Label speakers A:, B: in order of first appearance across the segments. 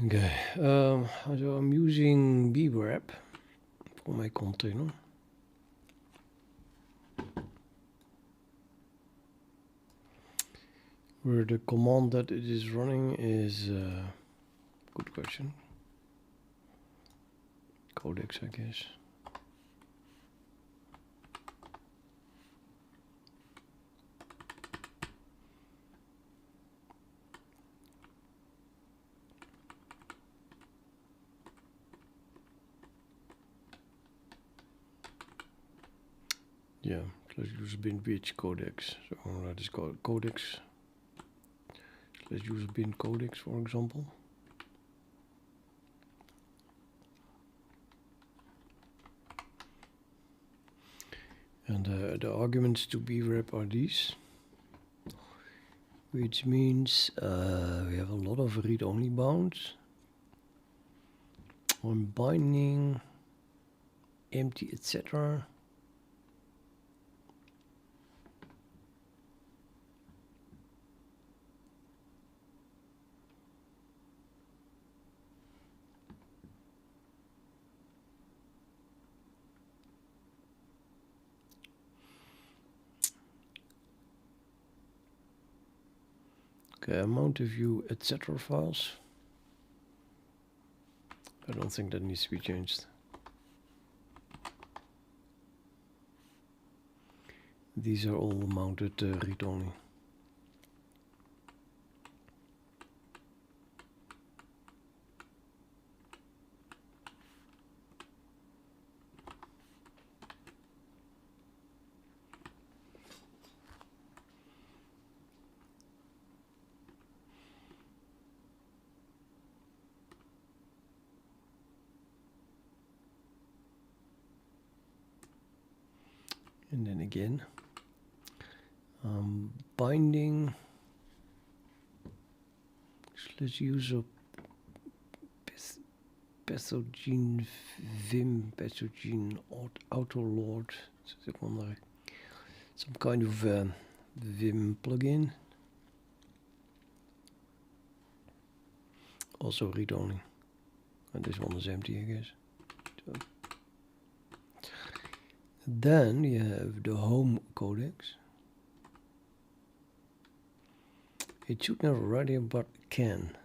A: Okay, so I'm using bwrap for my container. Where the command that it is running is good question. Codex, I guess. Yeah, let's use bin which codex. So that is called codex. Let's use bin codex, for example. And the arguments to bwrap are these, which means we have a lot of read-only bounds on binding, empty, etc. Okay, amount of view, etc. files. I don't think that needs to be changed. These are all mounted read-only. And then again, binding slash user pathogen vim pathogen autolord, some kind of vim plugin. Also read only, and this one is empty, I guess. So. Then you have the home codex. It should never write here, but can.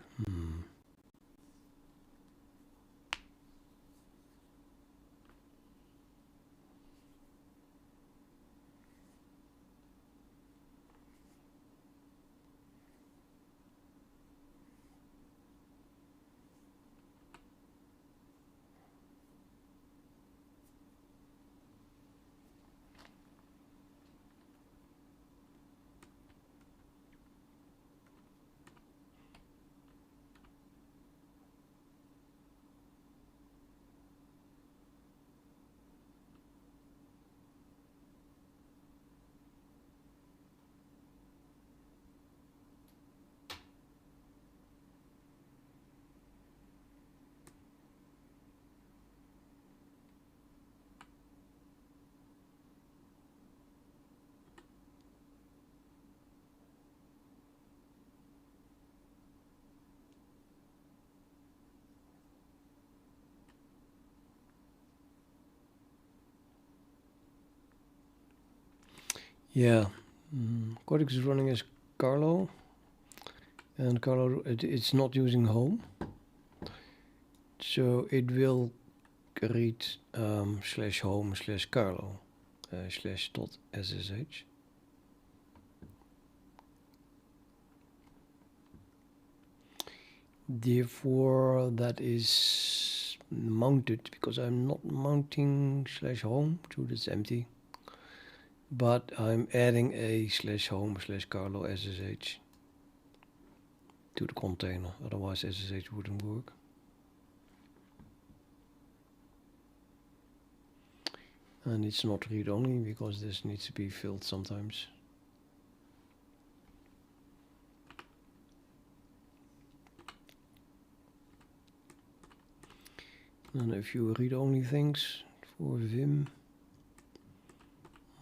A: Yeah, Codex is running as Carlo, and Carlo it's not using home, so it will read slash home slash Carlo slash dot ssh. Therefore, that is mounted because I'm not mounting slash home, so that's empty. But I'm adding a slash home slash Carlo SSH to the container, otherwise SSH wouldn't work. And it's not read only because this needs to be filled sometimes. And a few read only things for Vim.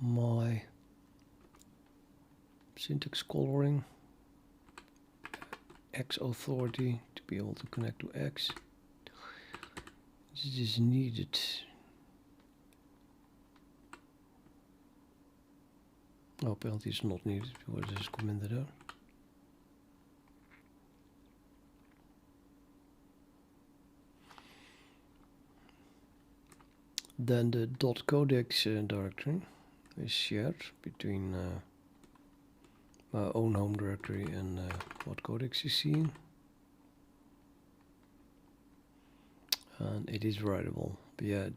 A: My syntax coloring X authority to be able to connect to X. This is needed. Oh, apparently it's not needed because I just commented out. Then the .codex directory is shared between my own home directory and what codex is seeing. And it is writable. But yeah,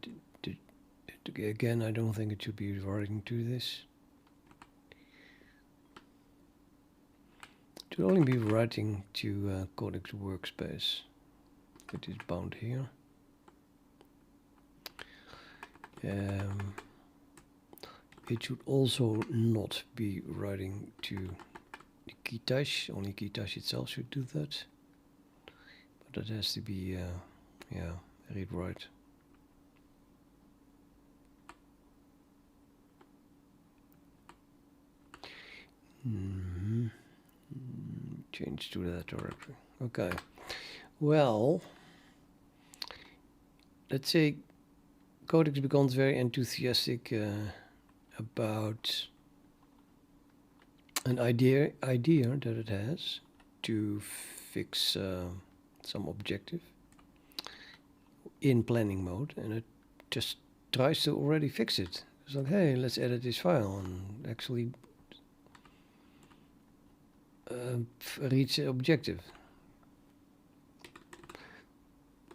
A: again, I don't think it should be writing to this. It should only be writing to Codex workspace. It is bound here. It should also not be writing to the keytash. Only keytash itself should do that. But that has to be, yeah, read write. Change to that directory. Okay. Well, let's say Codex becomes very enthusiastic about an idea that it has to fix some objective in planning mode, and it just tries to already fix it. It's like, hey, let's edit this file and actually reach the objective.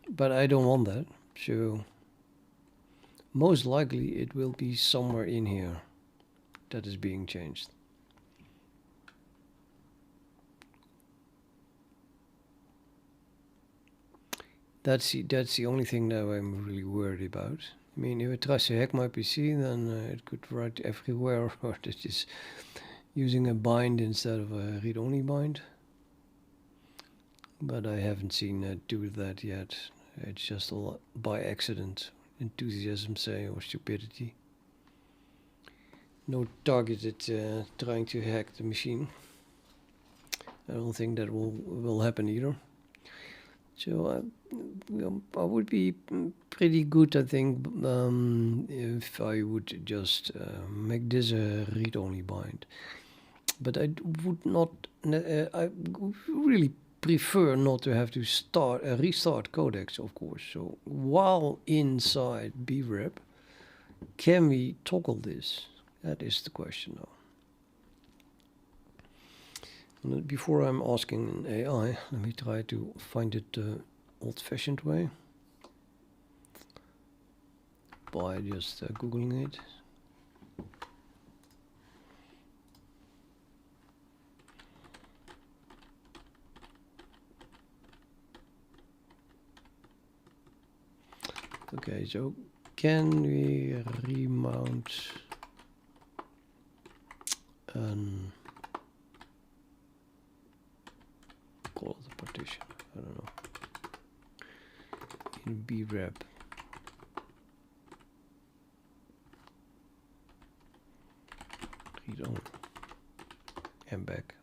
A: But I don't want that, so most likely it will be somewhere in here that is being changed. That's the only thing that I'm really worried about. I mean, if it tries to hack my PC, then it could write everywhere, or it is using a bind instead of a read-only bind. But I haven't seen it do that yet. It's just a lot by accident, enthusiasm say, or stupidity. No targeted trying to hack the machine. I don't think that will happen either. So I would be pretty good, I think, if I would just make this a read-only bind. But I would not. I really prefer not to have to restart Codex, of course. So while inside brep, can we toggle this? That is the question now. And before I'm asking an AI, let me try to find it the old-fashioned way by just Googling it. Okay, so can we remount an call the partition? I don't know. In brep. Read on and back.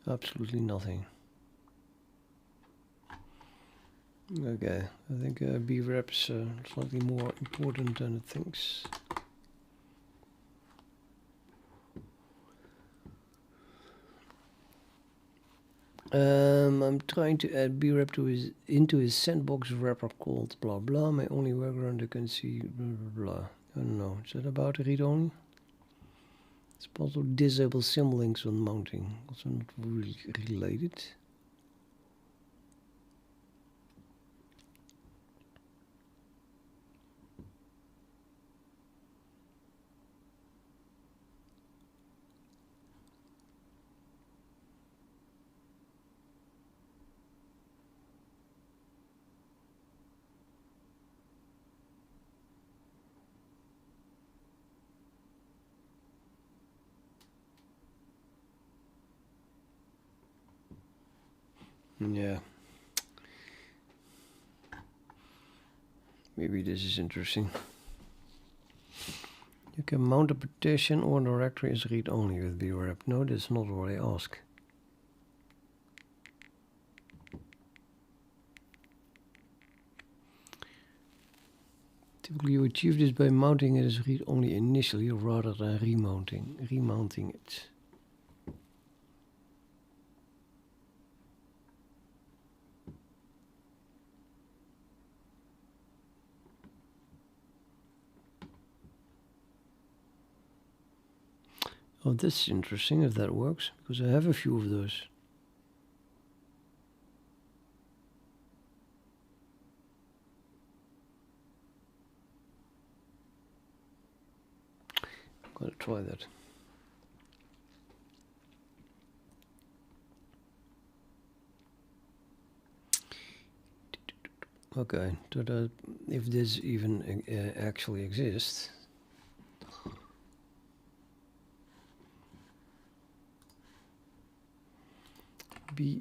A: Absolutely nothing. Okay, I think brep's slightly more important than it thinks. I'm trying to add brep into his sandbox wrapper called blah blah. My only workaround I can see blah blah blah. I don't know. Is that about read only? It's possible to disable symlinks when mounting. Also not really related. Yeah. Maybe this is interesting. You can mount a partition or directory as read-only with brep. No, that's not what I ask. Typically you achieve this by mounting it as read-only initially rather than remounting it. Oh, that's interesting if that works, because I have a few of those. I'm gonna try that. Okay, so if this even actually exists.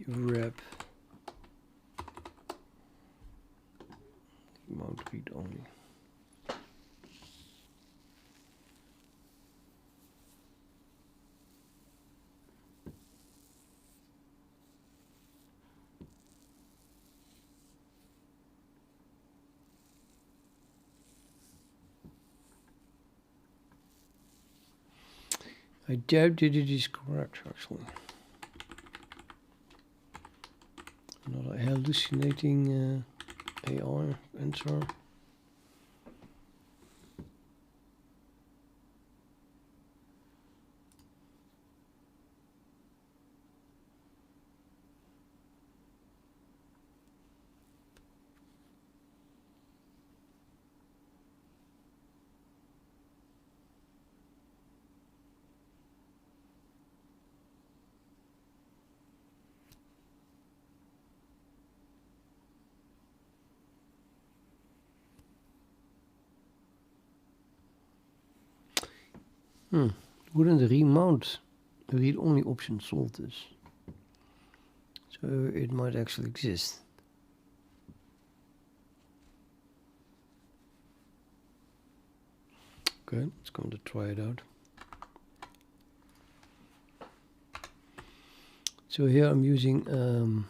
A: Brep mount read only. I doubt that it is correct actually. Not a hallucinating AR answer. Wouldn't remount read-only option solve this? So it might actually exist. Okay, let's go to try it out. So here I'm using I'm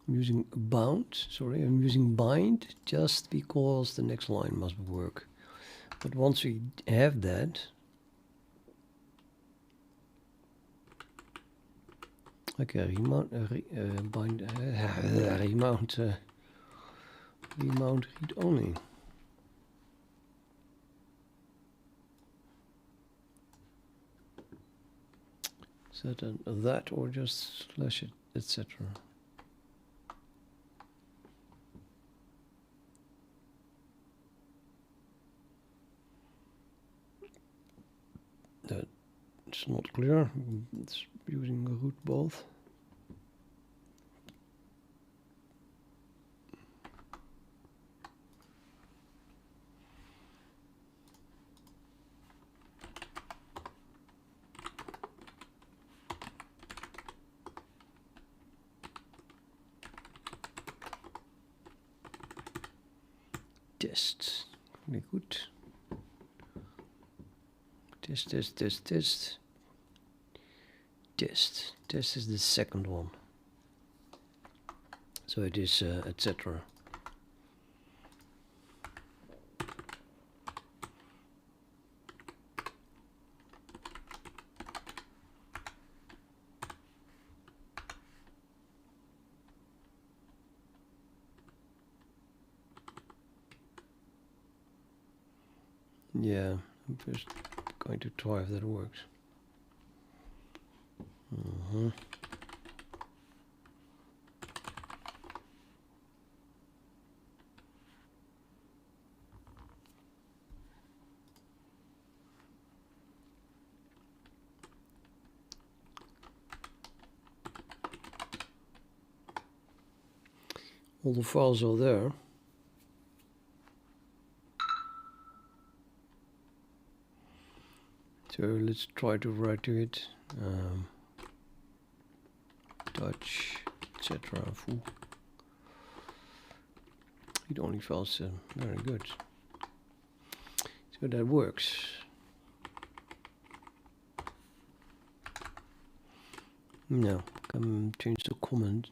A: using bind just because the next line must work. But once we have that, okay, remount read only. Is that that or just slash it, etc. That's not clear. It's using root both. Test. Very good. Test. Test is the second one. So it is etc. Yeah, I'm just going to try if that works. All the files are there. So let's try to write to it. Dutch, etc. read-only files, very good. So that works. Now, come change the comment.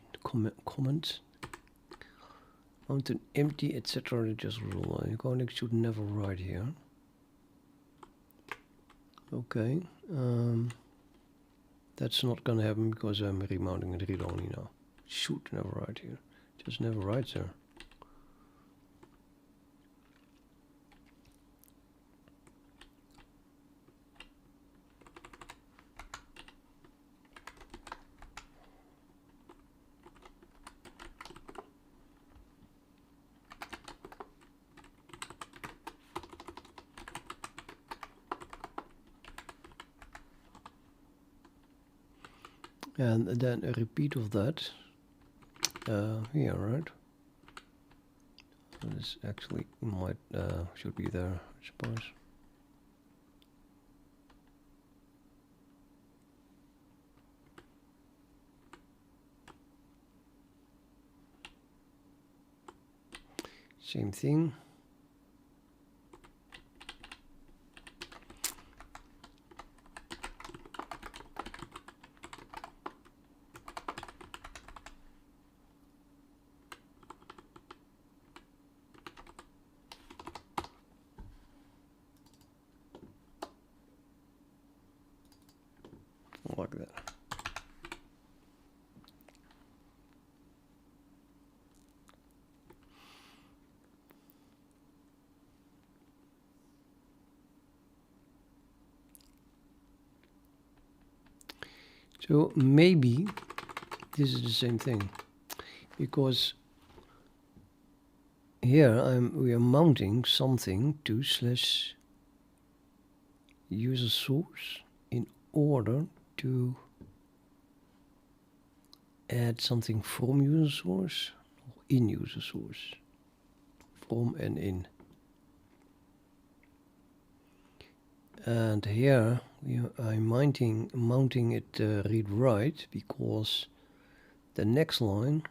A: Mount an empty, etc. Just rule. Codex should never write here. Okay. That's not gonna happen because I'm remounting it read-only now. Should never write here. Just never writes there. And then a repeat of that here, right? This actually might should be there, I suppose. Same thing. Like that. So maybe this is the same thing, because here we are mounting something to /user source in order to add something from user source or in user source, from and in. And here I'm mounting it read write because the next line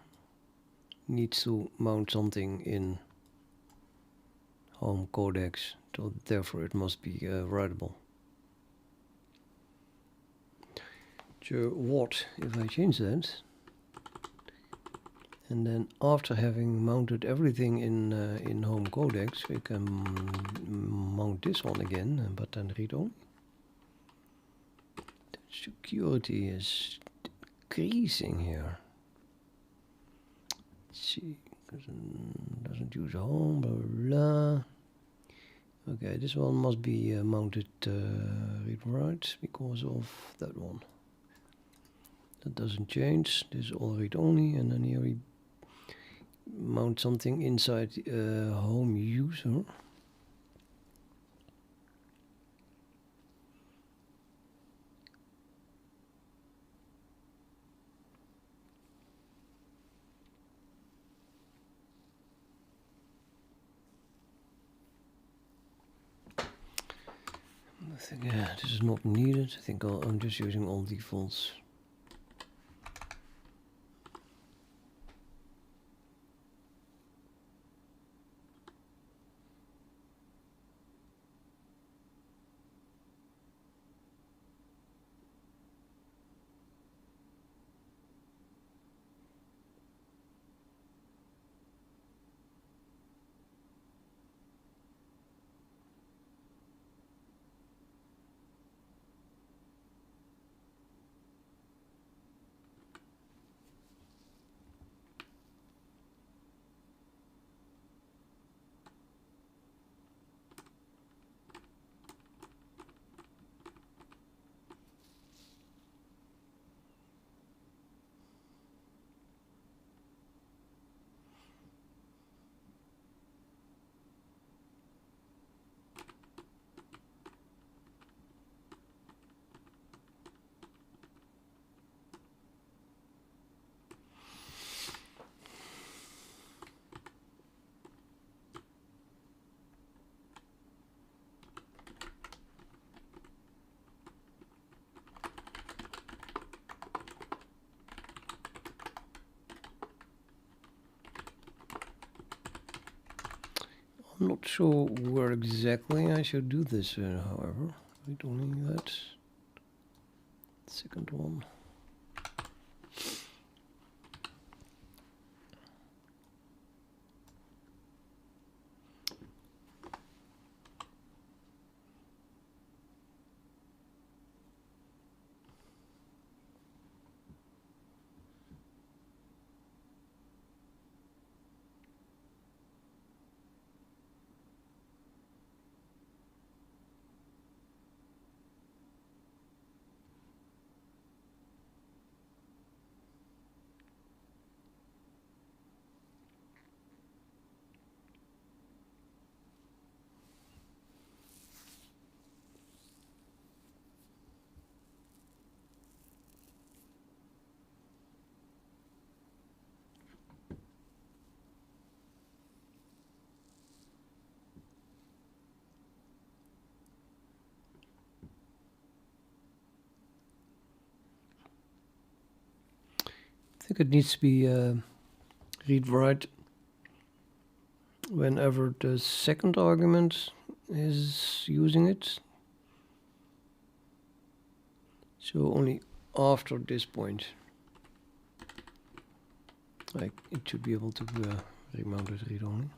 A: needs to mount something in home codex, so therefore it must be writable. So what if I change that, and then after having mounted everything in home codex, we can mount this one again, but then read only. The security is decreasing here. Let's see, doesn't use home, blah blah blah. Okay, this one must be mounted read write because of that one. That doesn't change. This is all read only, and then here we mount something inside home user. I think this is not needed. I think I'm just using all defaults. I'm not sure where exactly I should do this, however. Read only that. Second one. I think it needs to be read-write whenever the second argument is using it. So only after this point, like it should be able to remount it read-only.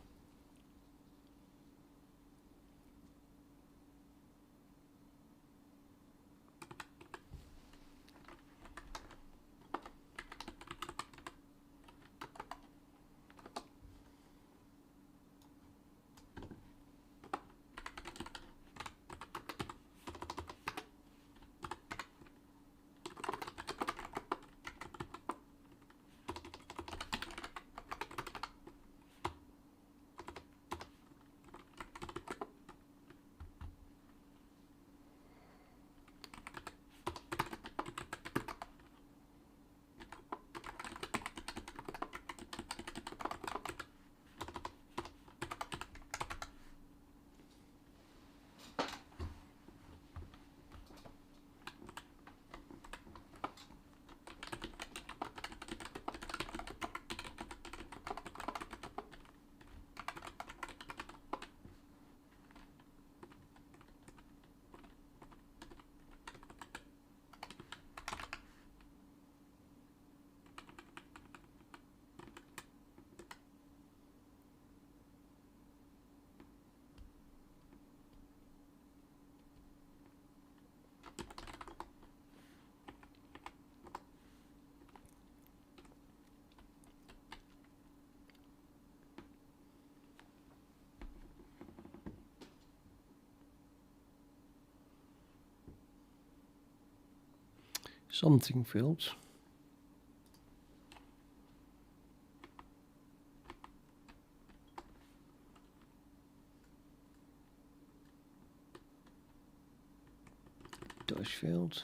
A: Something failed. Dash failed.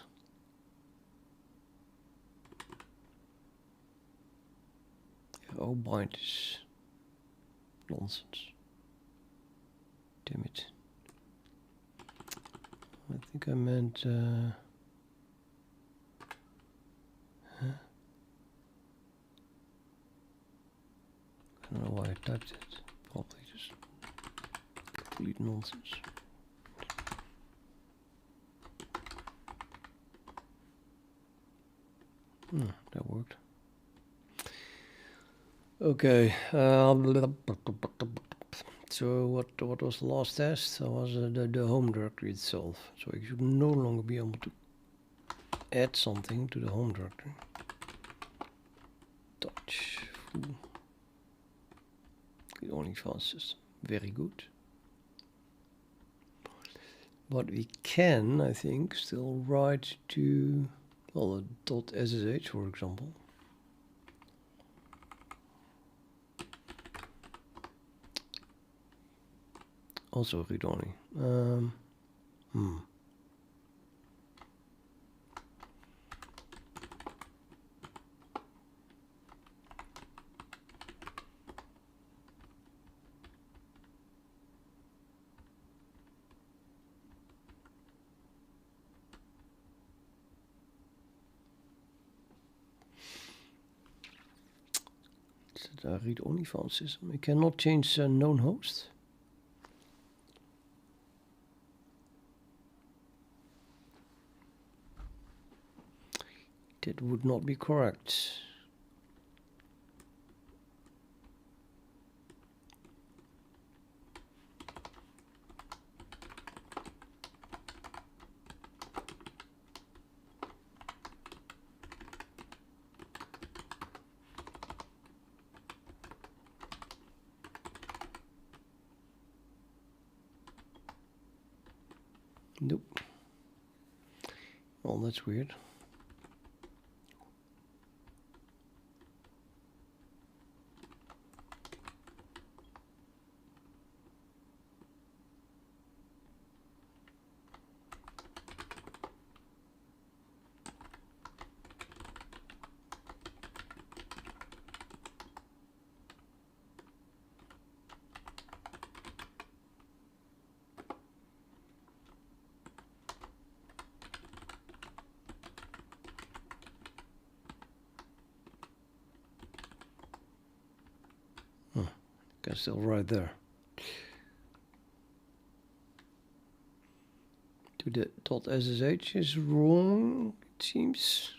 A: Oh, bind is nonsense. Damn it. I think I meant huh? I don't know why I typed it. Probably just complete nonsense. That worked. Okay. So what was the last test? That was the home directory itself. So you should no longer be able to add something to the home directory. Touch. The only file system. Very good. But we can, I think, still write to, well, .ssh, for example. Also read-only. Is it a read-only file system? We cannot change known host. That would not be correct. Nope. Well, that's weird. Can still write there. To the .ssh is wrong, it seems.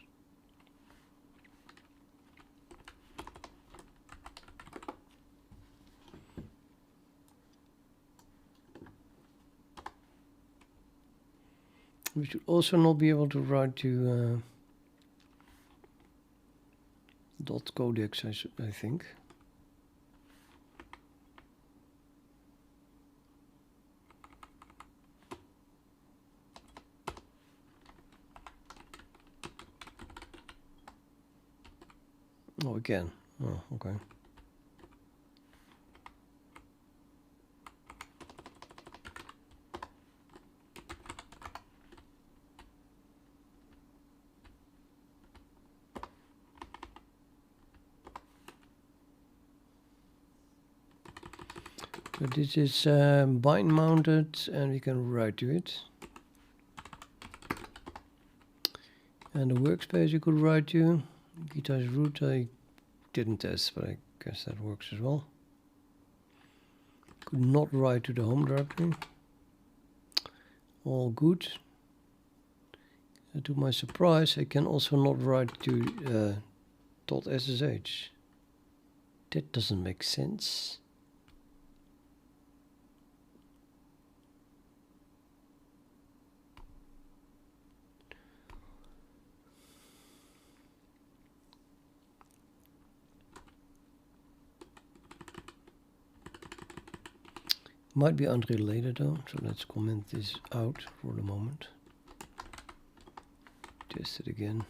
A: We should also not be able to write to .codex, I think. Oh, again. Oh, okay. So this is bind mounted, and we can write to it. And the workspace you could write to. Guitar's root I didn't test, but I guess that works as well. Could not write to the home directory. All good. And to my surprise, I can also not write to .ssh. That doesn't make sense. Might be unrelated though, so let's comment this out for the moment. Test it again.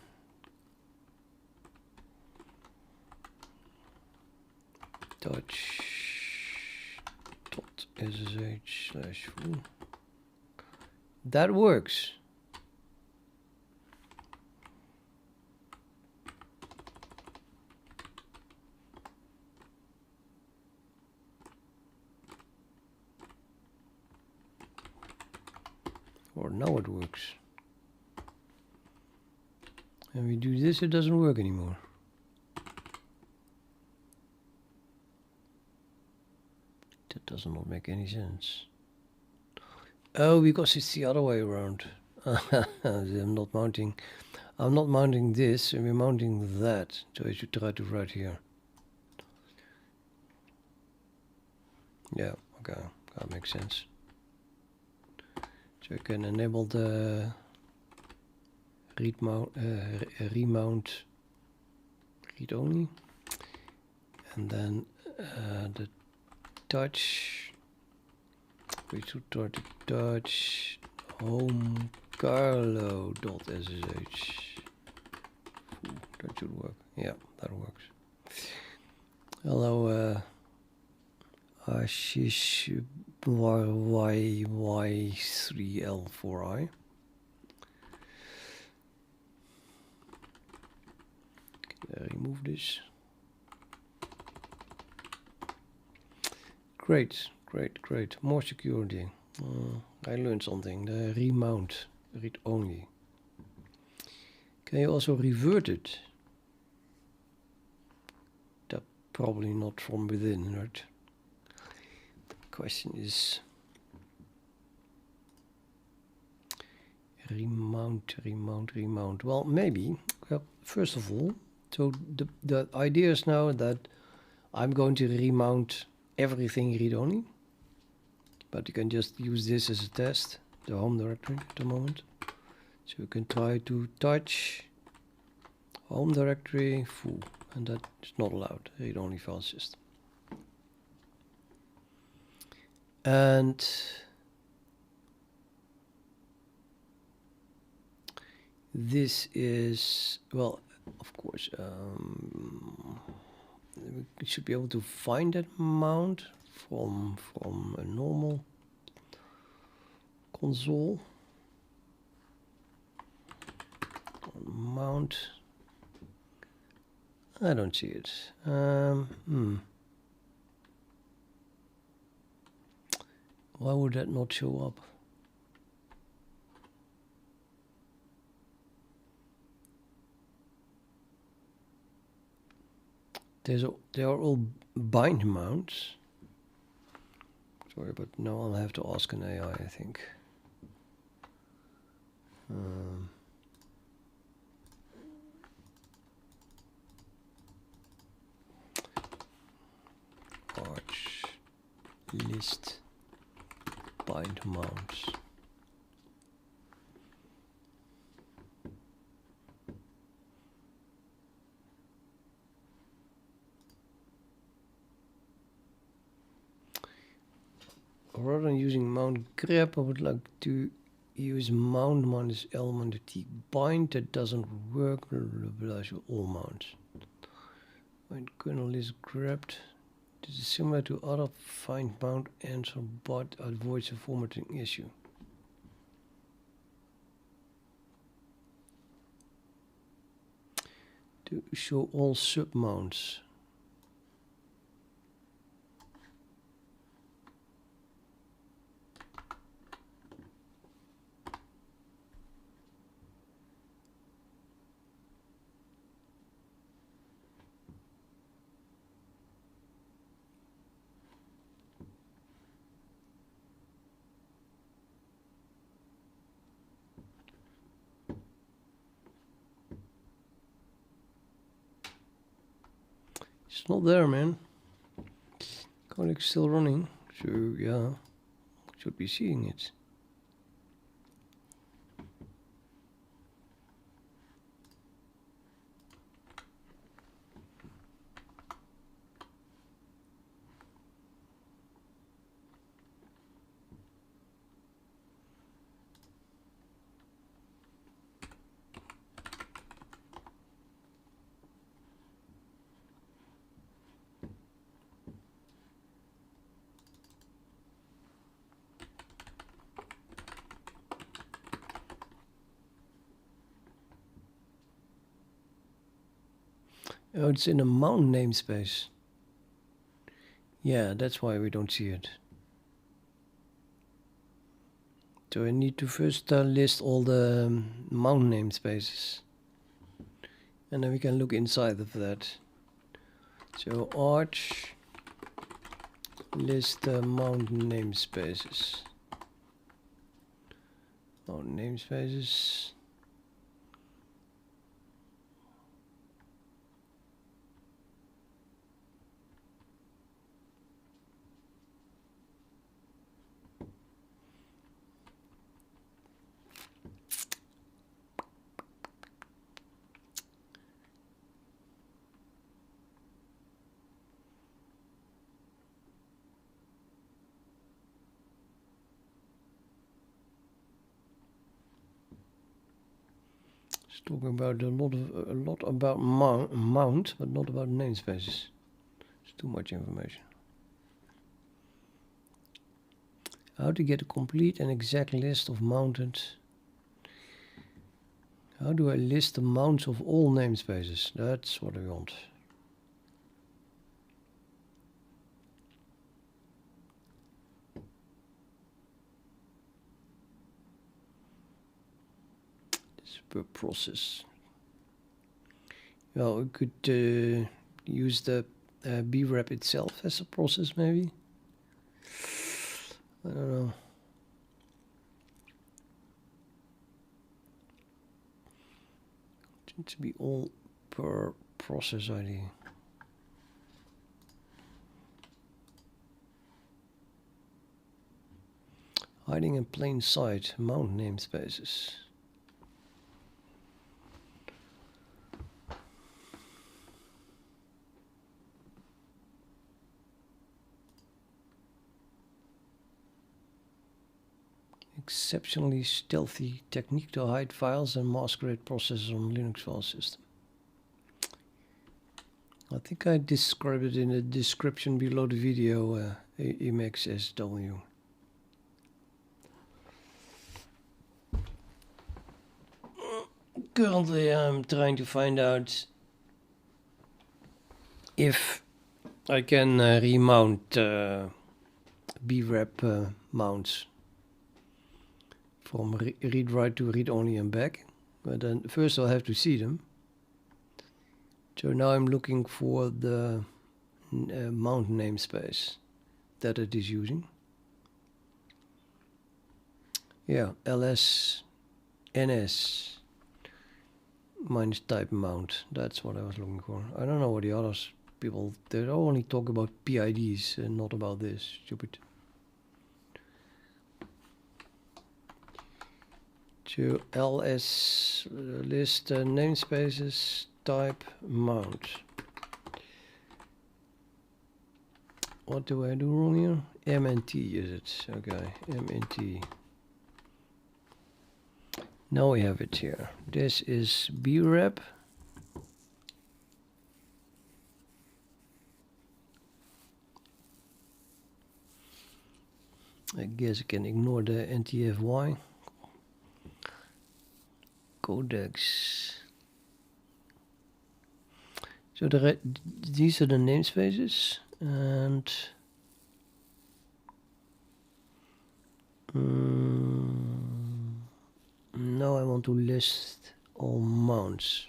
A: Touch.ssh/full. That works. Or now it works. And we do this, it doesn't work anymore. That does not make any sense. Oh, because it's the other way around. I'm not mounting this, and we're mounting that. So I should try to write here. Yeah, okay, that makes sense. So I can enable the remount read only, and then the touch. We should try to touch home carlo.ssh. That should work. Yeah, that works. Hello, Ashish YY3L4I. Remove this. Great. More security. I learned something. The remount, read only. Can you also revert it? That probably not from within, right? The question is remount. Well, maybe. Well, first of all, so the idea is now that I'm going to remount everything read-only, but you can just use this as a test, the home directory at the moment. So you can try to touch home directory full, and that is not allowed, read-only file system. And this is, well, of course, we should be able to find that mount from a normal console. Mount. I don't see it. Why would that not show up? They are all bind mounts. Sorry, but now I'll have to ask an AI, I think. Arch list bind mounts. Rather than using mount grep, I would like to use mount minus L minus T bind. That doesn't work. All mounts. When kernel is grabbed, this is similar to other find mount answer, but avoids a formatting issue. To show all sub mounts. It's not there, man. Codex still running, so yeah, should be seeing it. Oh, it's in a mount namespace. Yeah, that's why we don't see it. So I need to first list all the mount namespaces. And then we can look inside of that. So arch list mount namespaces. Mount namespaces. Talking about a lot about mount, but not about namespaces. It's too much information. How to get a complete and exact list of mounted. How do I list the mounts of all namespaces? That's what I want. Per process. Well, we could use the BWrap itself as a process, maybe. I don't know. It should be all per process ID. Hiding in plain sight, mount namespaces. Exceptionally stealthy technique to hide files and masquerade processes on Linux file system. I think I described it in the description below the video, MXSW. Currently I'm trying to find out if I can remount BREP mounts from read-write to read-only and back. But then first I'll have to see them. So now I'm looking for the mount namespace that it is using. Yeah, ls ns minus type mount. That's what I was looking for. I don't know what the others people, they only talk about PIDs and not about this. Stupid. To ls list namespaces type mount. What do I do wrong here? MNT is it? Okay, MNT. Now we have it here. This is brep. I guess I can ignore the NTFY. Codex. So these are the namespaces, and now I want to list all mounts.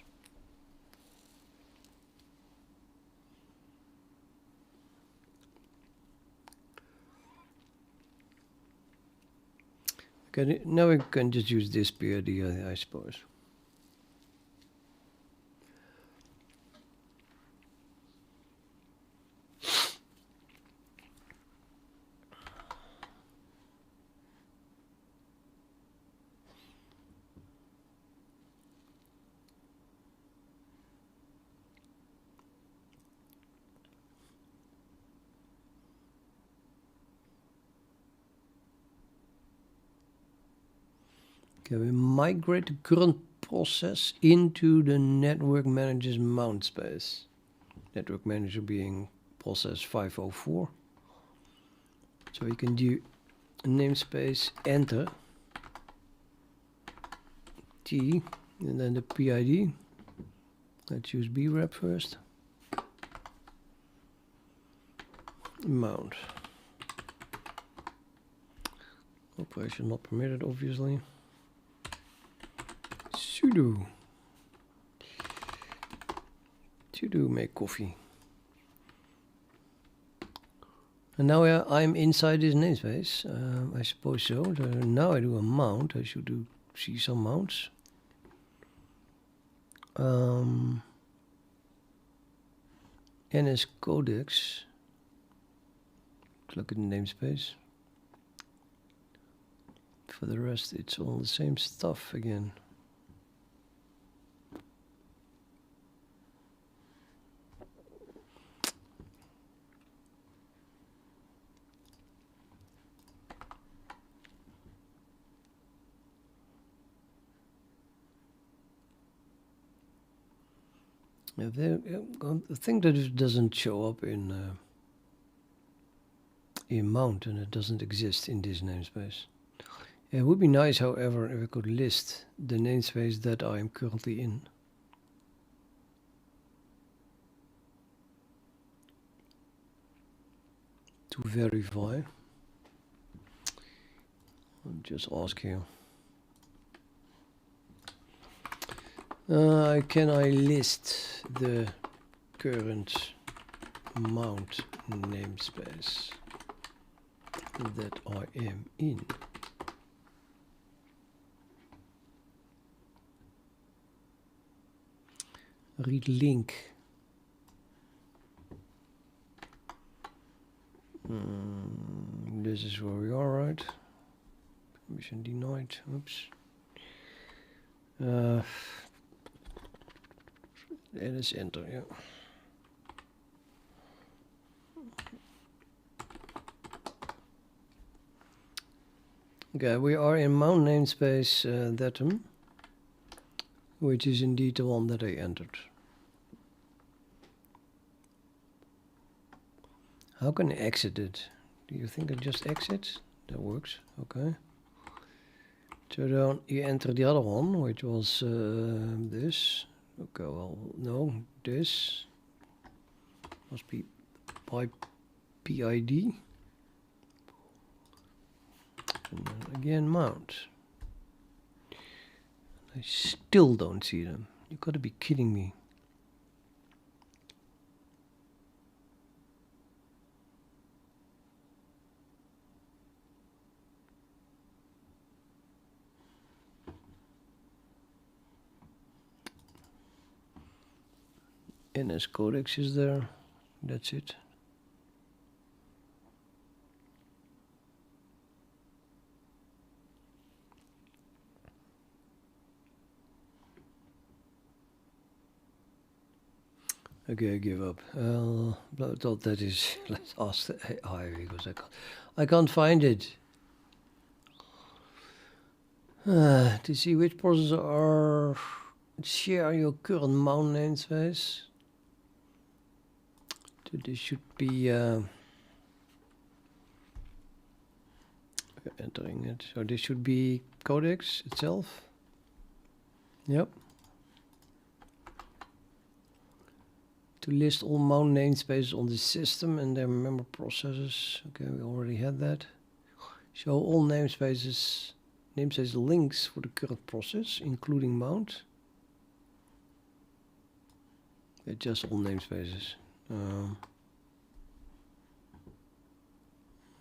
A: Okay, now we can just use this PID, I suppose. Okay, we migrate the current process into the network manager's mount space. Network manager being process 504. So we can do namespace enter T and then the PID. Let's use brep first. Mount. Operation not permitted, obviously. Sudo make coffee. And now I'm inside this namespace. I suppose so. So now I do a mount. I should see some mounts. NS Codex. Look at the namespace. For the rest, it's all the same stuff again. The thing that it doesn't show up in mount, and it doesn't exist in this namespace. It would be nice, however, if I could list the namespace that I am currently in. To verify. I'll just ask here. Can I list the current mount namespace that I am in? Read link. This is where we are, right? Permission denied. Oops. And it's enter, yeah. Okay, we are in mount namespace datum, which is indeed the one that I entered. How can I exit it? Do you think I just exit? That works, okay. So then you enter the other one, which was this. Okay, well, no, this must be by PID. And then again, mount. I still don't see them. You gotta be kidding me. NS Codex is there. That's it. Okay, I give up. I thought that is. Let's ask the AI because I can't find it. To see which processors are share your current mount namespace. So this should be entering it. So this should be Codex itself. Yep. To list all mount namespaces on the system and their member processes. Okay, we already had that. Show all namespace links for the current process, including mount. Yeah, just all namespaces.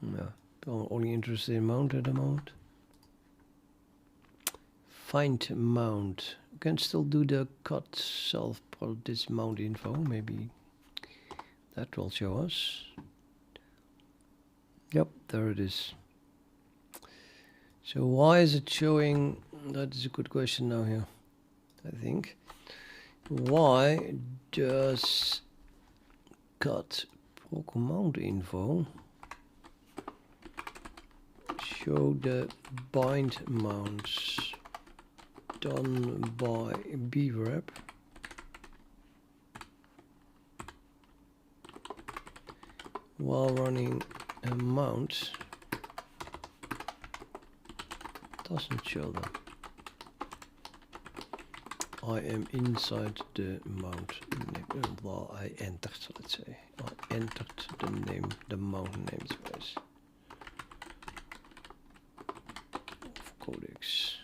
A: No, I'm only interested in mount at the moment. Find mount. You can still do the cut self this mount info. Maybe that will show us. Yep, there it is. So why is it showing? That is a good question now here, I think. Why does cut proc mount info show the bind mounts done by bwrap while running a mount? Doesn't show them. I am inside the mount name. Well, I entered, let's say. I entered the mount namespace of Codex.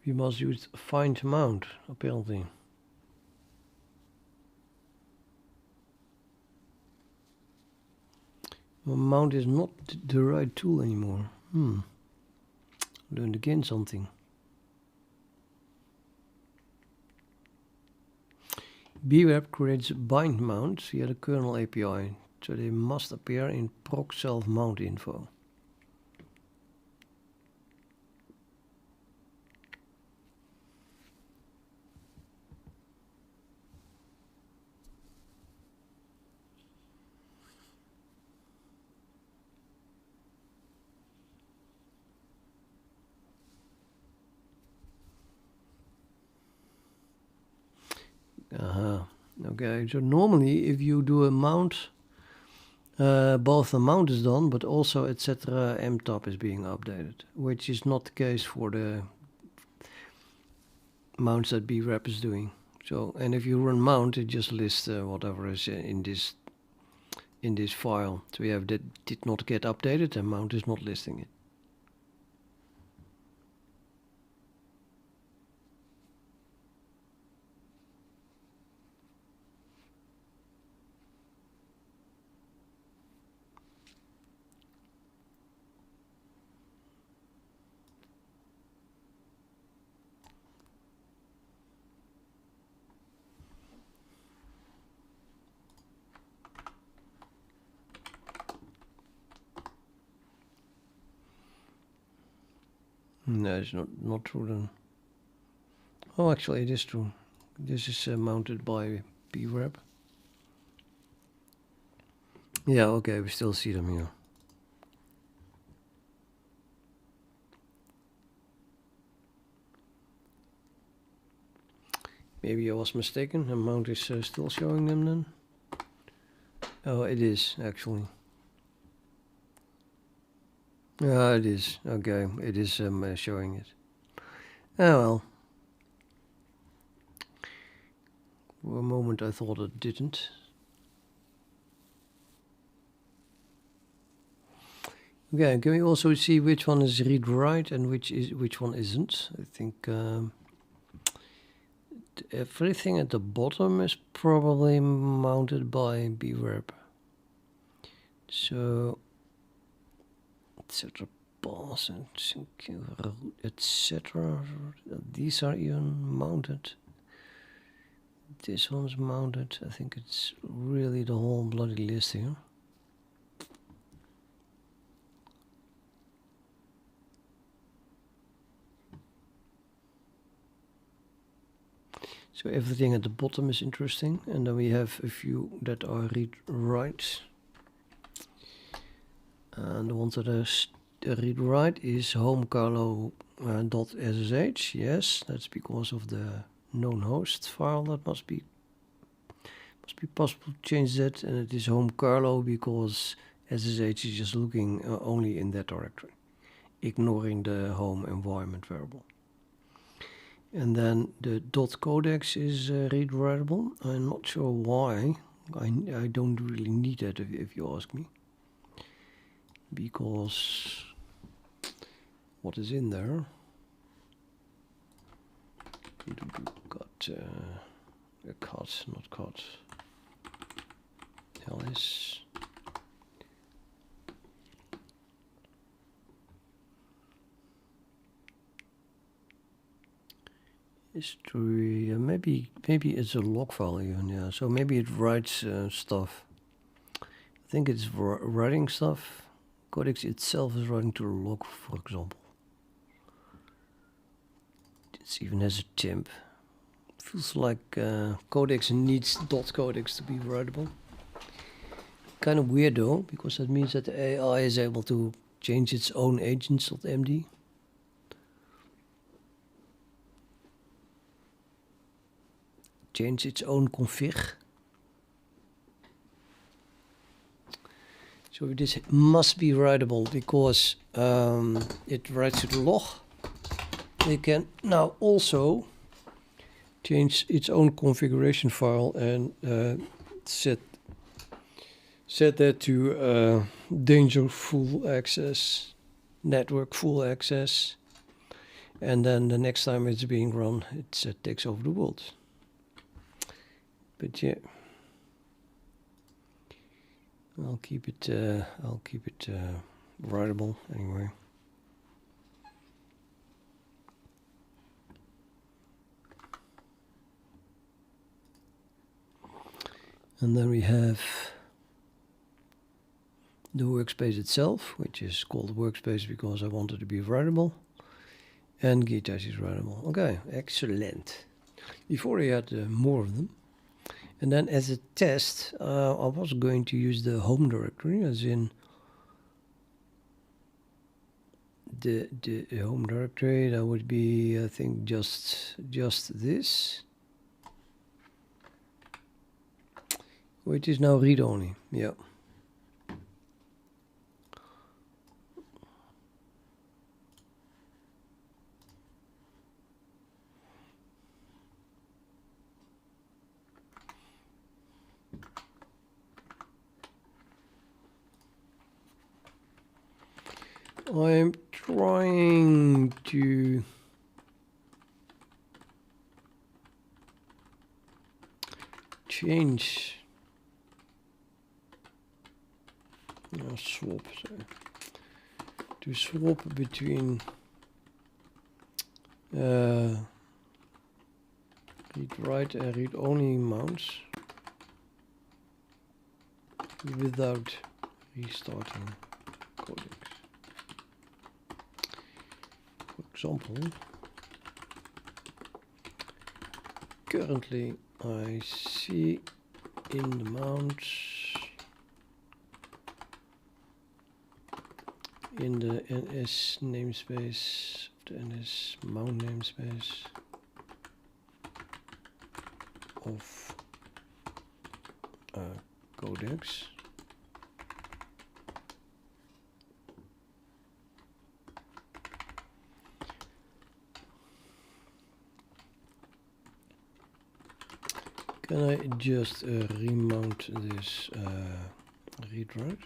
A: We must use find mount, apparently. Well, mount is not the right tool anymore. Learned again something. bwrap creates bind mounts via the kernel API, so they must appear in proc self mount info. Okay, so normally if you do a mount, both the mount is done, but also etc. mtop is being updated, which is not the case for the mounts that brep is doing. So, and if you run mount, it just lists whatever is in this file. So we have that did not get updated, and mount is not listing it. No, it's not true then. Oh, actually, it is true. This is mounted by brep. Yeah, okay, we still see them here. Maybe I was mistaken. The mount is still showing them then. Oh, it is actually. Yeah, it is. Okay, it is showing it. Oh well. For a moment I thought it didn't. Okay, can we also see which one is read-write and which one isn't? I think everything at the bottom is probably mounted by brep. So, etc. Pass and etc. These are even mounted. This one's mounted. I think it's really the whole bloody list here. So everything at the bottom is interesting, and then we have a few that are read-write. And the ones that are read-write is homecarlo.ssh. Yes, that's because of the known host file. That must be possible to change that, and it is homecarlo because SSH is just looking only in that directory, ignoring the home environment variable. And then the .codex is read-writable. I'm not sure why. I don't really need that if you ask me. Because what is in there? Got a cut, not cut. Hell is. History, maybe it's a log file even, yeah. So maybe it writes stuff. I think it's writing stuff. Codex itself is writing to a log, for example. It even has a temp. Feels like Codex needs .codex to be writable. Kind of weird though, because that means that the AI is able to change its own agents.md. Change its own config. So this must be writable because it writes to the log. It can now also change its own configuration file and set that to danger full access, network full access, and then the next time it's being run, it takes over the world. But yeah, I'll keep it writable anyway. And then we have the workspace itself, which is called workspace because I want it to be writable, and Gitash is writable. Okay, excellent. Before I had more of them. And then as a test, I was going to use the home directory, as in the home directory. That would be, I think, just this. Oh, it is now read-only. Yeah. I'm trying to change swap, sorry. To swap between read-write and read-only mounts without restarting Codex. For example, currently I see in the mounts, in the NS namespace, the NS mount namespace of Codex. Can I just remount this read-write?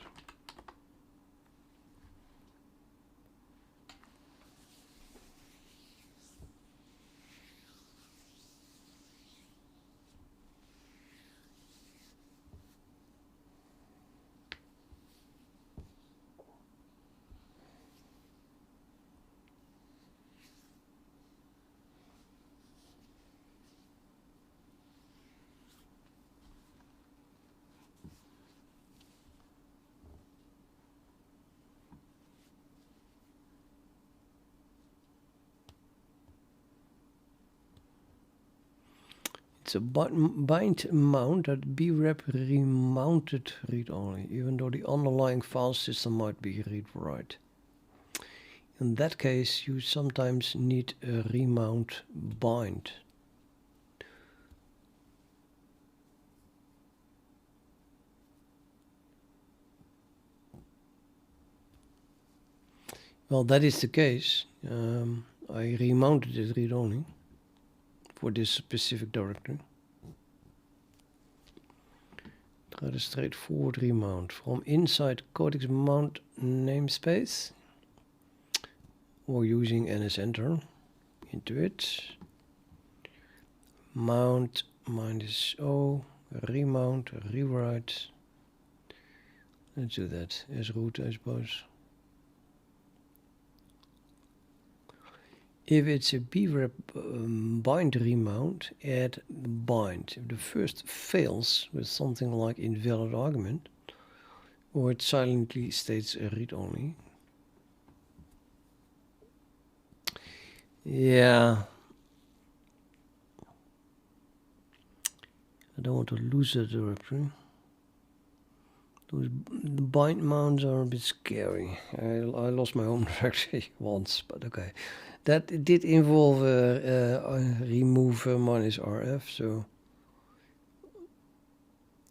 A: It's a bind mount that brep remounted read-only, even though the underlying file system might be read-write. In that case, you sometimes need a remount bind. Well, that is the case. I remounted it read-only for this specific directory. Try the straightforward remount from inside Codex mount namespace or using ns-enter into it. Mount -o, remount, rewrite. Let's do that as root, I suppose. If it's a brep bind remount, add the bind. If the first fails with something like invalid argument, or it silently states read-only. Yeah. I don't want to lose that directory. Those bind mounts are a bit scary. I lost my home directory once, but okay. That did involve remove -rf, so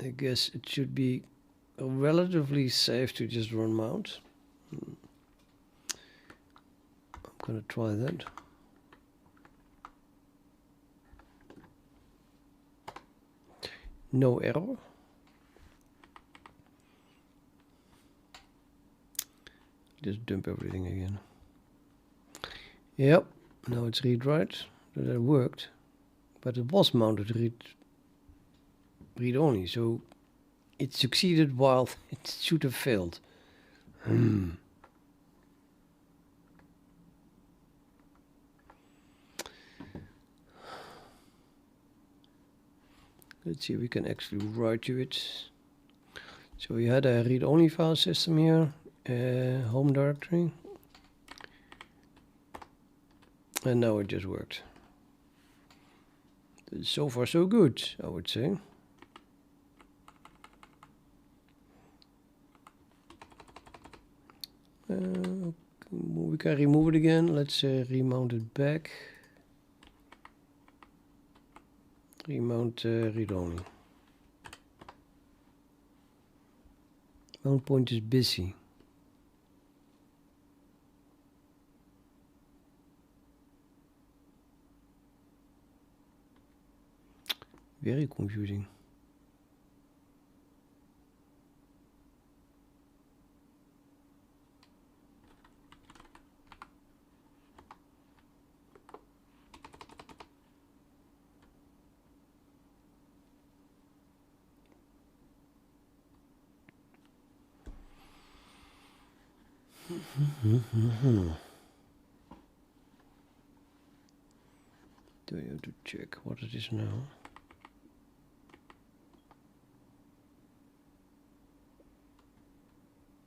A: I guess it should be relatively safe to just run mount. I'm gonna try that. No error. Just dump everything again. Yep, now it's read-write. That worked, but it was mounted read-only, so it succeeded while it should have failed. Let's see if we can actually write to it. So we had a read-only file system here, home directory. And now it just worked. So far so good, I would say. We can remove it again. Let's remount it back. Remount read-only. Mount point is busy. Very confusing. Do you have to check what it is now?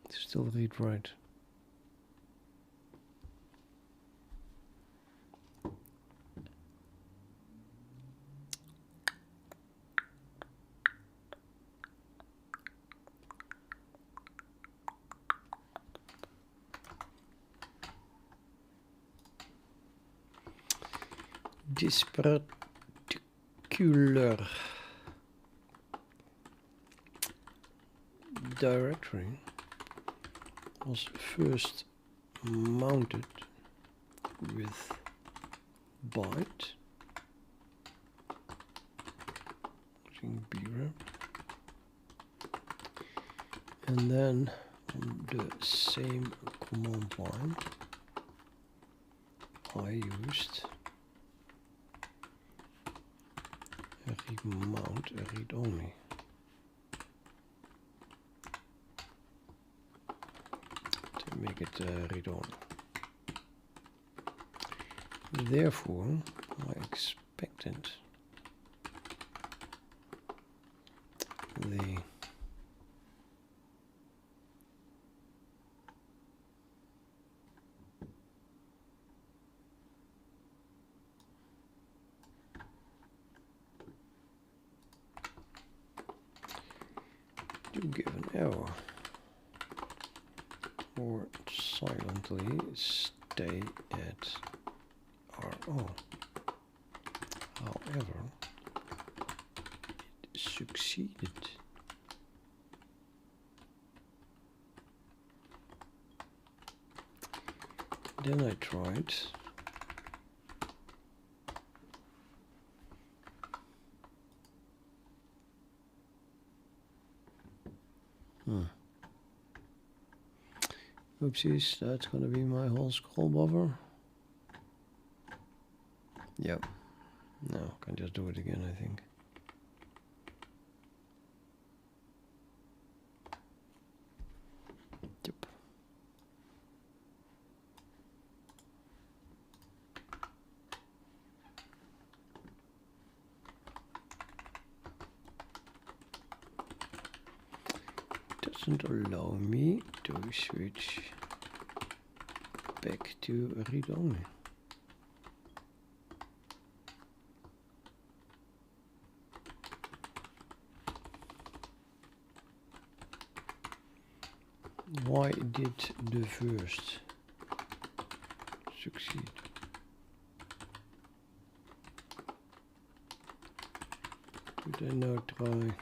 A: Still read right. This particular directory was first mounted with byte using BRAM, and then on the same command line I used a remount a read only. Make it read only. Therefore, I expected the to give an error or silently stay at RO. However, it succeeded. Then I tried Oopsies, that's gonna be my whole scroll buffer. Yep. No, can just do it again, I think. Yep. Doesn't allow me to switch back to read only. Why did the first succeed? Did I now try?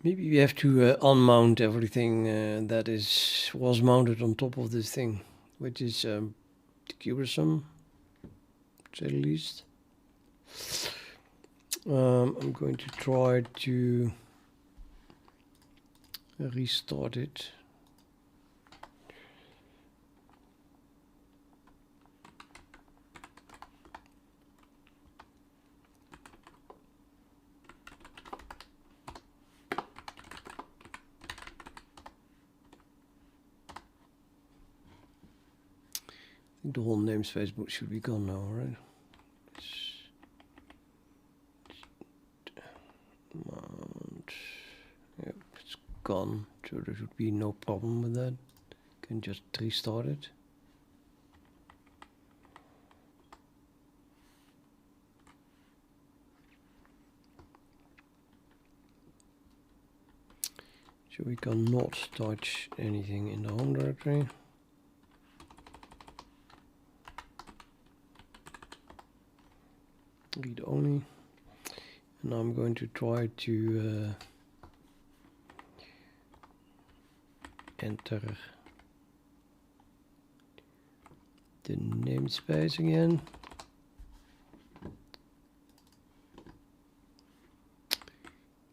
A: Maybe we have to unmount everything that was mounted on top of this thing, which is cumbersome, to say the least. I'm going to try to restart it. I think the whole namespace should be gone now, right? Mount. Yep, it's gone, so there should be no problem with that. Can just restart it. So we cannot touch anything in the home directory. Read only. And I'm going to try to enter the namespace again.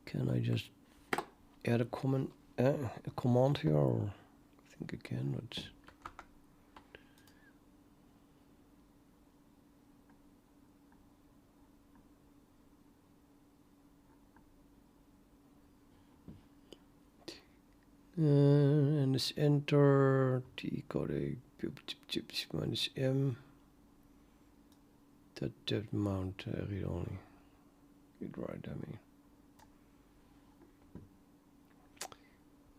A: Can I just add a command here? Or I think I can, but and this enter t Codex minus m that mount read only. Read right, I mean.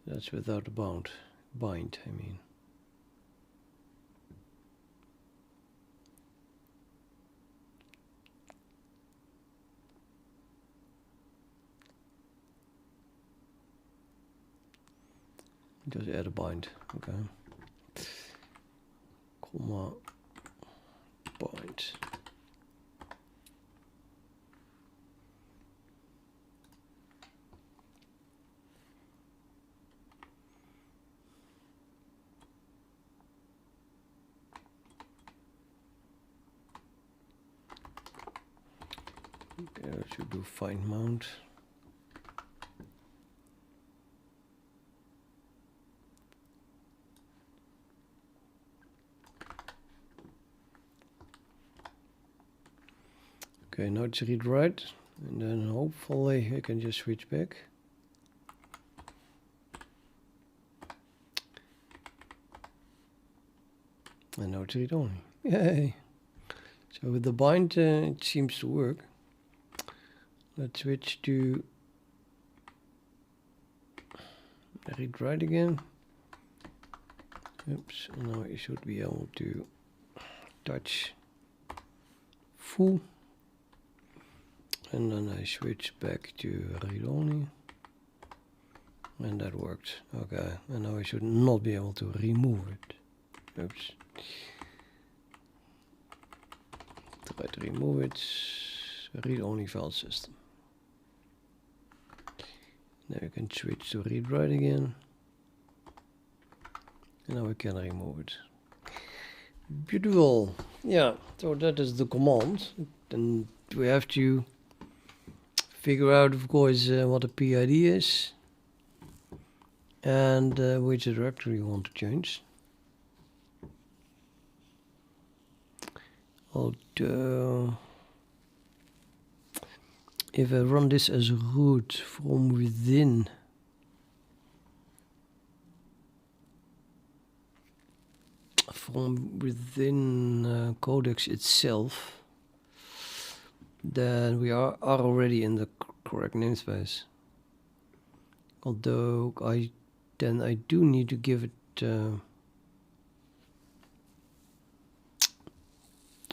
A: That's without a bind, I mean. Just add a bind, okay. Comma bind. Okay, I should do find mount. Okay, now it's read write, and then hopefully I can just switch back. And now it's read only. Yay! So with the bind, it seems to work. Let's switch to read write again. Oops, and now you should be able to touch full. And then I switch back to read only. And that worked. Okay, and now I should not be able to remove it. Oops. Try to remove it. Read only file system. Now you can switch to read write again. And now we can remove it. Beautiful. Yeah, so that is the command. Then we have to figure out, of course, what the PID is and which directory you want to change. Although, if I run this as root from within Codex itself, then we are already in the correct namespace. Although I do need to give it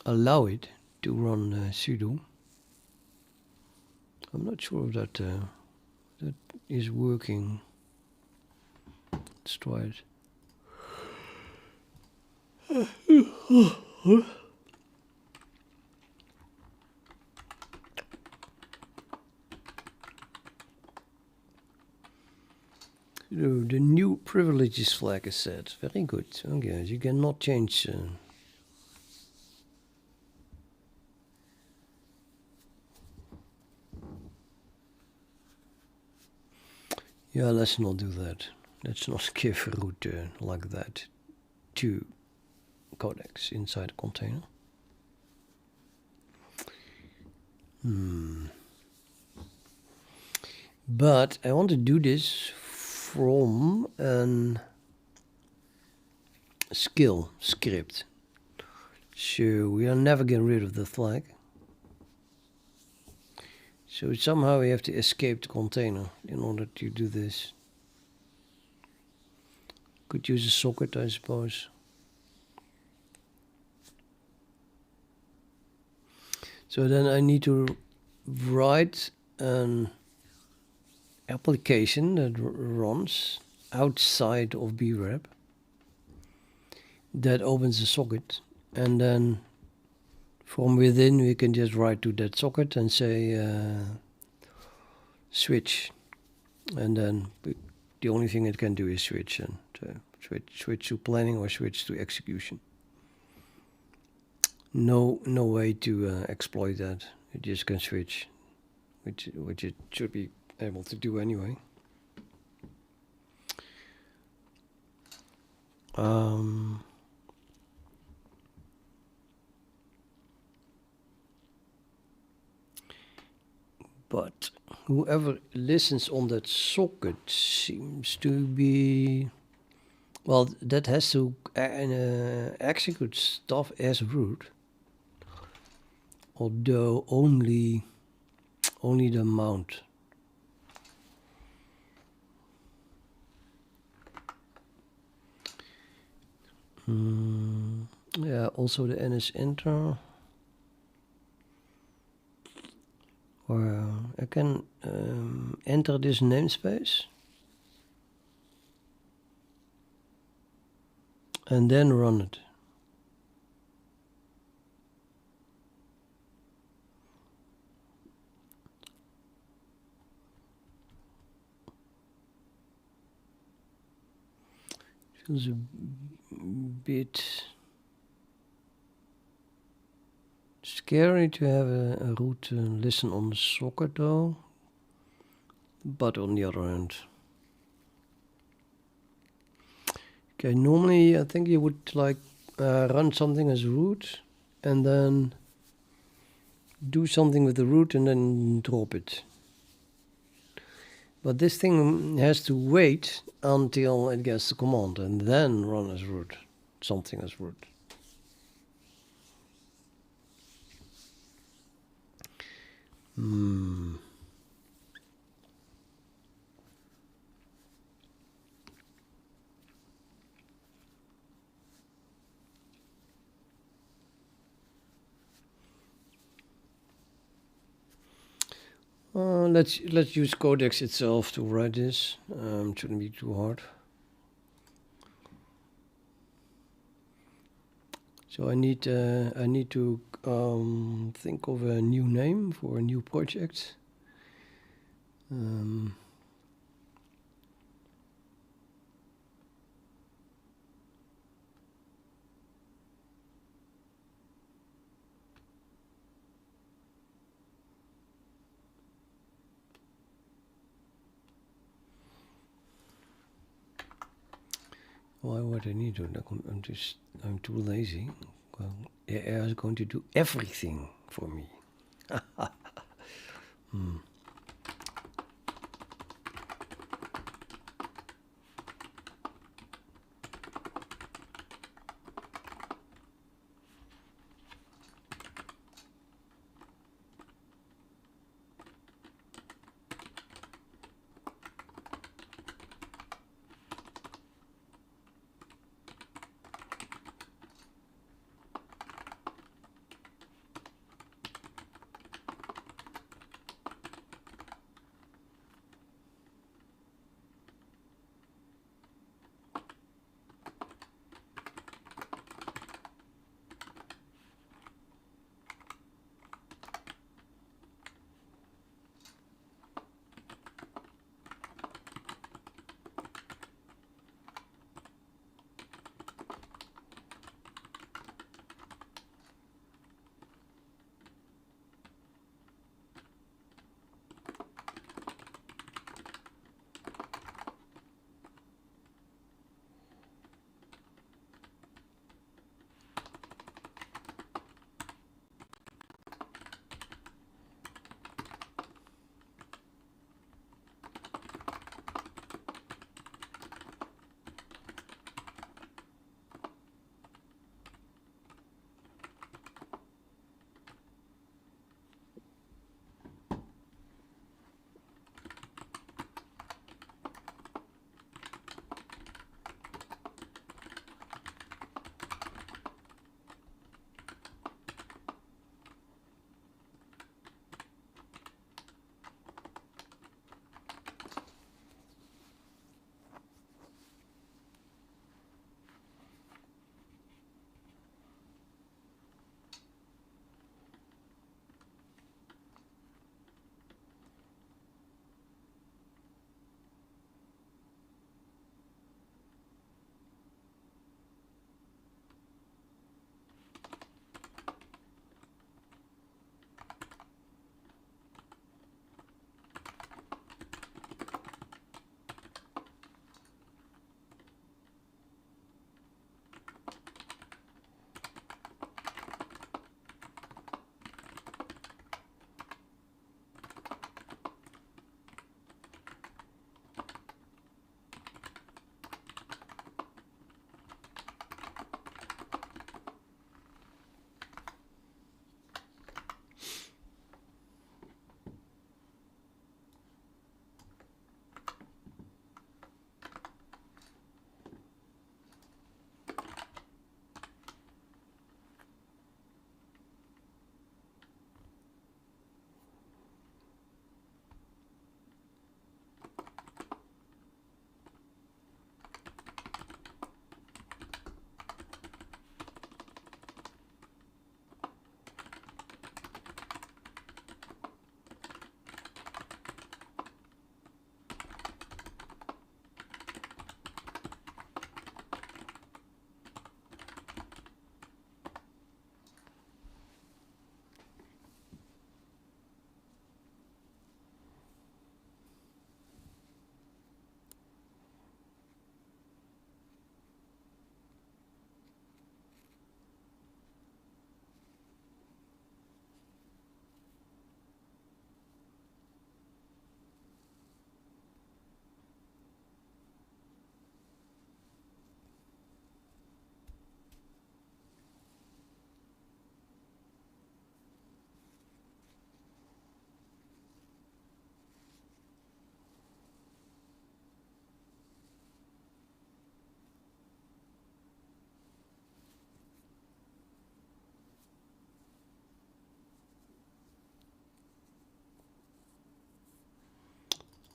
A: allow it to run sudo. I'm not sure if that that is working. Let's try it. privileges flag is set. Very good. Okay, you cannot change. Yeah, let's not do that. Let's not give root like that to Codex inside a container. But I want to do this from an skill script. So we are never getting rid of the flag. So somehow we have to escape the container in order to do this. Could use a socket, I suppose. So then I need to write an application that runs outside of BREP that opens a socket, and then from within we can just write to that socket and say switch, and then the only thing it can do is switch and switch to planning or switch to execution. No way to exploit that. It just can switch, which it should be able to do anyway. But whoever listens on that socket seems to be, well, that has to execute stuff as root, although only the mount. Yeah, also the ns enter. Or I can enter this namespace and then run it. Feels a bit scary to have a root listen on the socket though, but on the other hand, okay, normally I think you would like run something as root and then do something with the root and then drop it. But this thing has to wait until it gets the command and then run as root, something as root. Let's use Codex itself to write this. Shouldn't be too hard. So I need to think of a new name for a new project. Why would I need to? I'm too lazy. Well, AI is going to do everything for me.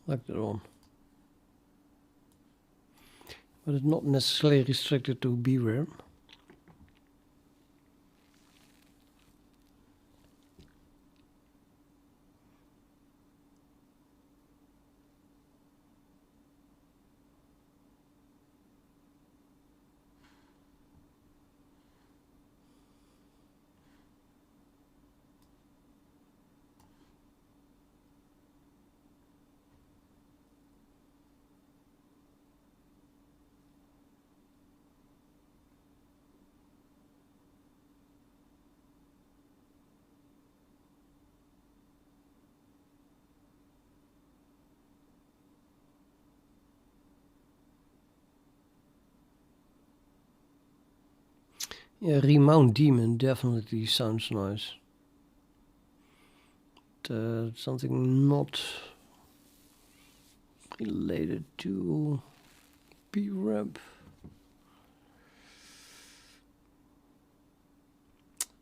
A: like that one. But it's not necessarily restricted to BRAM. Yeah, remount demon definitely sounds nice. Something not related to BRAM.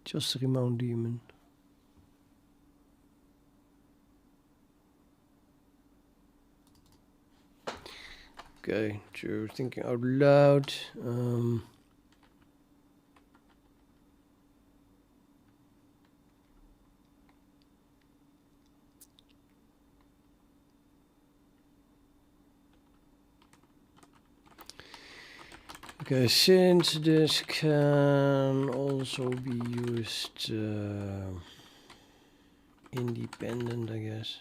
A: Just remount demon. Okay, so thinking out loud. Okay, since this can also be used independent, I guess.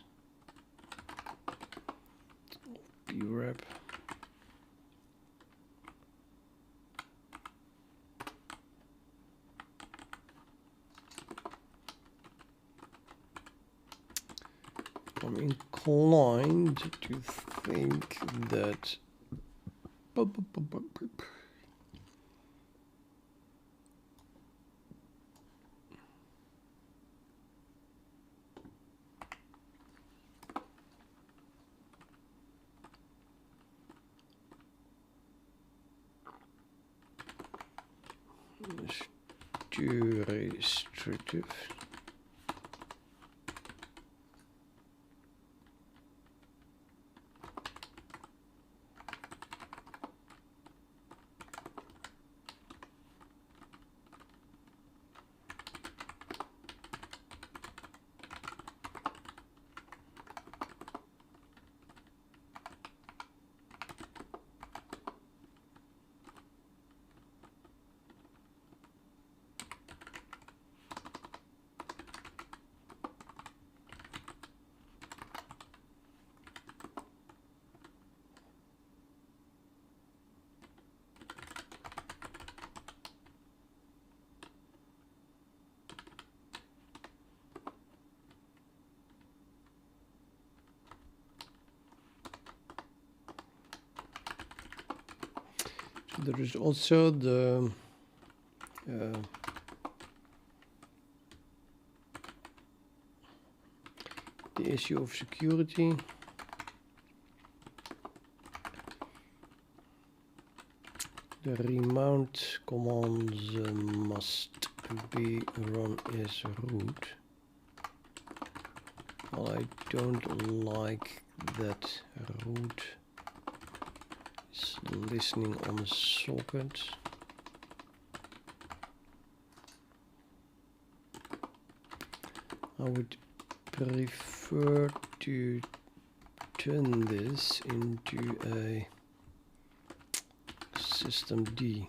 A: BRAP. I'm inclined to think that it's too restrictive. There is also the issue of security. The remount commands must be run as root. Well, I don't like that root is listening on the socket. I would prefer to turn this into a system D.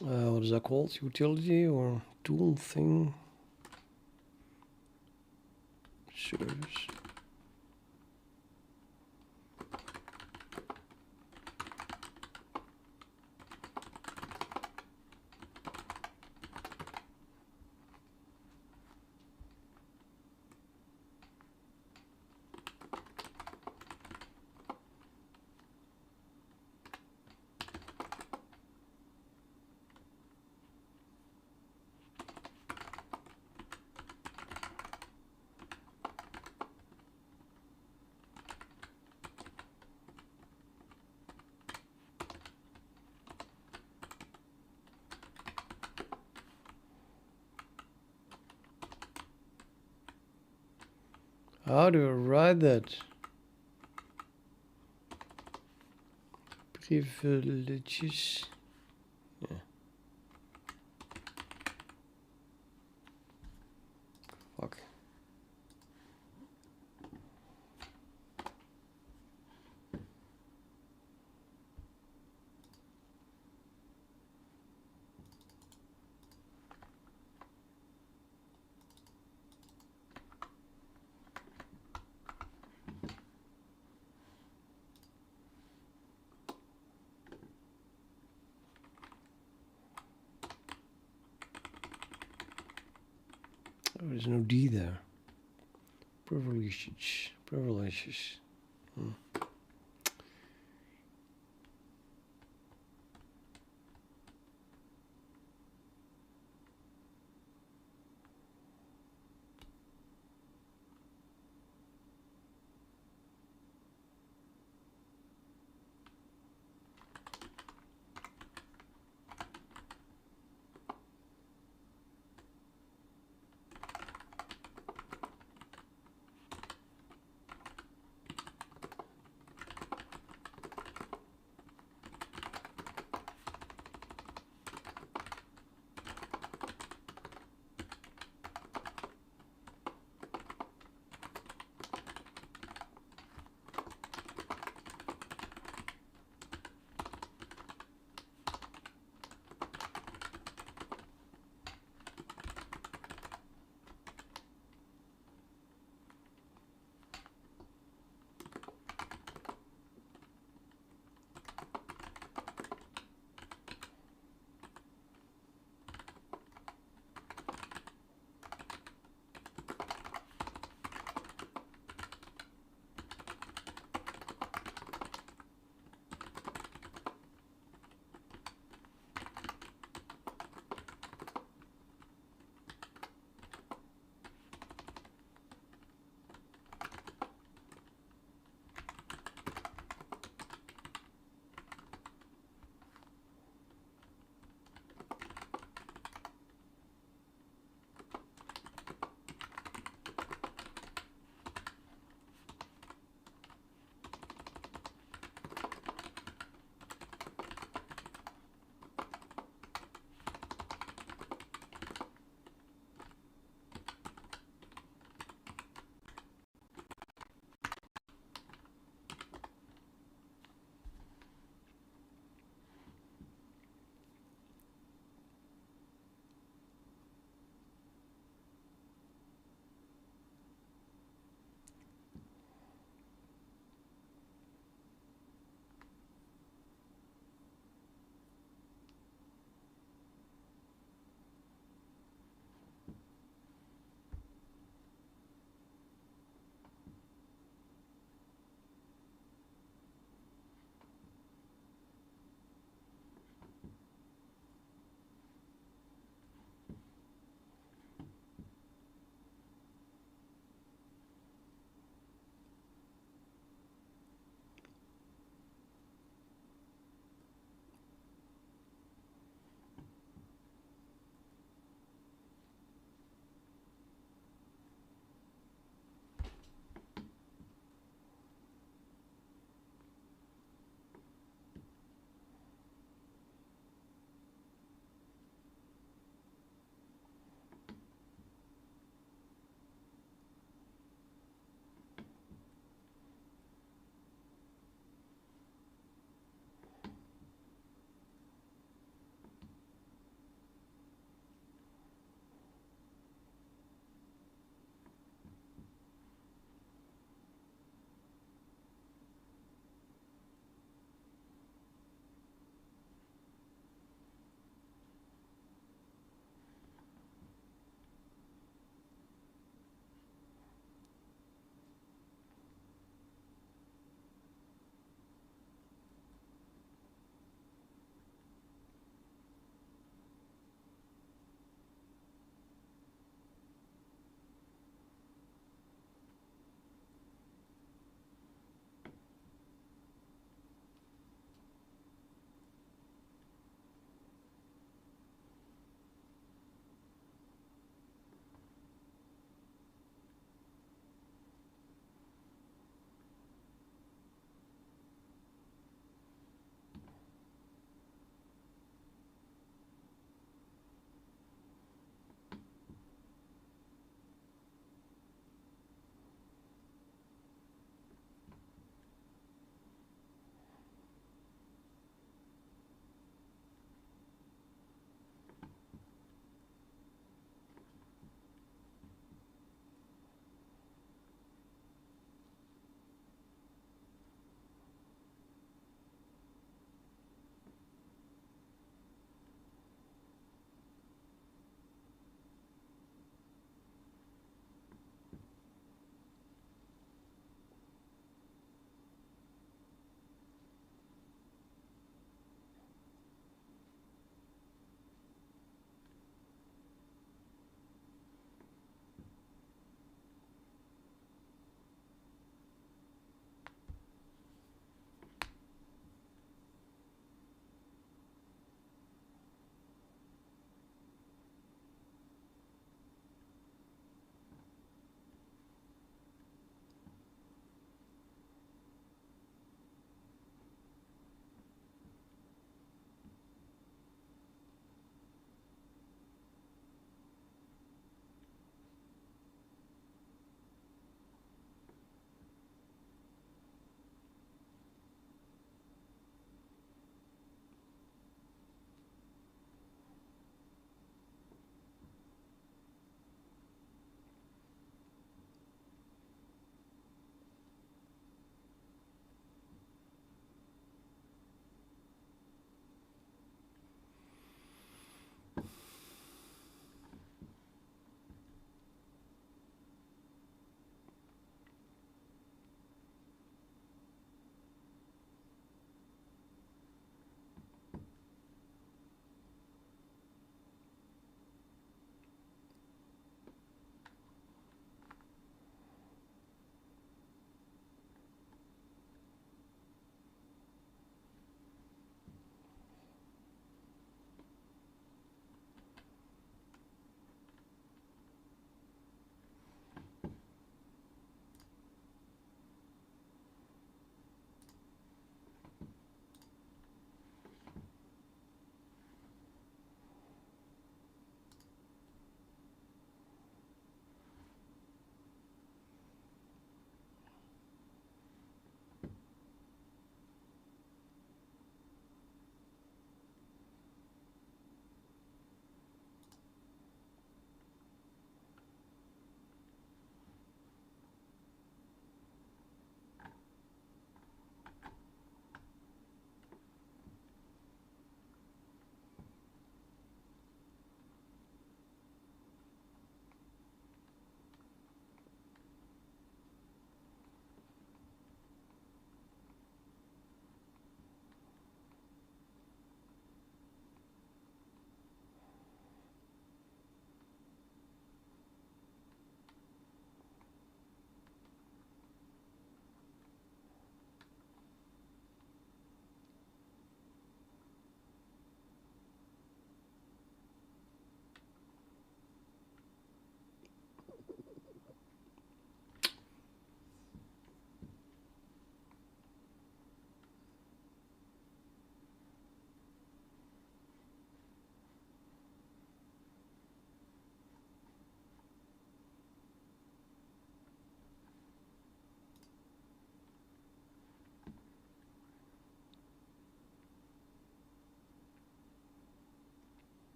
A: What is that called? Utility or tool thing? Service. How do I write that? Privileges. Yeah. Fuck. Oh, there's no D there. Privileges. Privileges.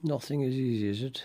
A: Nothing is easy, is it?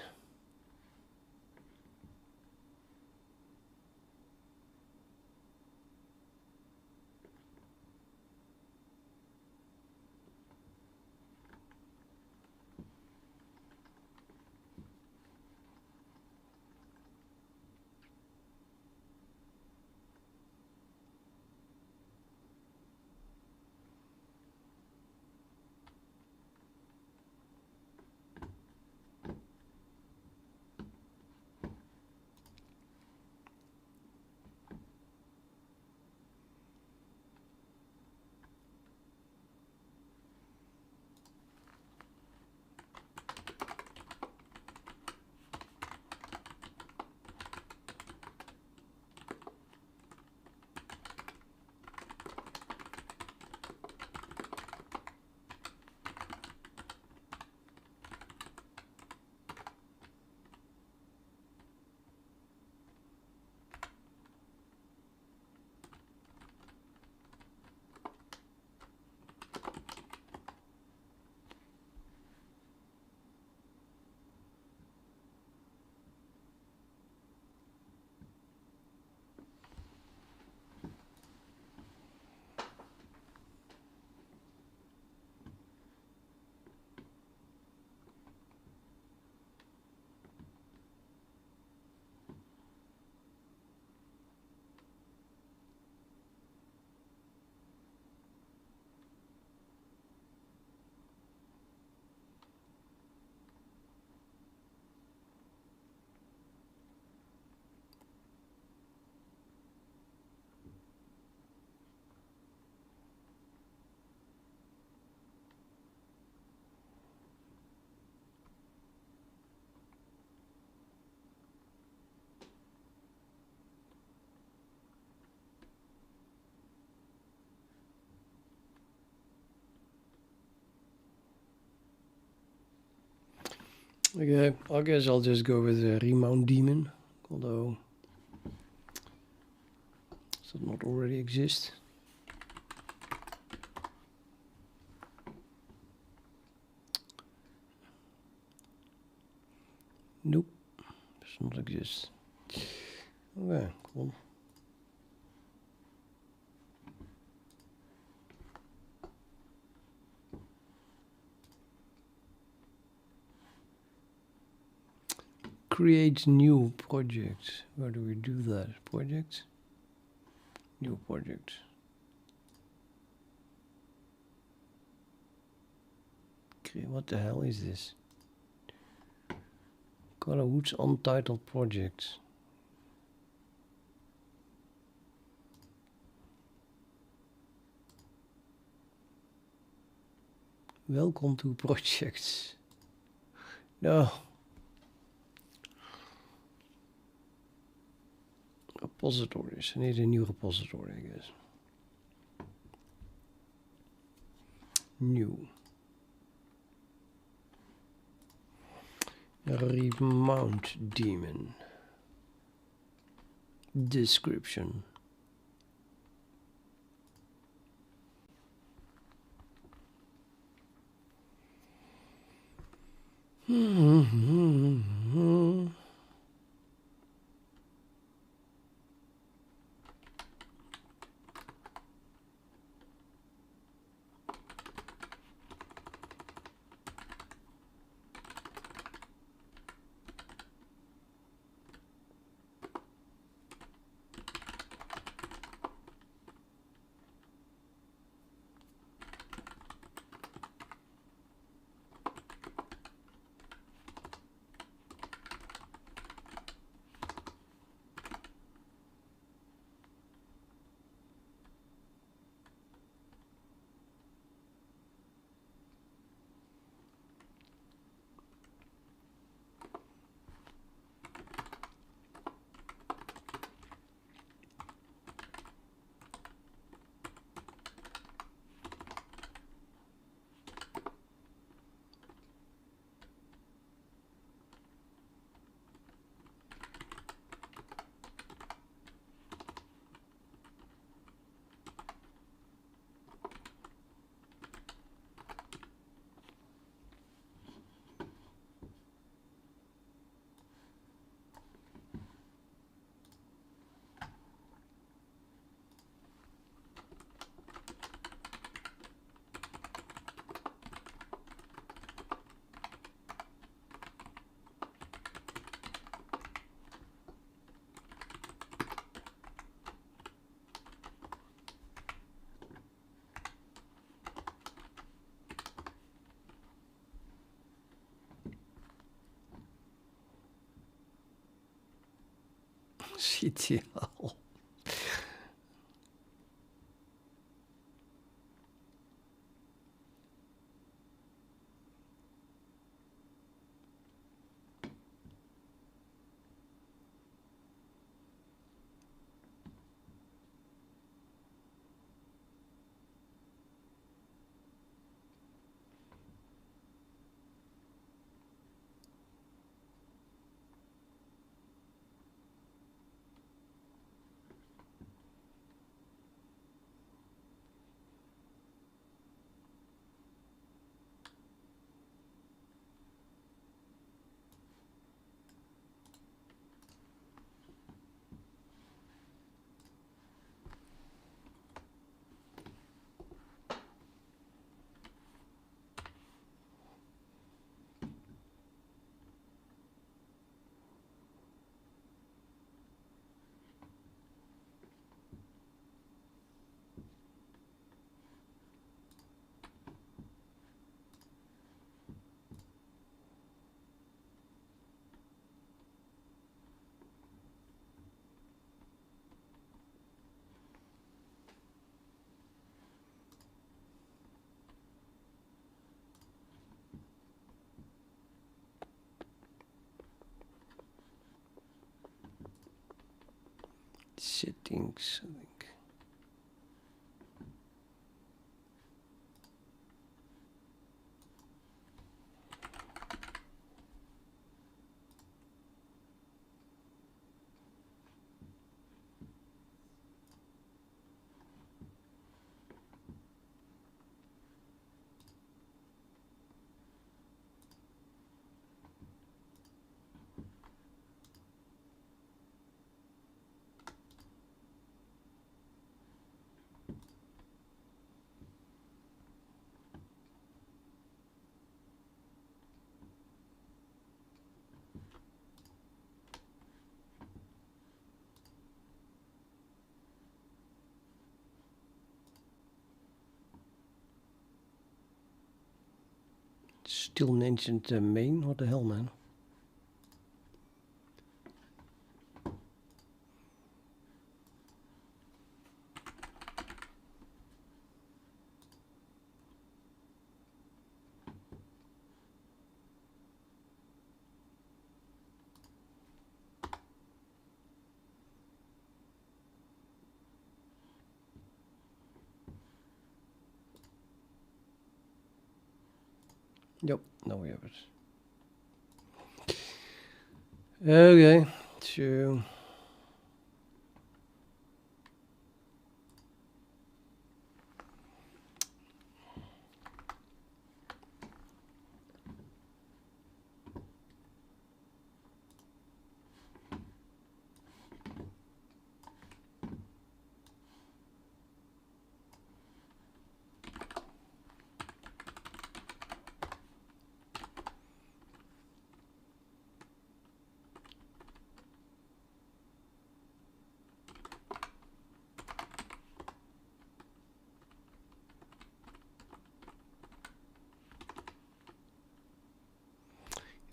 A: Okay, I guess I'll just go with a remount daemon, although does it not already exist? Nope, does not exist. Okay, cool. Create new project. Where do we do that? Project? New project. Okay, what the hell is this? Colorwood's untitled project. Welcome to projects. No. Repositories. I need a new repository, I guess. New. Remount daemon. Description. CTL. Settings, I think. Still an ancient main? What the hell, man? Yep, now we have it. Okay, so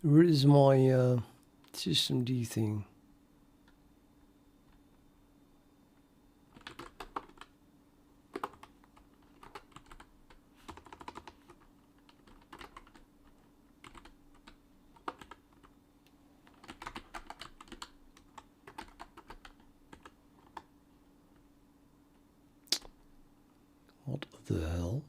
A: where is my systemd thing? What the hell?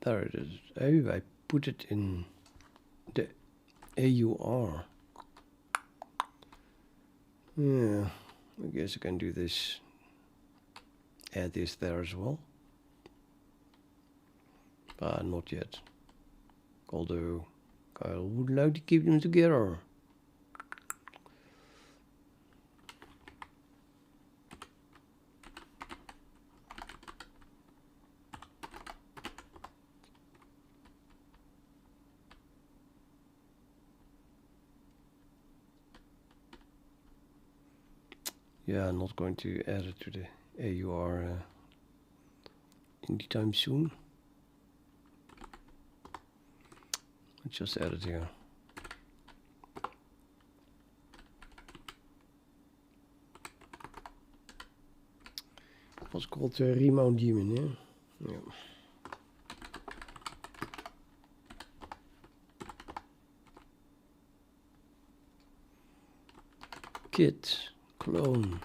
A: There it is. Oh, I put it in the AUR. Yeah, I guess I can do this. Add this there as well. Not yet. Although I would like to keep them together. Yeah, I'm not going to add it to the AUR anytime soon. Let's just add it here. Was called Remount Demon, yeah? Yeah. Git clone.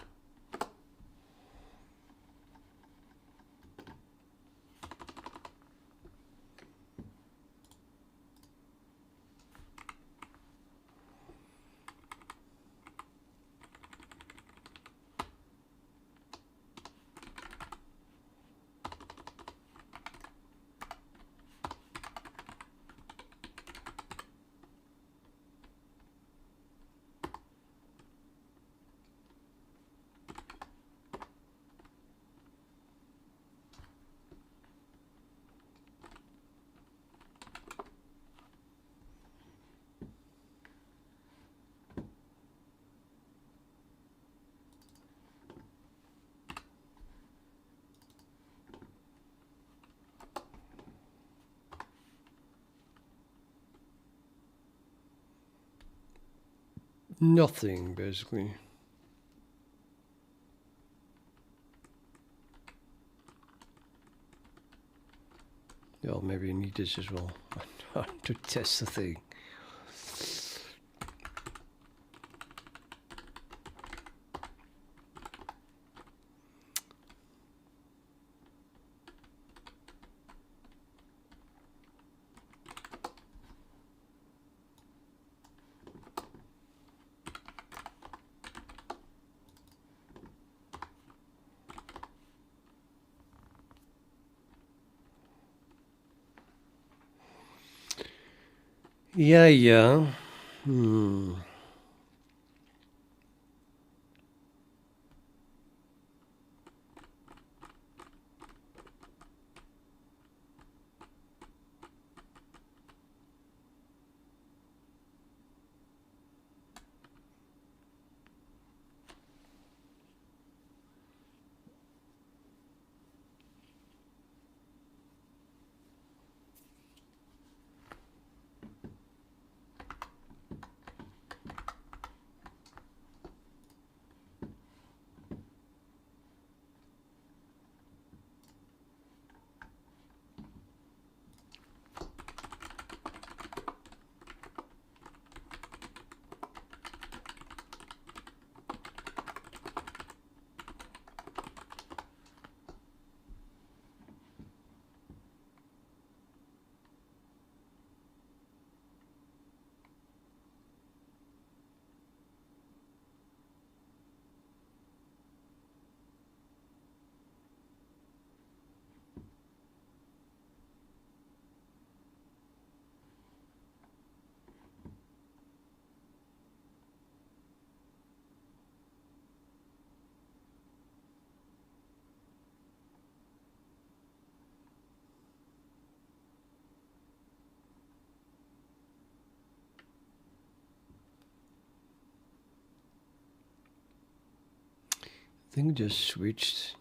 A: Nothing, basically. Yeah, maybe I need this as well to test the thing. Yeah. I think I just switched.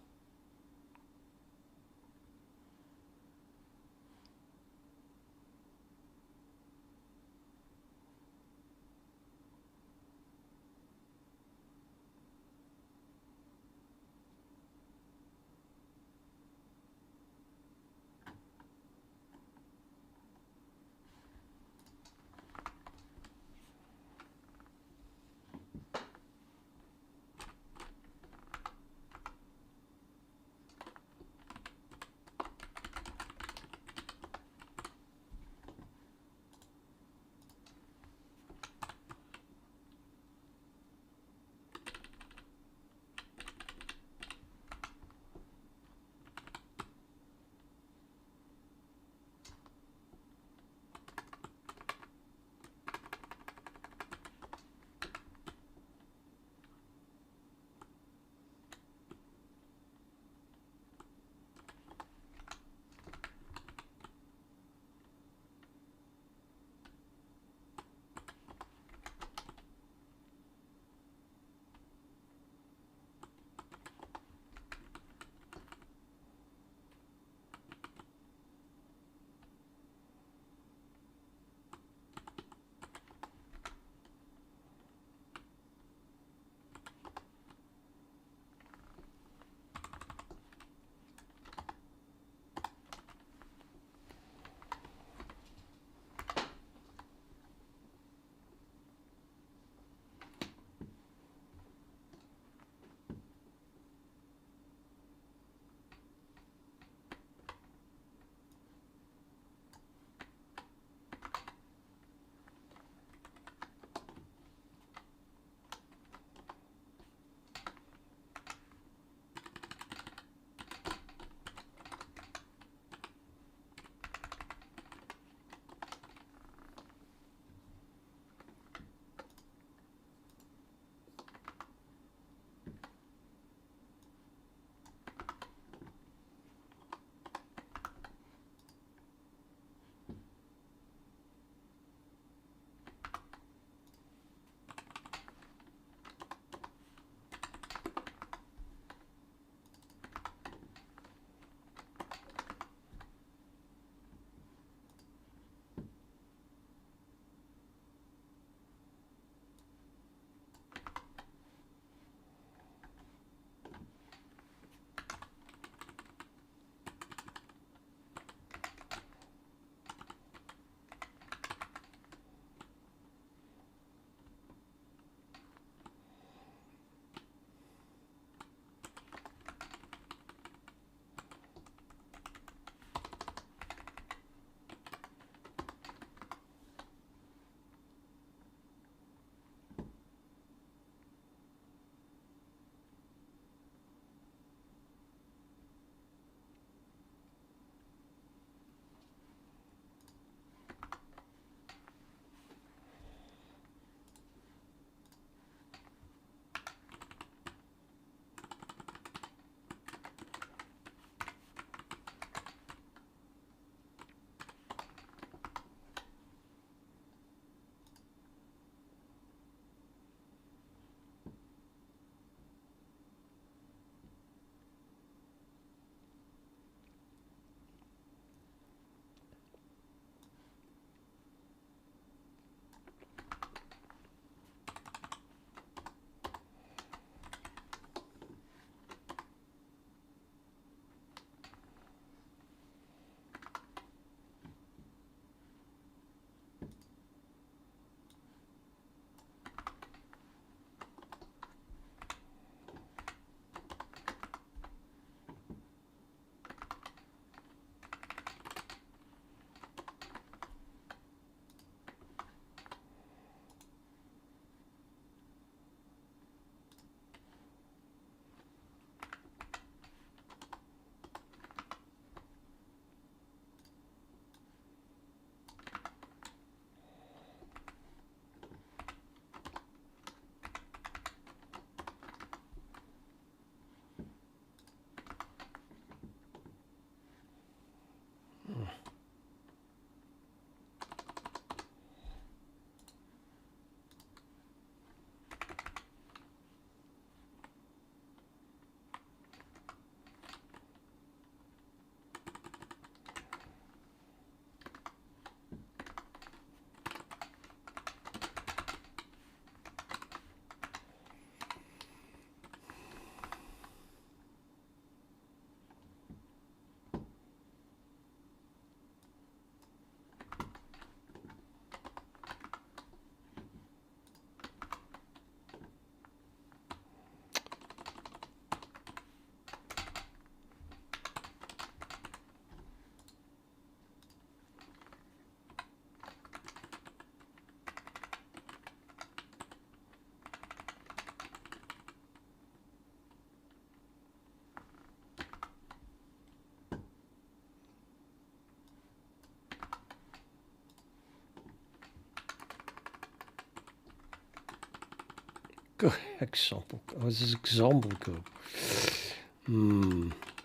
A: Example. Wat is example code?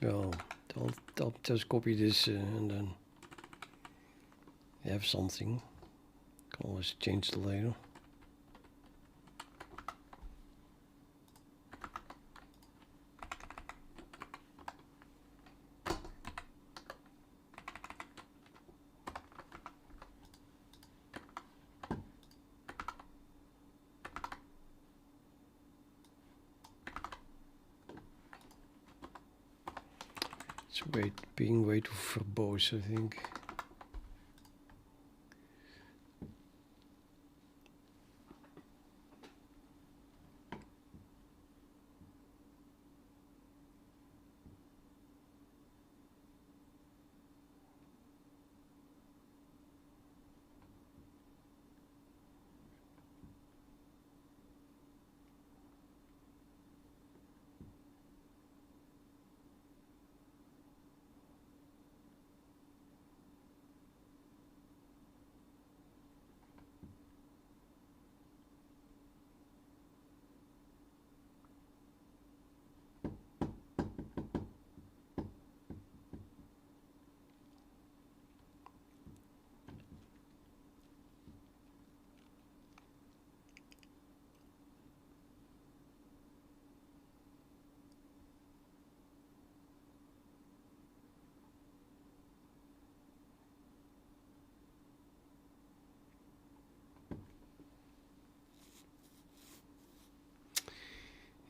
A: Well, I'll just copy this and then have something. Can always change it later. It's being way too verbose, I think.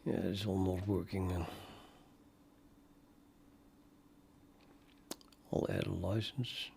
A: Yeah, it's all not working. I'll add a license.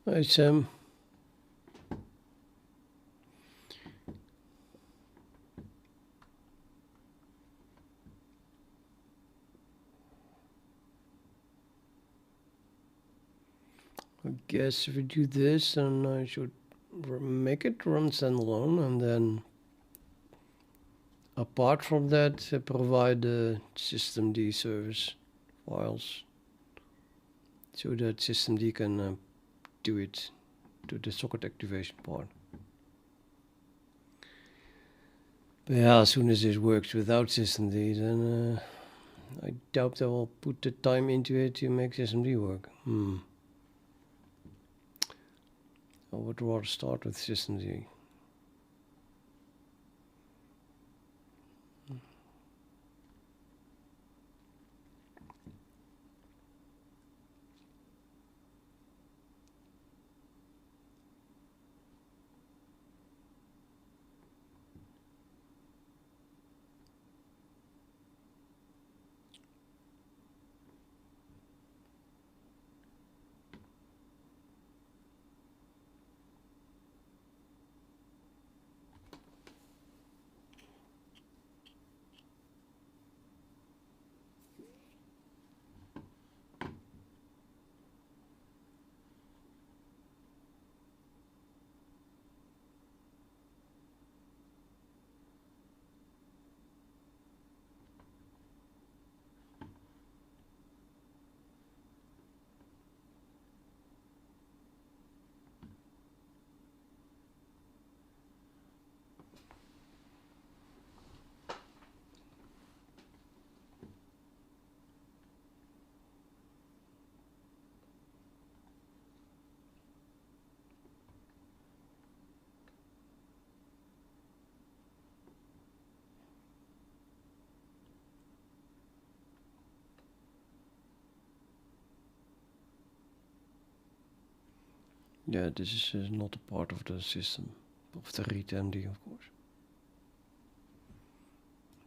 A: Hey Sam. I guess if we do this, then I should make it run standalone, and then apart from that, provide the systemd service files so that systemd can do it, do the socket activation part. But yeah, as soon as this works without systemd, then I doubt they will put the time into it to make systemd work. I would rather start with systemd. Yeah, this is not a part of the system, of the readmd, of course.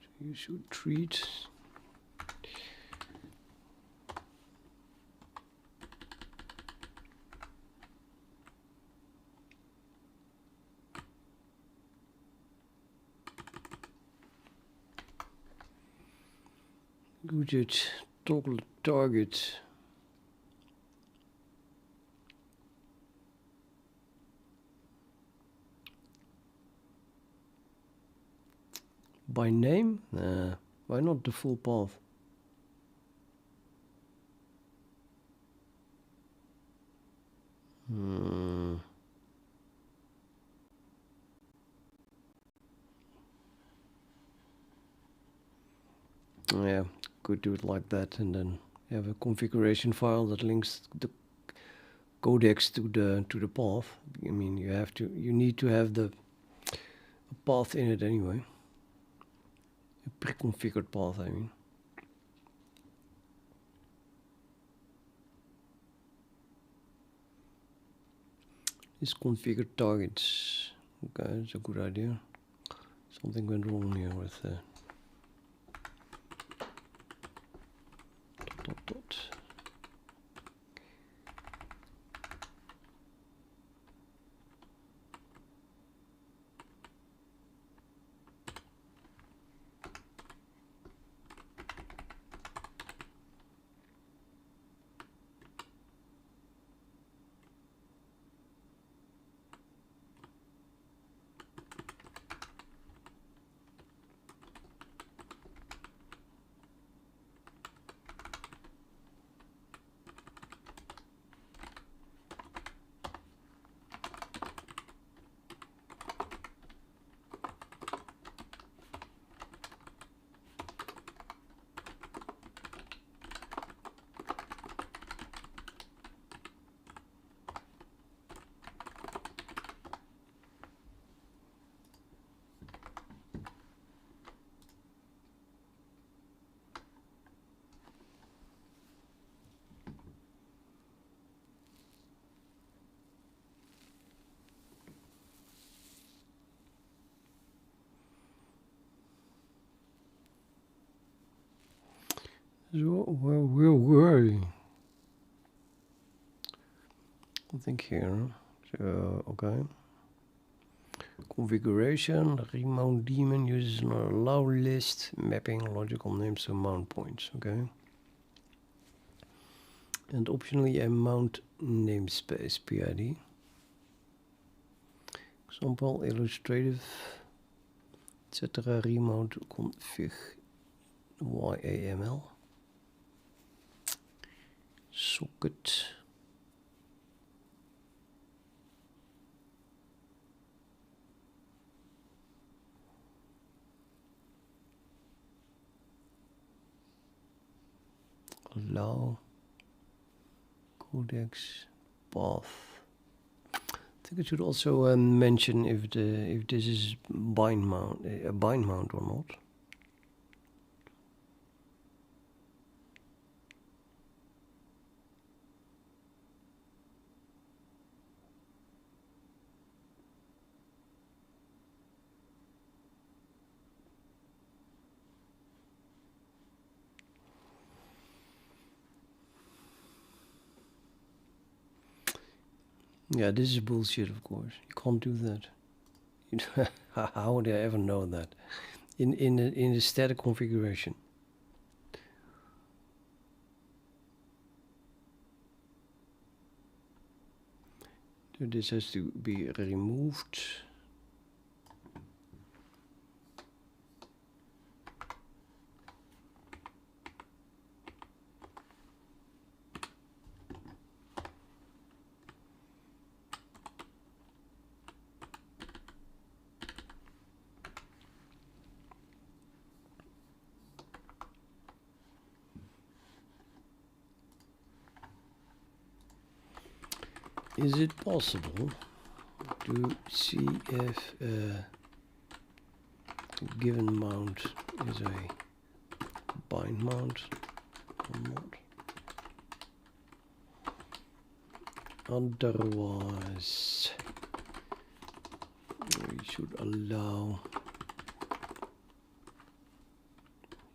A: So you should treat widget toggle target by name. Why not the full path? Yeah, could do it like that, and then you have a configuration file that links the codex to the path. I mean, you need to have the path in it anyway. A pre-configured path, I mean. This configured targets. Okay, that's a good idea. Something went wrong here with dot. So where were we? something here. So, okay. Configuration, remount daemon uses an allow list, mapping logical names to mount points, okay. And optionally a mount namespace PID. Example, illustrative, etc. remount config YAML. Socket. Allow. Codex. Path. I think it should also mention if this is bind mount, a bind mount or not. Yeah, this is bullshit, of course. You can't do that. How would I ever know that? In the static configuration. So this has to be removed. Is it possible to see if a given mount is a bind mount or not? Otherwise, we should allow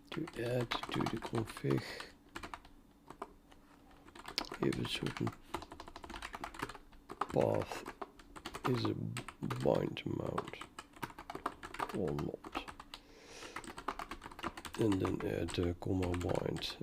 A: to add to the config if a certain path is a bind mount or not, and then add a comma bind.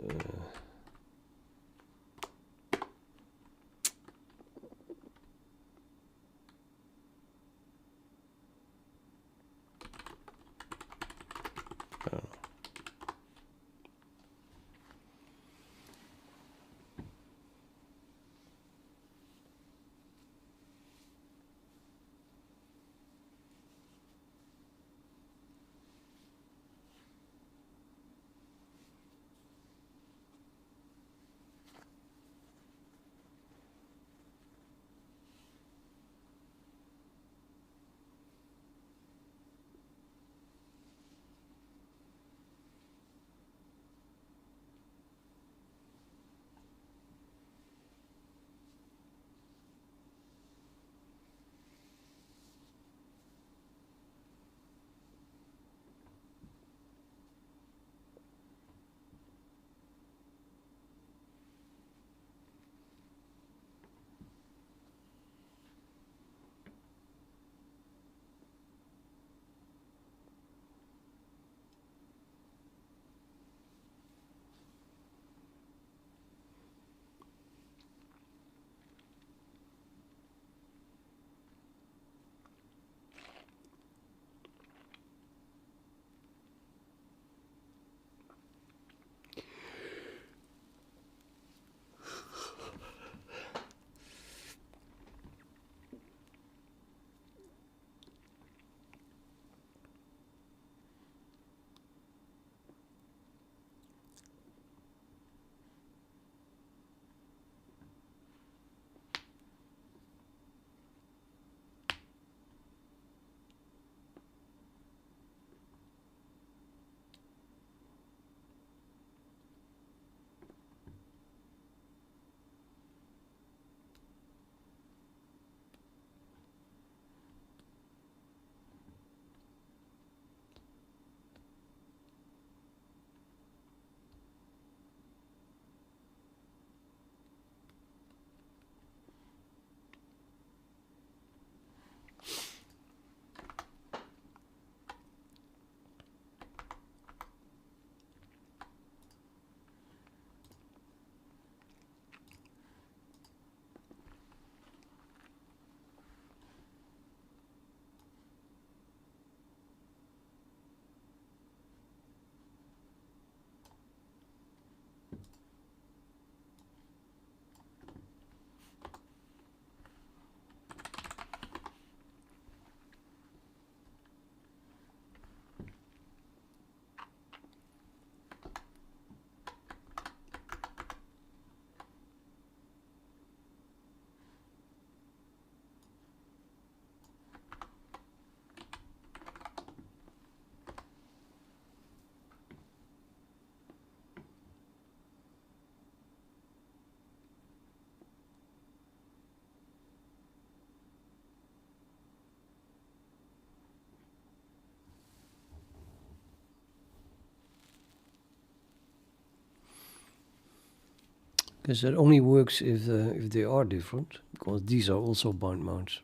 A: Because that only works if they are different, because these are also bind mounts.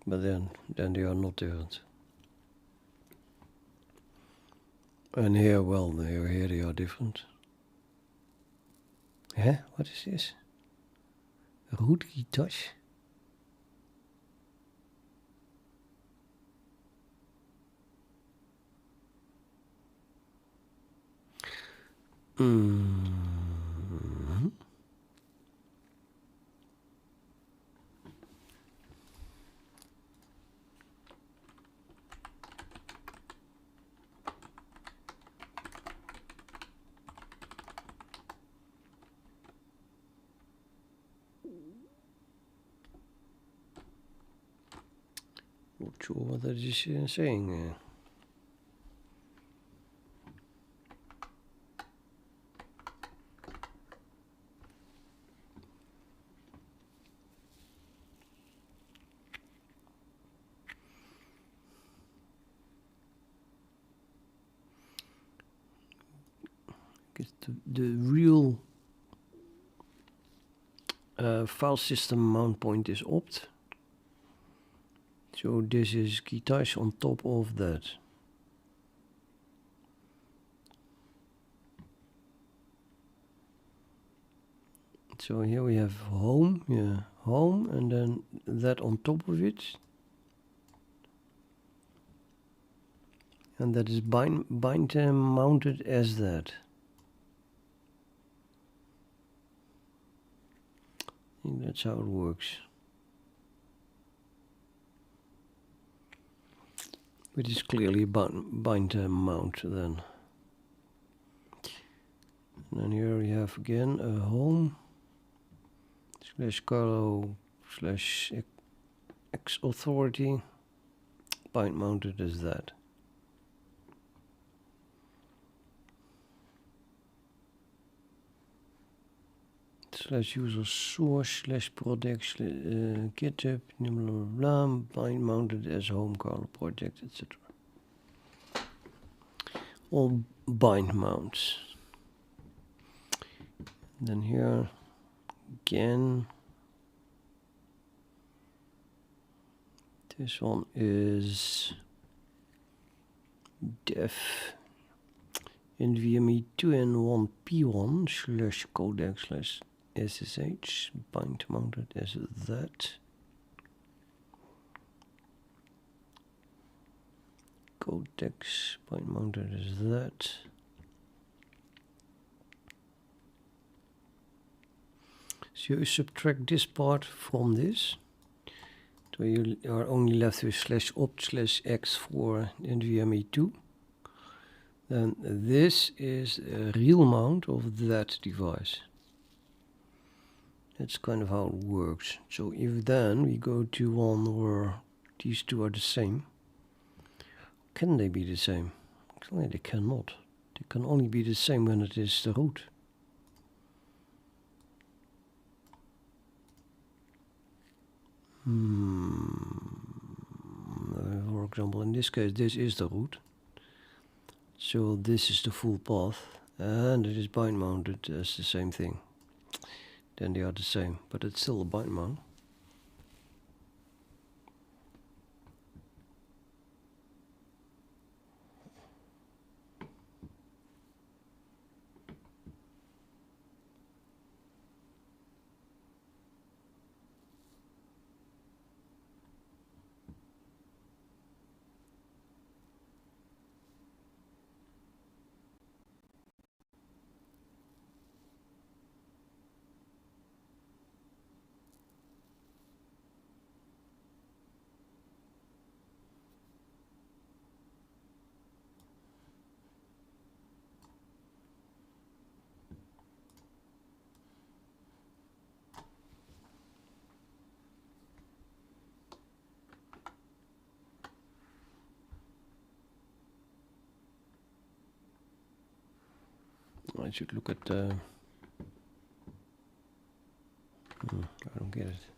A: But then they are not different. And here, well, here they are different. Huh? What is this? Root key touch? Not sure what that is saying. The real file system mount point is opt. So this is guitars on top of that. So here we have home, home, and then that on top of it. And that is bind mounted as that. I think that's how it works. It is clearly bind mount then. And then here we have again a home / Carlo / X authority bind mounted as that. /user source /project GitHub blah blah blah bind mounted as home Carlo project, etc. All bind mounts. Then here again, this one is def NVMe 2N1P1 / Codex / SSH bind mounted as that. Codex bind mounted as that. So you subtract this part from this. So you are only left with /opt /x for NVMe2. Then this is a real mount of that device. That's kind of how it works. So if then we go to one where these two are the same, can they be the same? Actually, they cannot. They can only be the same when it is the root. For example, in this case, this is the root. So this is the full path, and it is bind mounted as the same thing. Then they are the same, but it's still a bind mount. I should look at I don't get it.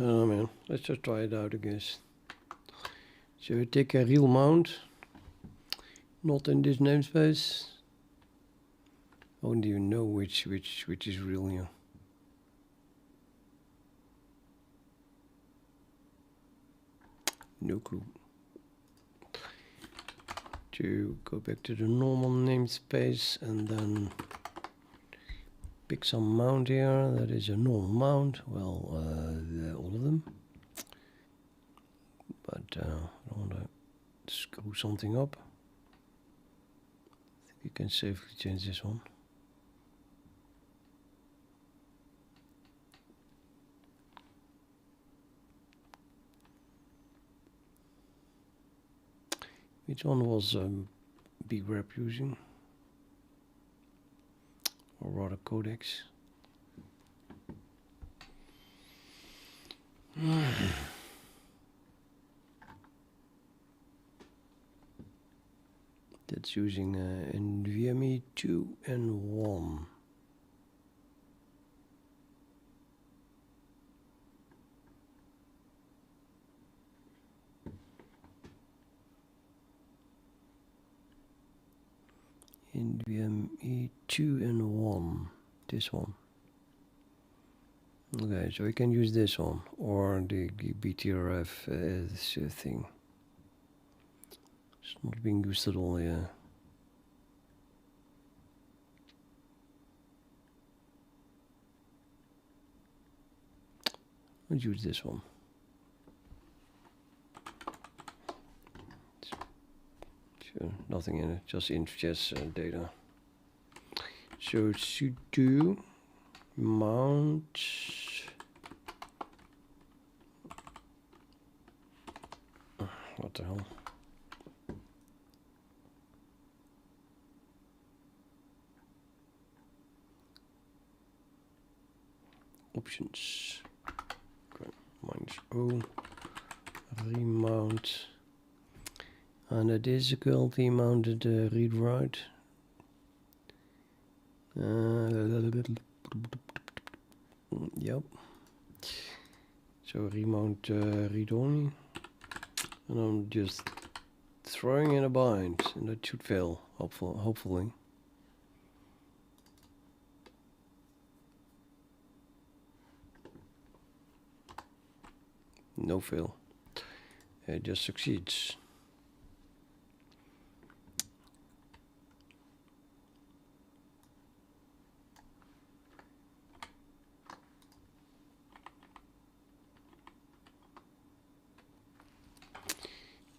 A: Oh man, let's just try it out, I guess. So we take a real mount, not in this namespace. I don't even know which is real here. No clue. To go back to the normal namespace and then pick some mount here. That is a normal mount. Well, all of them. But I don't want to screw something up. I think you can safely change this one. Which one was big rep using? Or rather Codex? That's using NVMe 2 and 1. NVMe 2 and 1. This one. Okay, so we can use this one or the BTRF thing. It's not being used at all here. Let's use this one. Sure, nothing in it, just integers data. So sudo mount what the hell? Options. Okay. -O remount, and it is a currently mounted read write. Yep. So remount read only, and I'm just throwing in a bind, and that should fail. Hopefully. No fail. It just succeeds.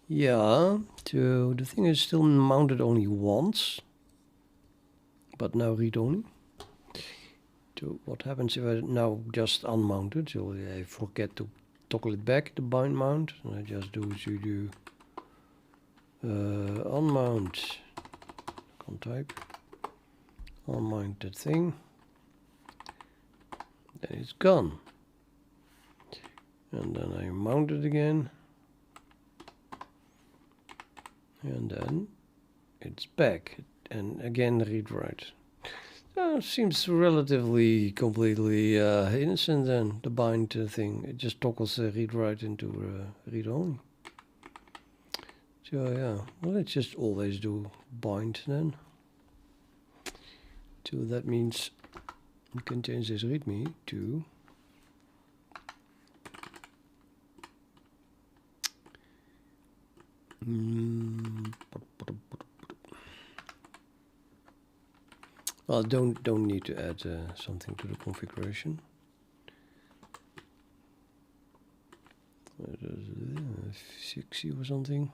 A: Yeah, so the thing is still mounted only once, but now read only. So what happens if I now just unmount it? So I forget to toggle it back, the bind mount, and I just do sudo unmount, can't type, unmount that thing, then it's gone. And then I mount it again, and then it's back, and again read write. Seems relatively completely innocent then, the bind thing. It just toggles read write into read only. So yeah, well, let's just always do bind then. So that means we can change this readme to well, don't need to add something to the configuration. 60 or something.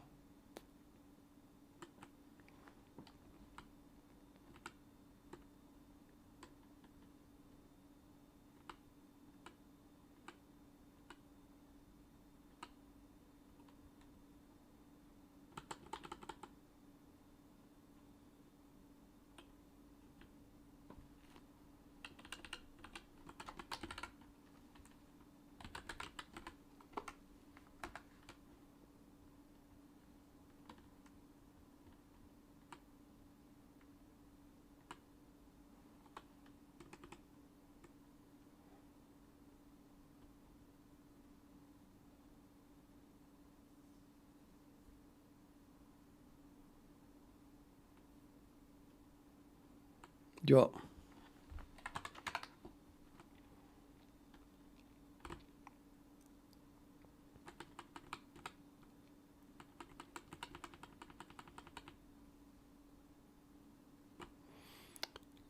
A: Yeah.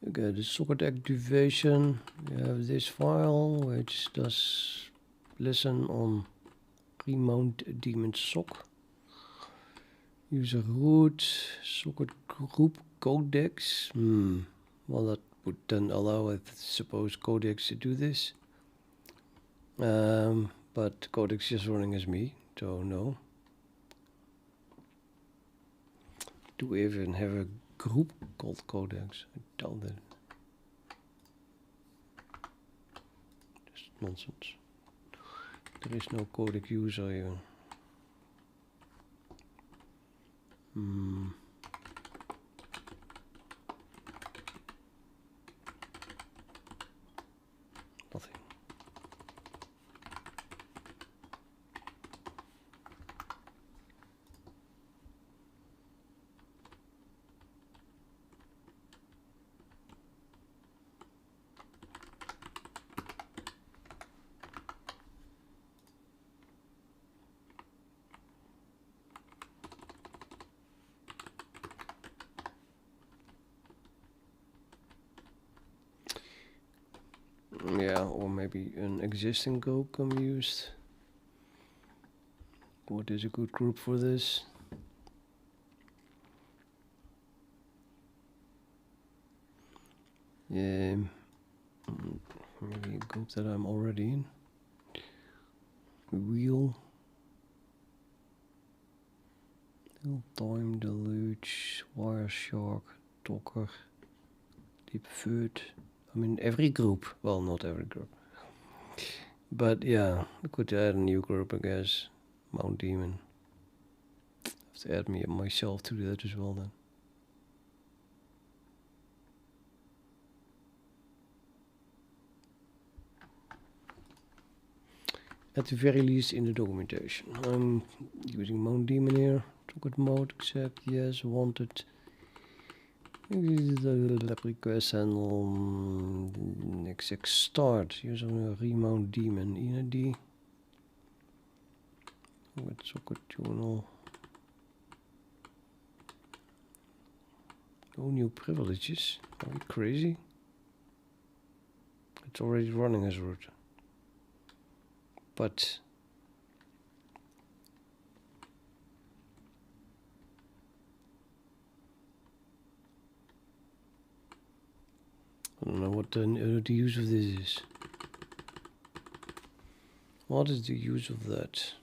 A: Okay, the socket activation. We have this file which does listen on remount daemon sock. User root socket group Codex. Well, that would then allow, I suppose, Codex to do this. But Codex is running as me, so no. Do we even have a group called Codex? I doubt it. Just nonsense. There is no Codex user even. Nothing. Yeah, or maybe an existing group can be used. What is a good group for this? Maybe a group that I'm already in. Wheel. Time, Deluge, Wireshark, Docker, Deepfoot. I mean, every group. Well, not every group. But yeah, I could add a new group, I guess. Mount Daemon. Have to add me myself to that as well then. At the very least in the documentation. I'm using Mount Daemon here. Socket mode, accept, yes, wanted. Request handle exec start. Using a remount daemon inid. With socket journal. No new privileges. Are we crazy? It's already running as root. But I don't know what the use of this is. What is the use of that?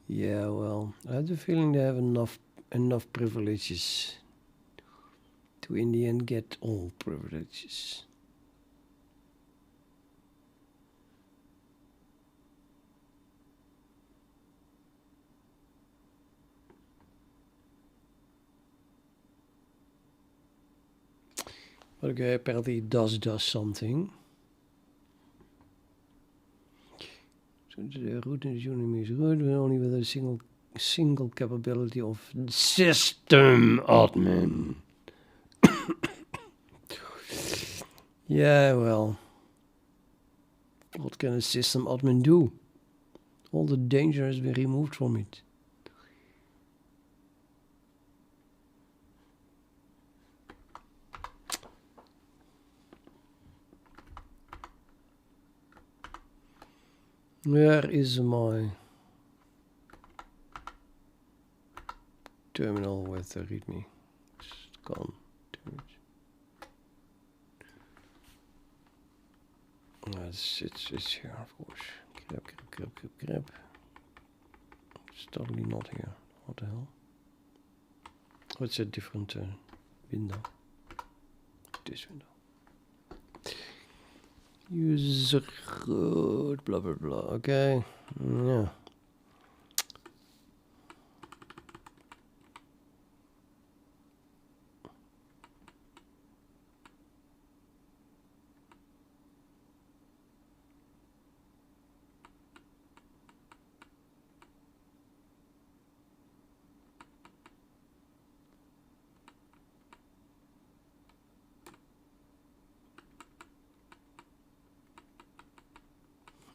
A: Yeah, well, I have the feeling they have enough privileges to in the end get all privileges. But okay, apparently it does something. So the root in the unit is root, but only with a single capability of system admin. Yeah, well, what can a system admin do? All the danger has been removed from it. Where is my terminal with the readme? It's gone. Damn it. It's here, of course. Grab. It's totally not here. What the hell? Oh, it's a different window. This window. User root, blah blah blah. Okay. Yeah.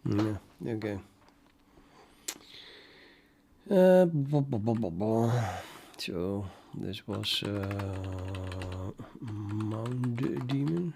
A: Yeah, okay. So this was Mount Demon.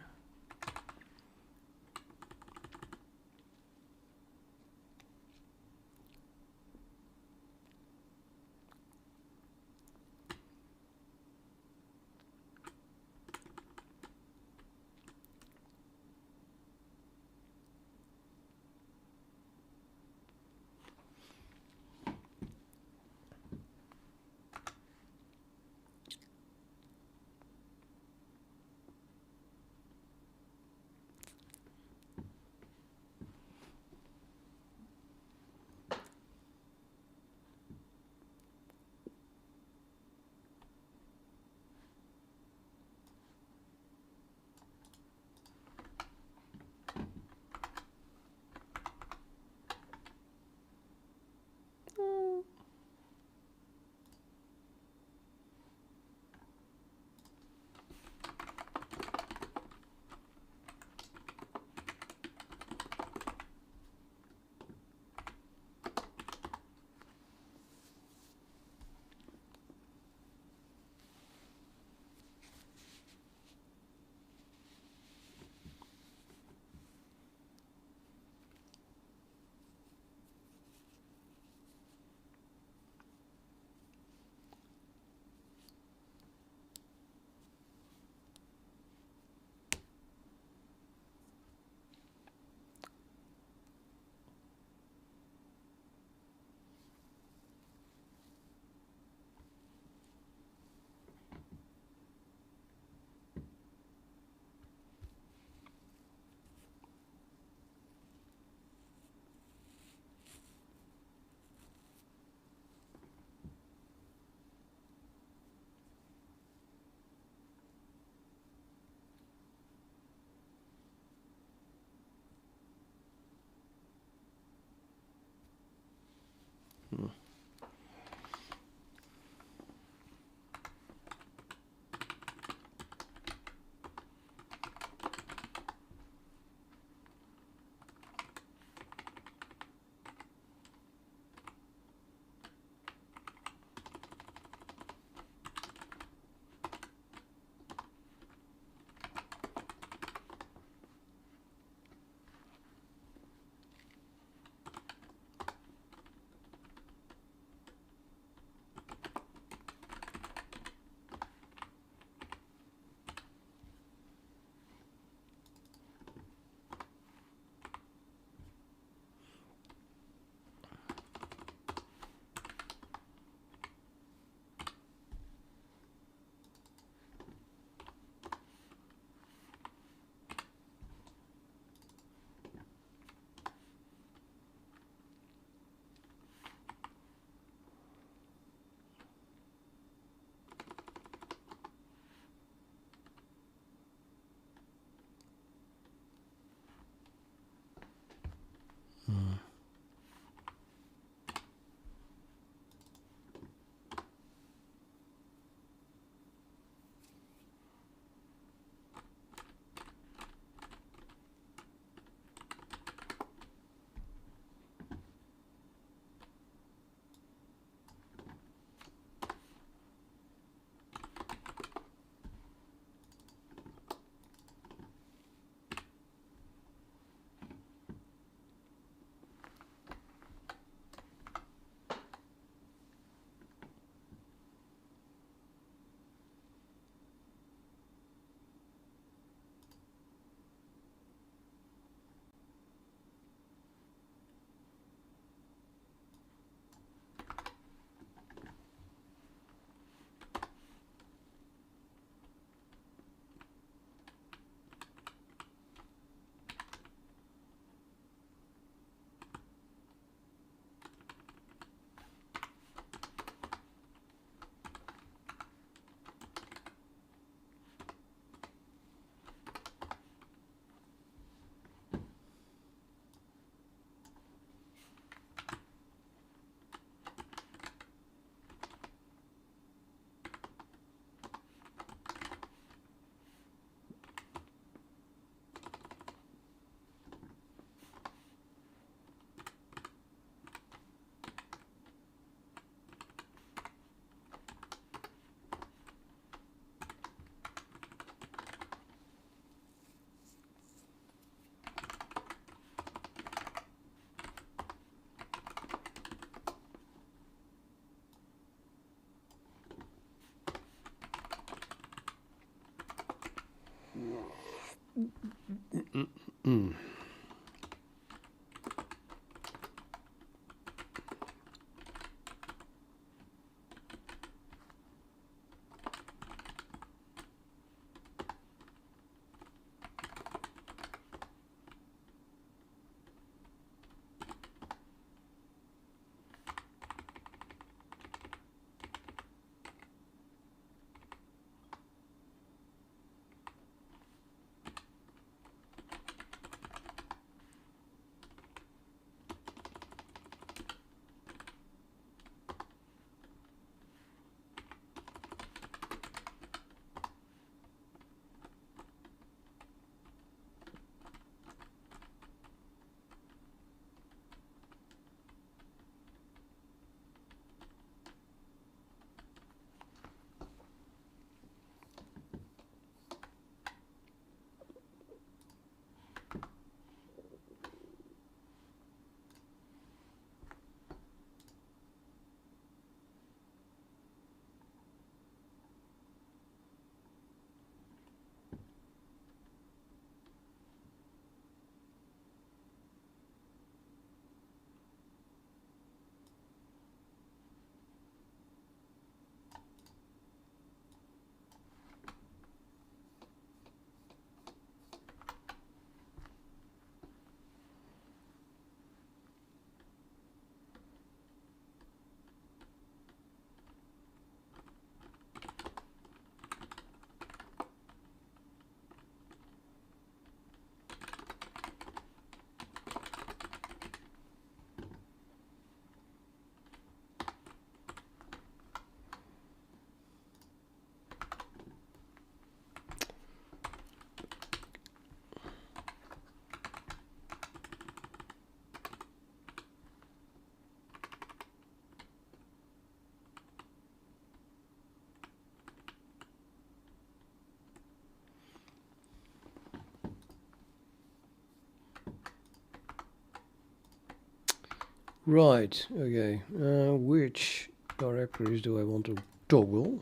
A: Right, okay. Which directories do I want to toggle?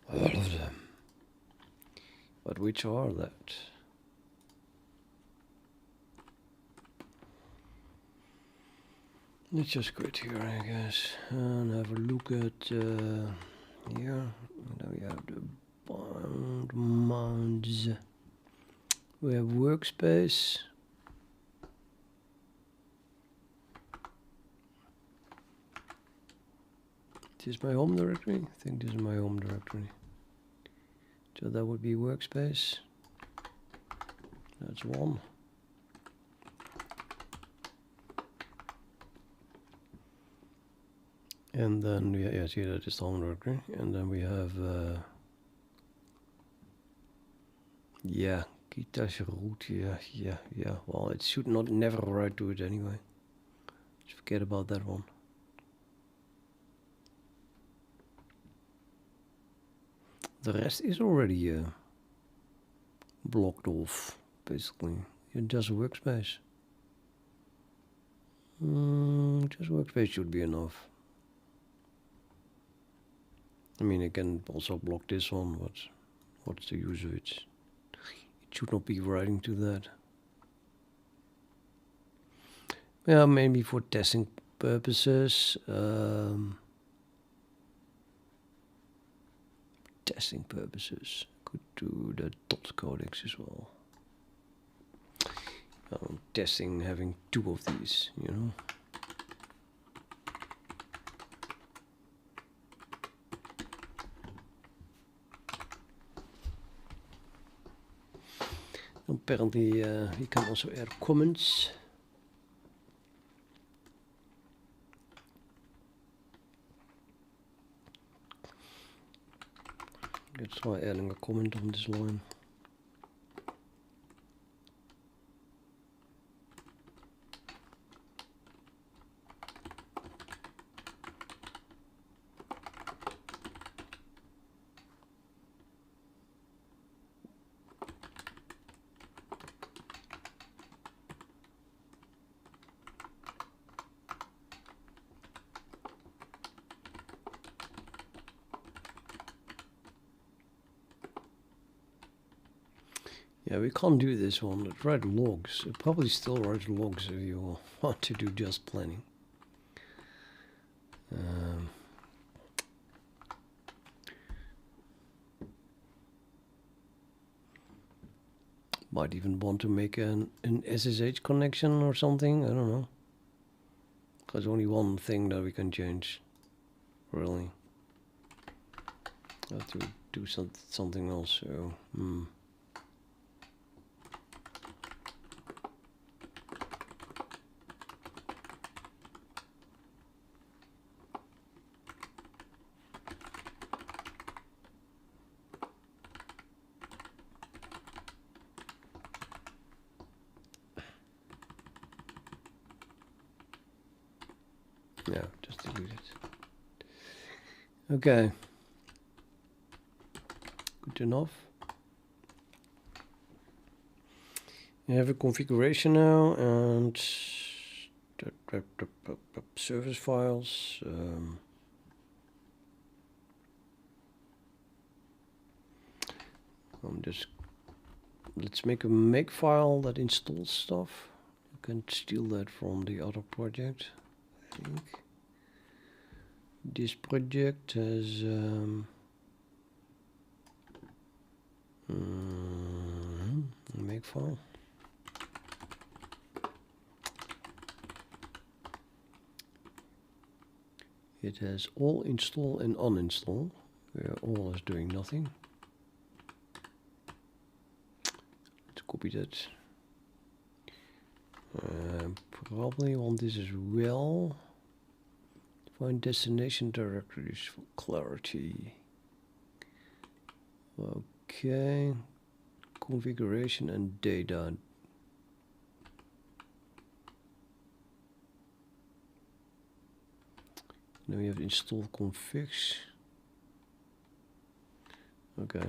A: All of them. But which are that? Let's just quit here, I guess, and have a look at here. Then we have the bound mounts. We have workspace. This is my home directory. I think this is my home directory. So that would be workspace. That's one. And then yeah, see that is the home directory. And then we have yeah, Kita's root. Yeah. Well, it should not never write to it anyway. Just forget about that one. The rest is already blocked off, basically. Just workspace. Just workspace should be enough. I mean, I can also block this one, but what's the use of it? It should not be writing to that. Yeah, maybe for testing purposes. Could do the dot codex as well. Testing having two of these, you know. Apparently, you can also add comments. Let's try adding a comment on this line. Yeah, we can't do this one. It write logs. It probably still writes logs if you want to do just planning. Might even want to make an SSH connection or something. I don't know. There's only one thing that we can change. Really. I have to do something else. So, yeah, just delete it. Okay. Good enough. You have a configuration now and service files. Let's make a make file that installs stuff. You can steal that from the other project, I think. This project has make file. It has all install and uninstall, where all is doing nothing. Let's copy that. Probably want this as well. Find destination directories for clarity. Okay. Configuration and data. Then we have install configs. Okay.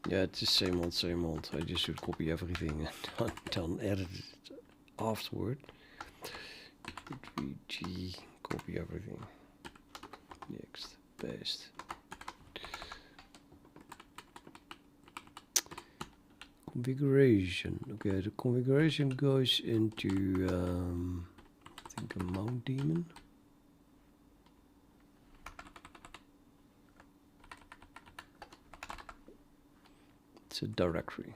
A: Yeah, it's the same old, same old. I just should copy everything and then edit it afterward. VG, copy everything. Next, paste. Configuration. Okay, the configuration goes into I think a mount daemon. It's a directory.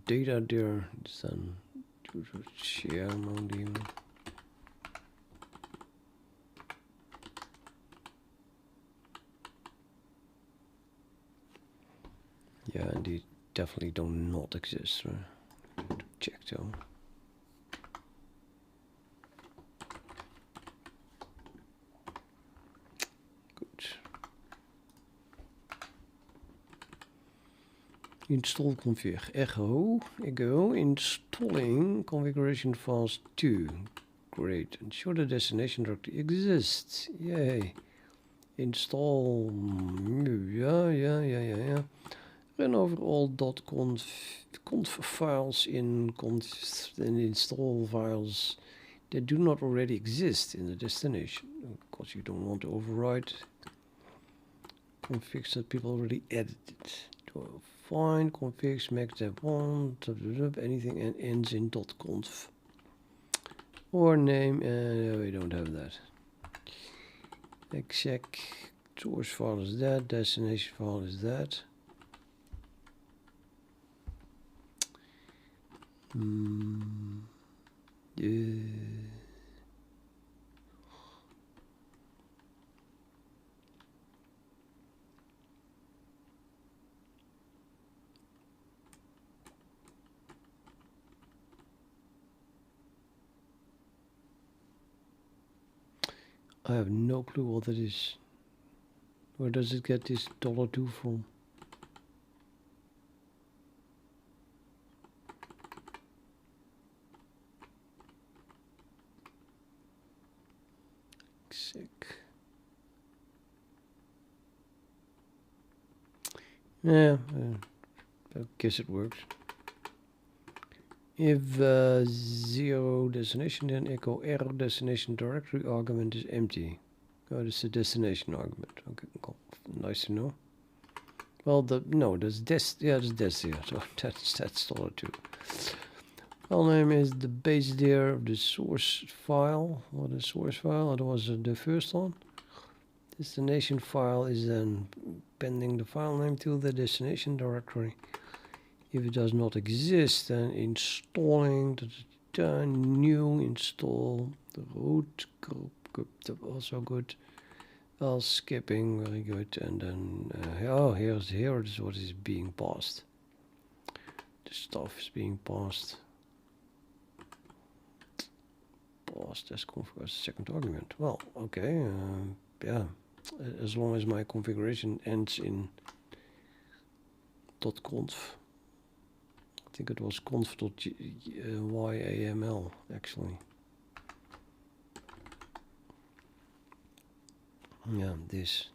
A: Data there is then to share mount daemon. Yeah, and they definitely do not exist. Right? Check though. Good. Install config. Echo installing configuration files 2. Great. Ensure the destination directory exists. Yay. Install. Yeah. Run over all .conf files in and install files that do not already exist in the destination, because you don't want to override configs that people already edited. To find configs max tab 1 anything and ends in .conf or name, and we don't have that. Exec source file is that, destination file is that. I have no clue what that is. Where does it get this $2 from? Sick. Yeah, I guess it works. If 0 destination, then echo error destination directory argument is empty. Oh, this is the destination argument. Okay, cool. nice to know. Well, that's this. Yeah, that's this here. So that's TODO too. File name is the base there of the source file. What is source file? That was the first one. Destination file is then appending the file name to the destination directory. If it does not exist, then installing the new install the root group also good. Well, skipping very good, and then here is what is being passed. The stuff is being passed. Passed as config as second argument. Well, okay, yeah. As long as my configuration ends in .conf. I think it was conf.yaml actually. Yeah, this.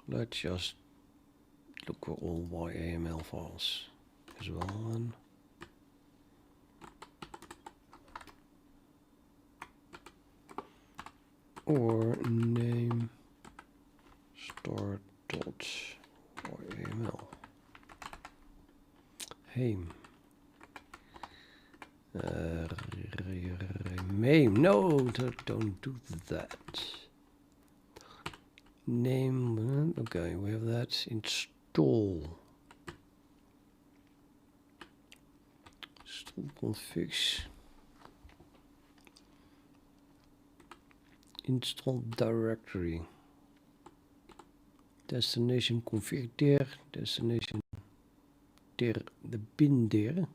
A: Let's just look for all YAML files as well. And or name start.yml. Heim. Name. No, don't do that. Name. Okay, we have that. Install. Install configs. Install directory. Destination config dir. Destination dir the bin dir.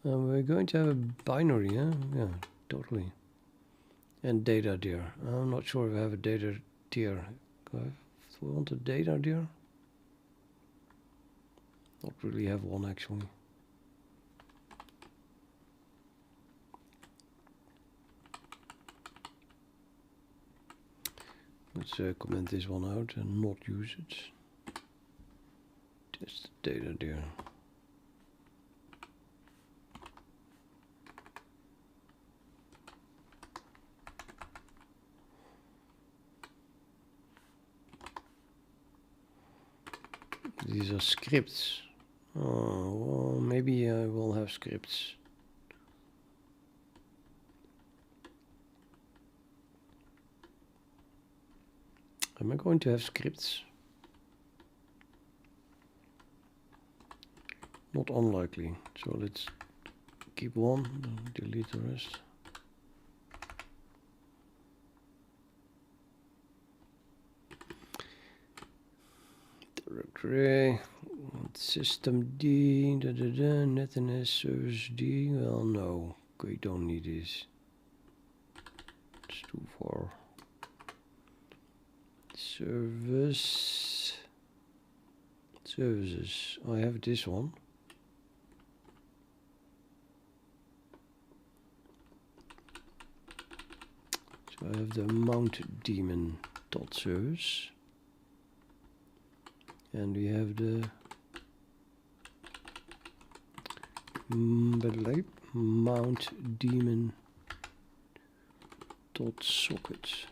A: We're going to have a binary, huh? Yeah, totally. And data dir. I'm not sure if I have a data dir. Do we want a data dir? Not really have one actually. Let's comment this one out and not use it. Just the data dir. These are scripts. Oh, well, maybe I will have scripts. Am I going to have scripts? Not unlikely. So let's keep one, delete the rest. Directory, system D, netness, service D. Well, no, we don't need this. It's too far. Services. I have this one. So I have the mount daemon dot service. And we have the mount daemon dot socket.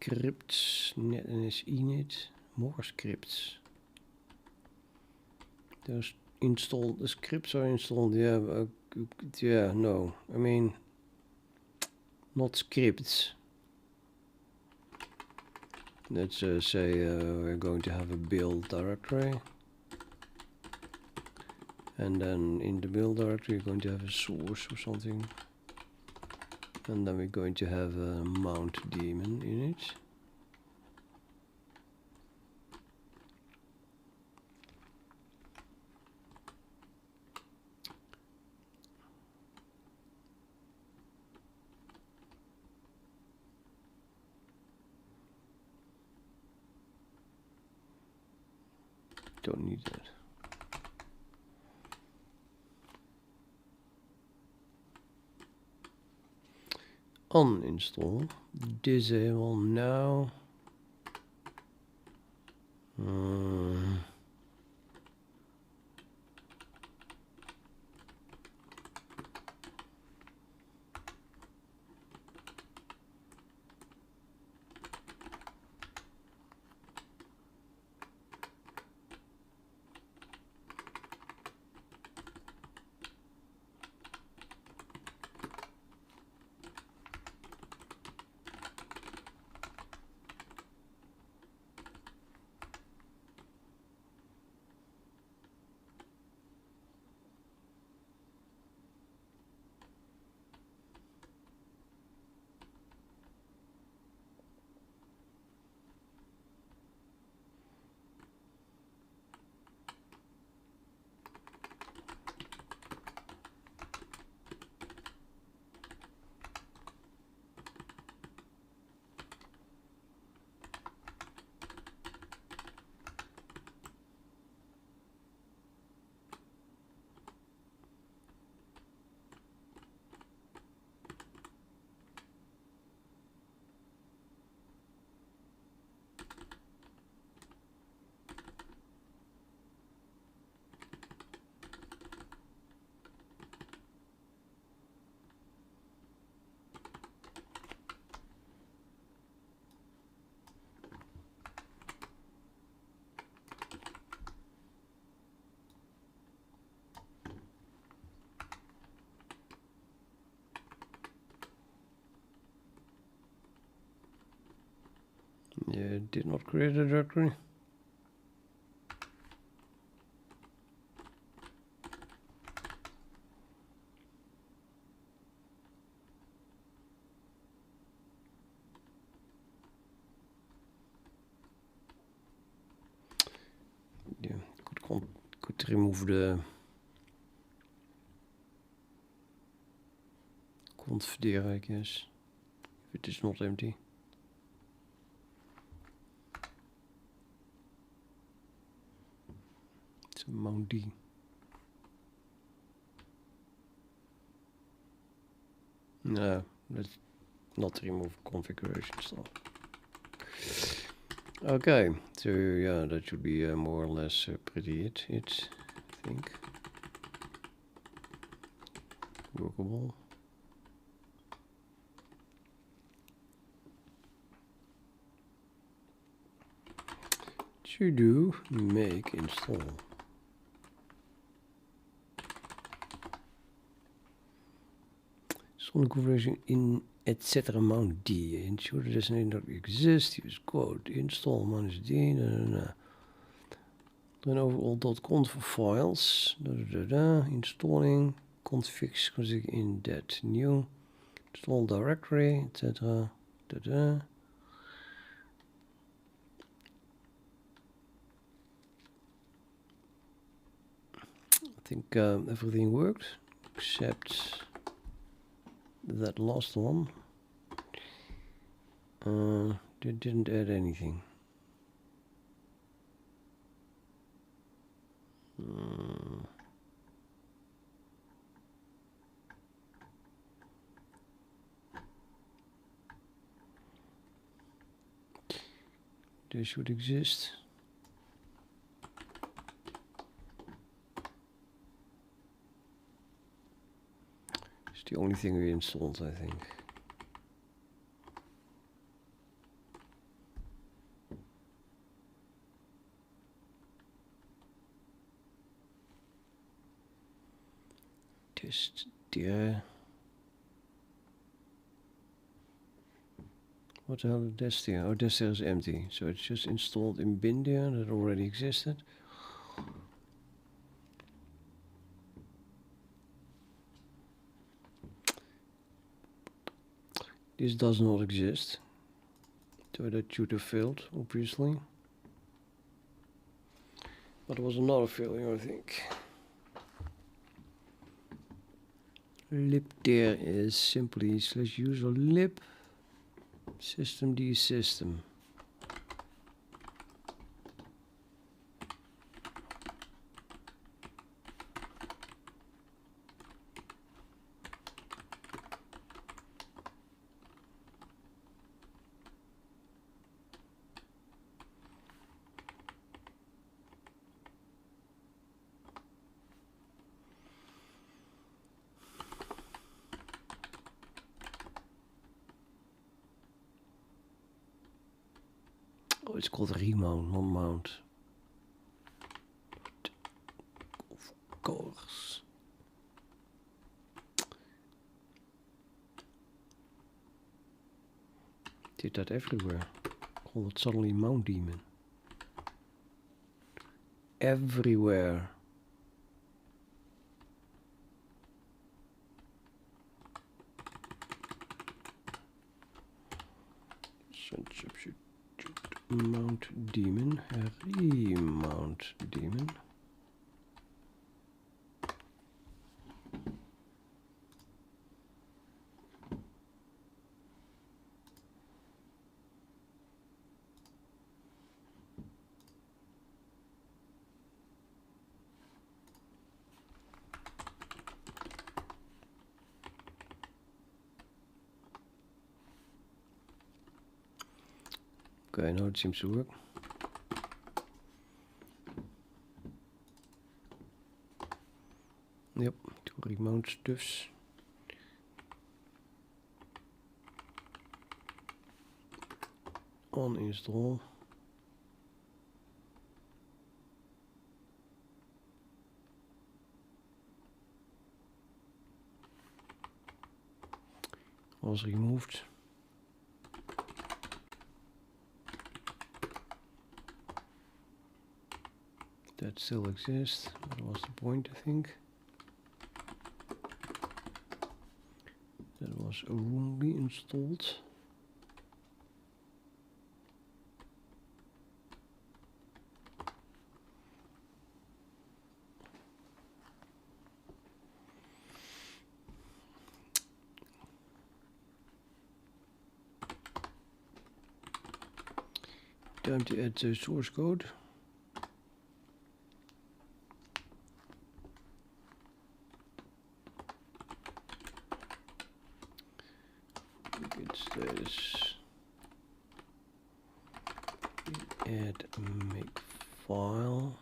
A: Scripts, netness init, more scripts. There's installed, the scripts are installed, yeah, yeah, no, I mean, not scripts. Let's say we're going to have a build directory. And then in the build directory we're going to have a source or something. And then we're going to have a mount daemon in it. Don't need that. uninstall, disable now. Yeah, did not create a directory. Yeah, could remove the conf there, I guess, if it is not empty. It's a mount D. No, let's not remove configuration stuff. Okay, so yeah, that should be more or less pretty it, I think. Workable. TODO make install. Install configuration in etc. mount D. Ensure the destination doesn't exist. Use quote install -d. Then overall.conf files. Installing config in that new install directory, etc. I think everything worked except that last one. They didn't add anything. They should exist. It's the only thing we installed, I think. Test there. What the hell is Destia? Oh, Destia is empty. So it's just installed in bin there that already existed. This does not exist. So that should have failed, obviously. But it was another failure, I think. Lib there is simply /user lib systemd system. it's called remount, not mount. Of course. Did that everywhere. Call it suddenly mount daemon. Everywhere. Substitute mount daemon, remount daemon. Okay, now it seems to work. Yep, to remount stuffs. On install. Was removed. That still exists. That was the point, I think. That was wrongly installed. Time to add the source code. Git status. Add make file.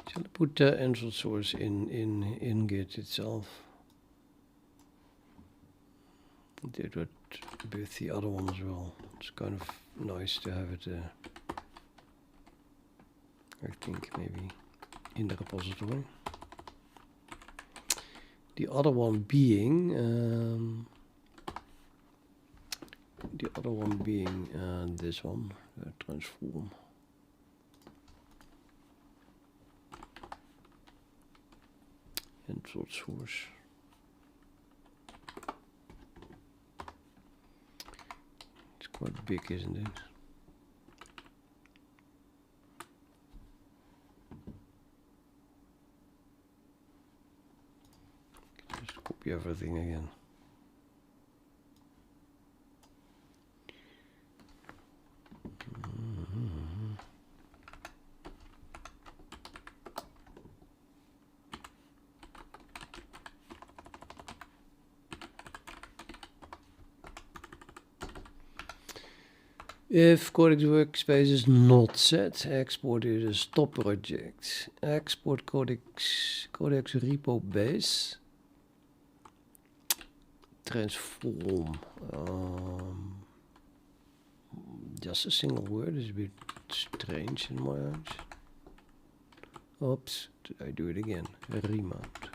A: Shall I put the answer source in Git itself? Did that with the other one as well. It's kind of nice to have it. I think maybe in the repository. The other one being this one, transform. And source. It's quite big, isn't it? Just copy everything again. If Codex workspace is not set, export it as stop project. Export Codex repo base. Transform. Just a single word is a bit strange in my eyes. Oops, I do it again. Remount.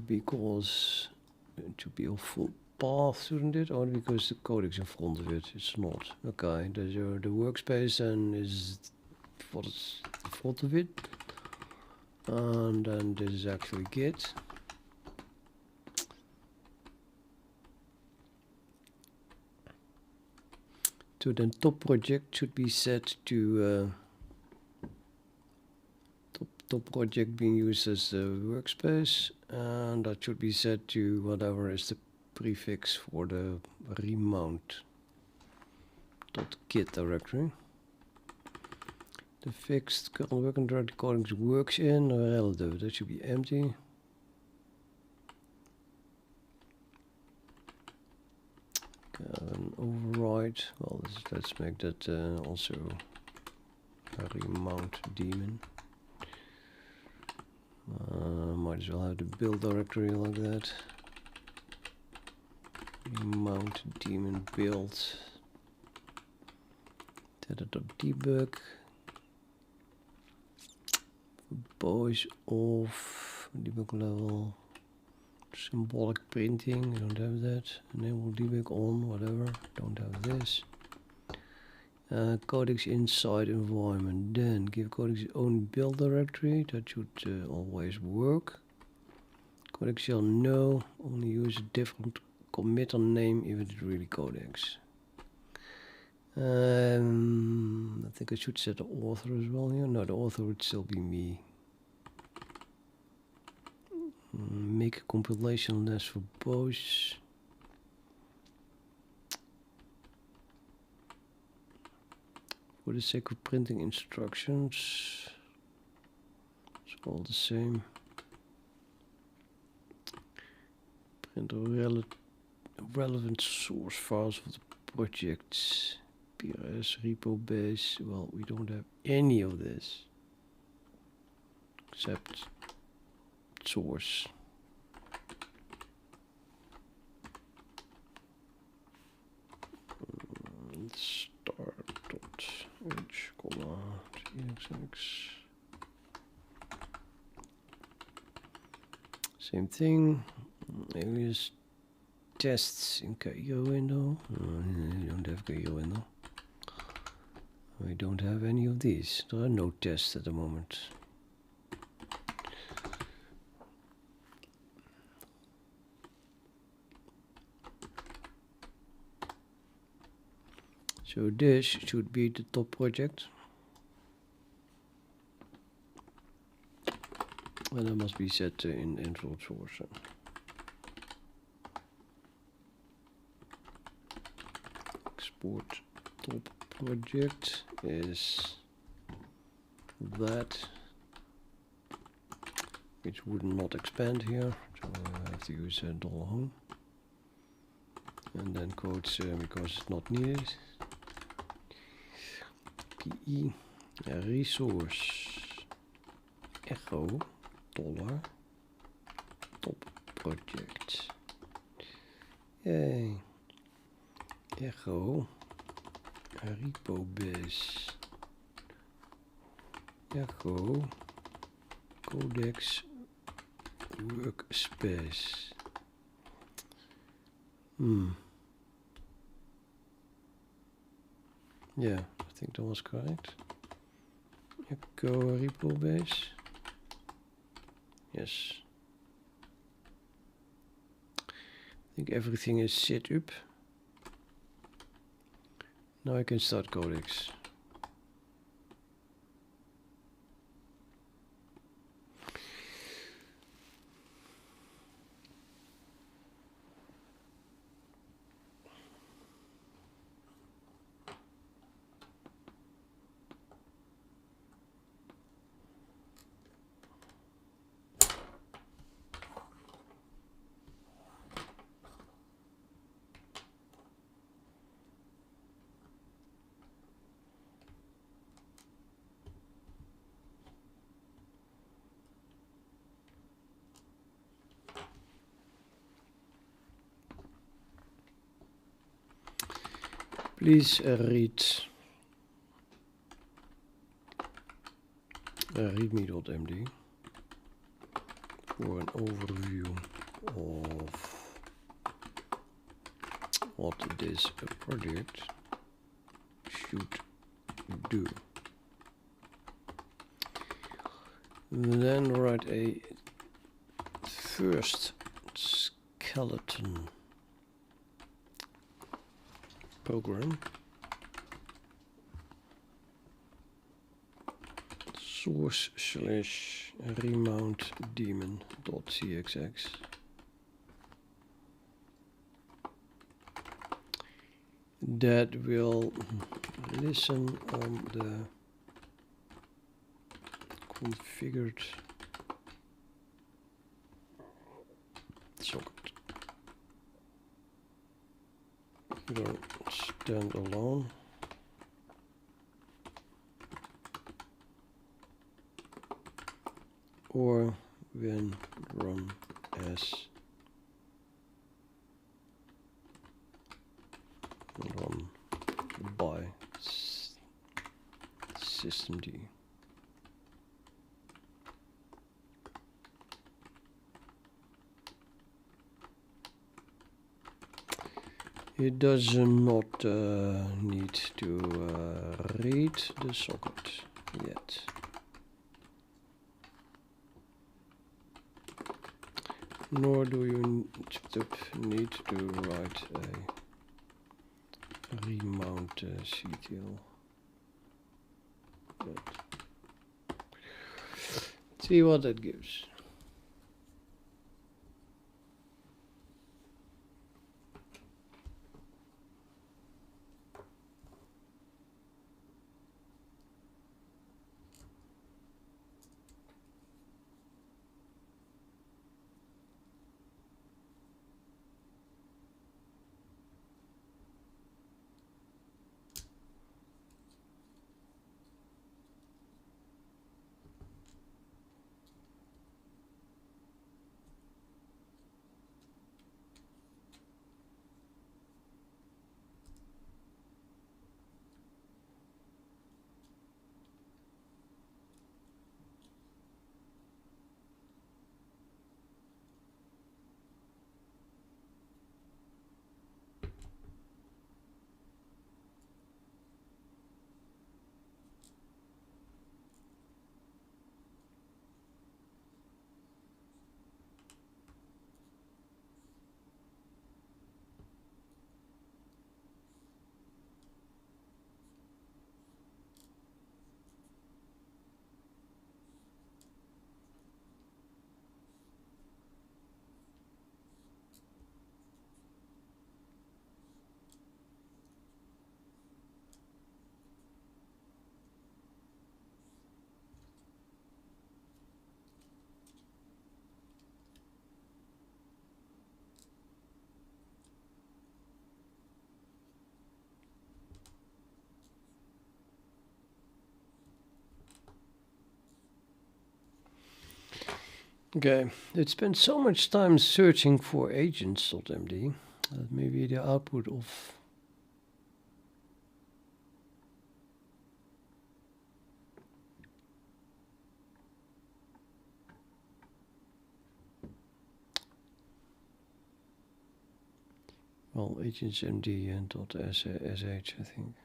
A: Because it should be a full path, shouldn't it? Or because the codex in front of it, it's not. Okay, the workspace then is what is the fault of it. And then this is actually Git. So then top project should be set to top project being used as the workspace, and that should be set to whatever is the prefix for the remount.git directory. The fixed current working directory Codex works in relative, that should be empty. An override, well, let's make that also a remount daemon. Might as well have the build directory like that. Remount daemon build. Debug. Voice off. Debug level. Symbolic printing. We don't have that. Enable debug on. Whatever. Don't have this. Codex inside environment. Then give Codex its own build directory. That should always work. Codex shall know. Only use a different committer name if it's really Codex. I think I should set the author as well here. No, the author would still be me. Make a compilation list for both. For the sake of printing instructions, it's all the same. Print relevant source files for the projects. PRS, repo base. Well, we don't have any of this except source. Start.h, txx. Same thing. Alias tests in KIO window. You don't have KIO window. We don't have any of these. There are no tests at the moment. So this should be the top project. And that must be set in inflow source. Export top project is that, which would not expand here, so I have to use $home and then quotes because it's not needed. PE resource echo $ top project. Yay. Echo repo base. Echo Codex workspace. Yeah, I think that was correct. Echo repo base. Yes. I think everything is set up. Now I can start Codex. Please read readme.md for an overview of what this project should do. Then write a first skeleton program. Source/remount daemon.cxx. That will listen on the configured socket. Either stand alone or when run as run by systemd. It does not need to read the socket yet. Nor do you need to write a remount CTL. See what that gives. Okay, it spent so much time searching for agents.md that maybe the output of agents.md and .sh, I think.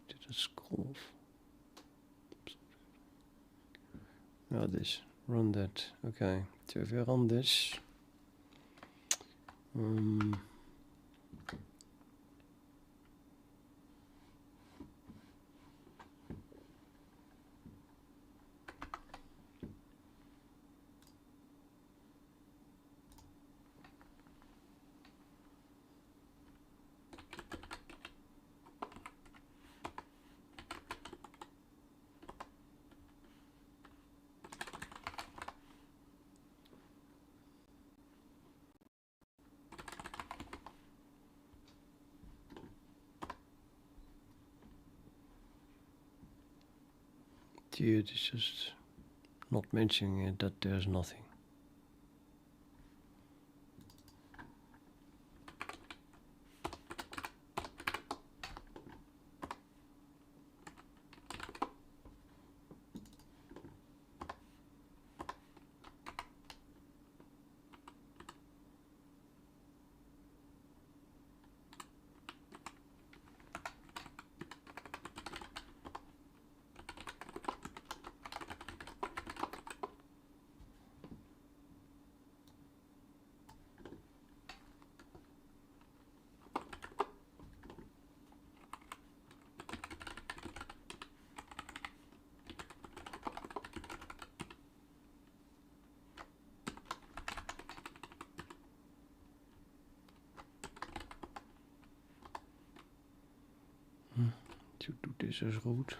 A: Did it scroll off? Now this, run that. Okay, so if you run this, it is just not mentioning it that there's nothing. to do this as root.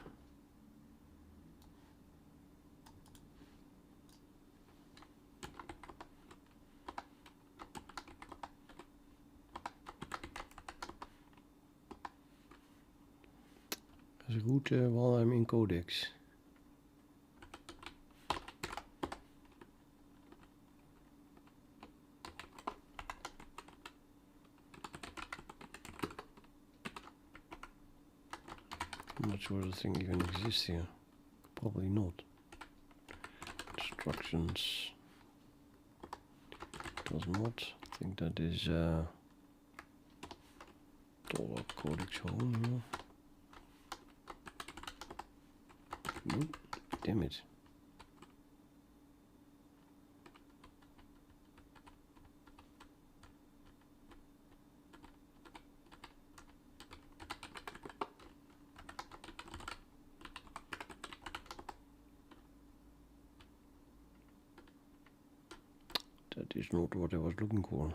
A: As root while I'm in Codex. I'm not sure the thing even exists here. Probably not. Instructions. Does not. I think that is TODO Codex home here. Nope. Damn it. That is not what I was looking for.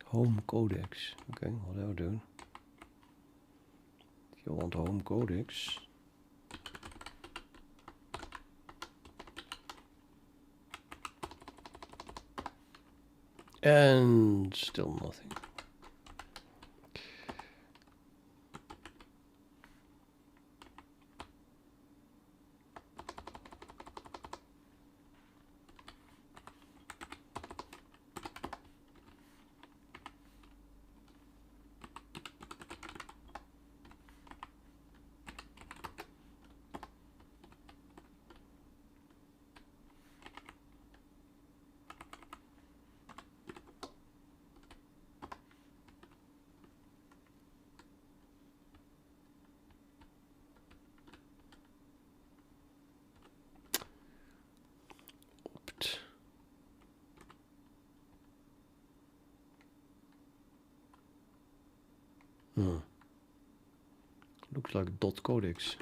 A: Home Codex. Okay, what are we doing? If you want home Codex. And still nothing. Looks like .codex.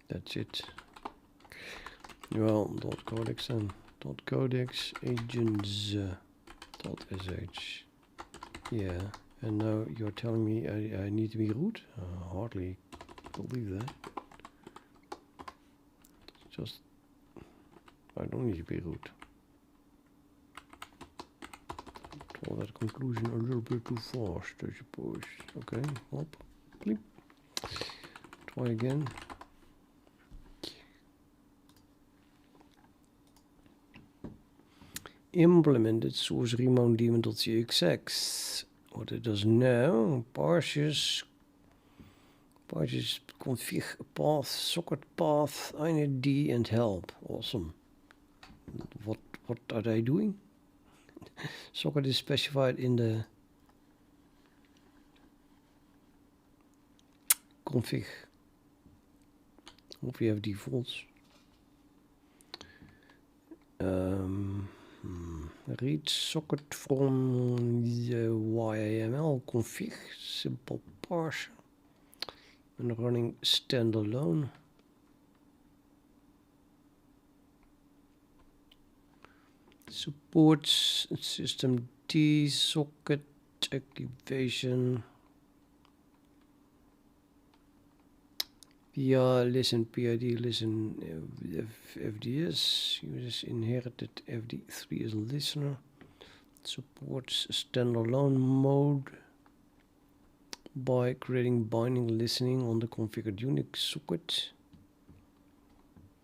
A: That's it. Well, .codex and .codex agents .sh. Yeah, and now you're telling me I need to be root? Hardly believe that. Just I don't need to be root. Draw that conclusion a little bit too fast, I suppose. Okay, hop, click. Try again. Implemented source remount daemon.cxx. What it does now, parses config path, socket path, init and help. Awesome. What are they doing? Socket is specified in the config. Hope we have defaults. Read socket from the YAML config, simple parser, and running standalone. Supports system D socket activation. Listen PID, listen FDS, uses inherited FD3 as a listener, supports standalone mode by creating binding listening on the configured Unix socket,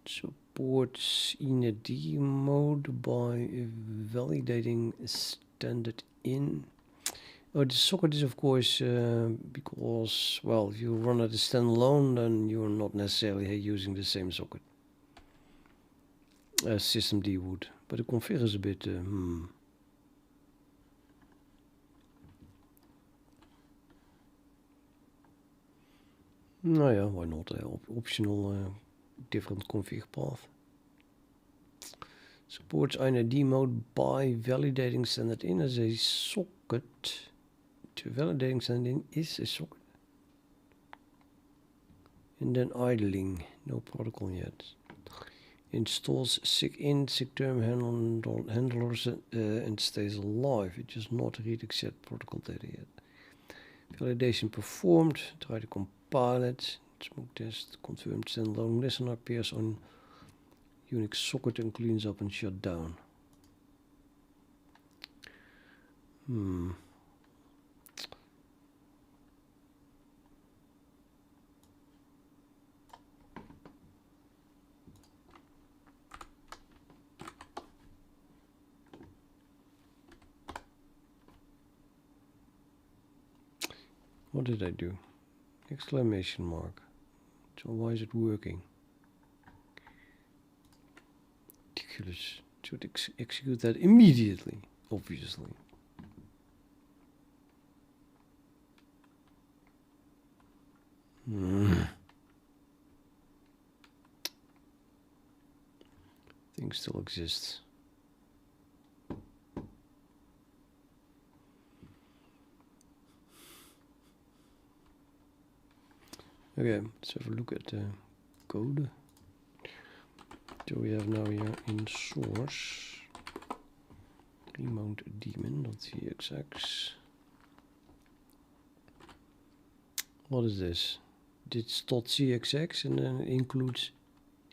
A: supports init mode by validating standard in. The socket is of course because, well, if you run it as standalone, then you're not necessarily using the same socket as systemd would. But the config is a bit Nou ja, why not? Optional different config path. Supports init mode by validating standard in as a socket. To validating standard in is a socket. And then idling, no protocol yet. Installs sigint, sigterm handlers and stays alive. It does not read accept protocol data yet. Validation performed. Try to compile it. Smoke test confirmed. Standalone listener appears on Unix socket and cleans up and shut down. What did I do? Exclamation mark. So why is it working? Ridiculous. Should execute that immediately, obviously. Thing still exists. Okay, let's have a look at the code. So we have now here in source remount daemon.cxx. What is this? It's .cxx and then it includes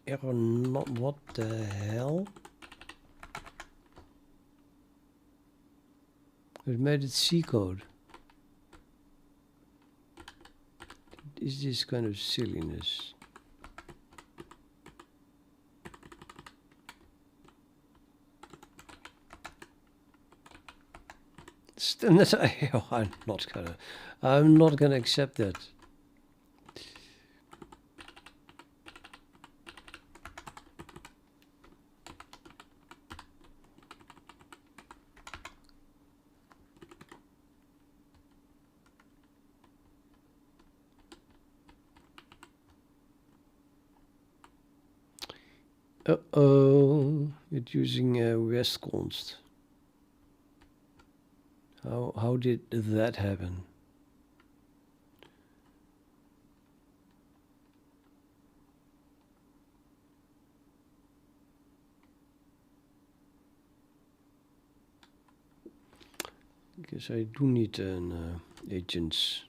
A: error not. What the hell? It made it C code. Is this kind of silliness? I'm not gonna accept that. Uh-oh, it's using West const. How did that happen? Because I do need an agents.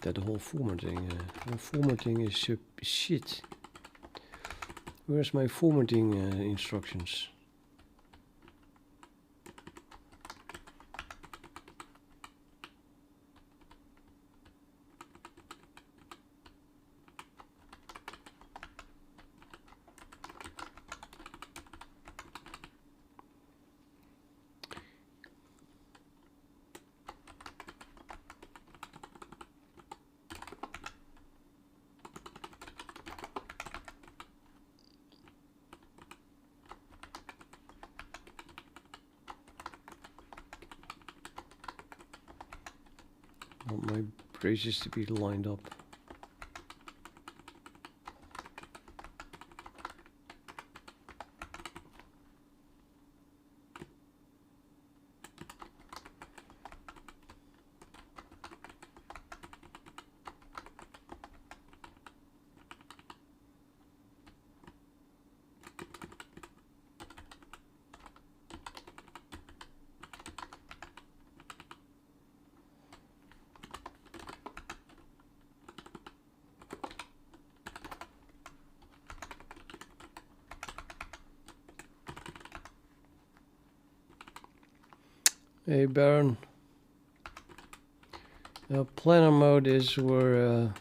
A: That whole formatting is shit. Where's my formatting instructions? Want my braces to be lined up. Hey Baron, planner mode is where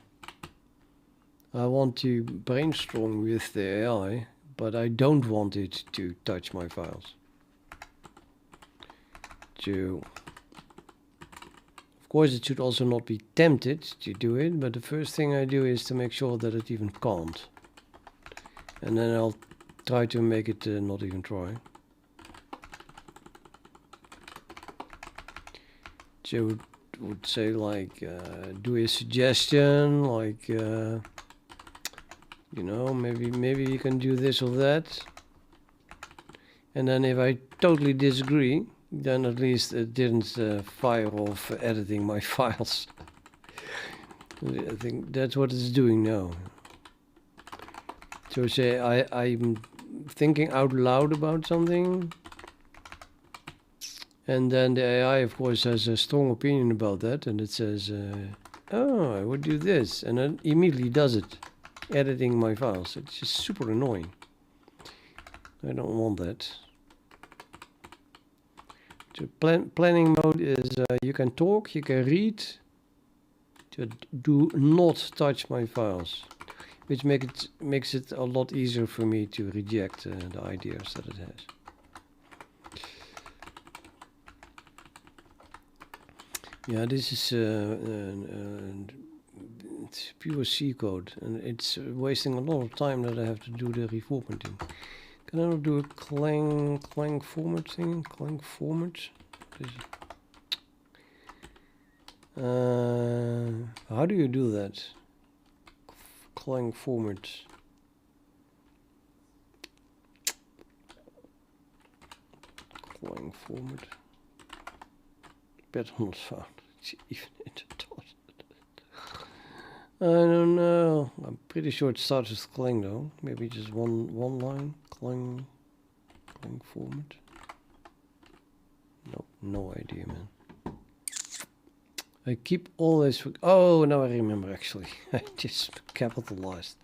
A: I want to brainstorm with the AI, but I don't want it to touch my files. So, of course it should also not be tempted to do it, but the first thing I do is to make sure that it even can't. And then I'll try to make it not even try. So would say like do a suggestion like You know, maybe you can do this or that. And then if I totally disagree, then at least it didn't fire off editing my files. I think that's what it's doing now. So say I'm thinking out loud about something, and then the AI of course has a strong opinion about that, and it says, oh, I would do this, and then immediately does it, editing my files. It's just super annoying. I don't want that. So planning mode is you can talk, you can read, do not touch my files, which makes it a lot easier for me to reject the ideas that it has. Yeah, this is it's pure C code, and it's wasting a lot of time that I have to do the reformatting. Can I not do a clang format thing? Clang format? How do you do that? Clang format. Clang format. Better not found. It's even in the dot. I don't know. I'm pretty sure it starts with clang though. Maybe just one line. Clang format. Nope, no idea, man. I keep always. Oh, now I remember actually. I just capitalized.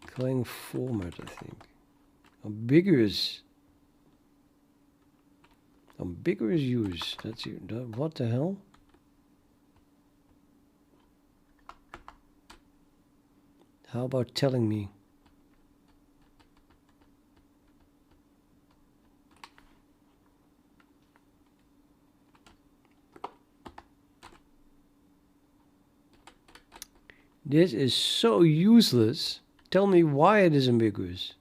A: Clang format, I think. Ambiguous. Ambiguous use. That's you. What the hell? How about telling me? This is so useless. Tell me why it is ambiguous.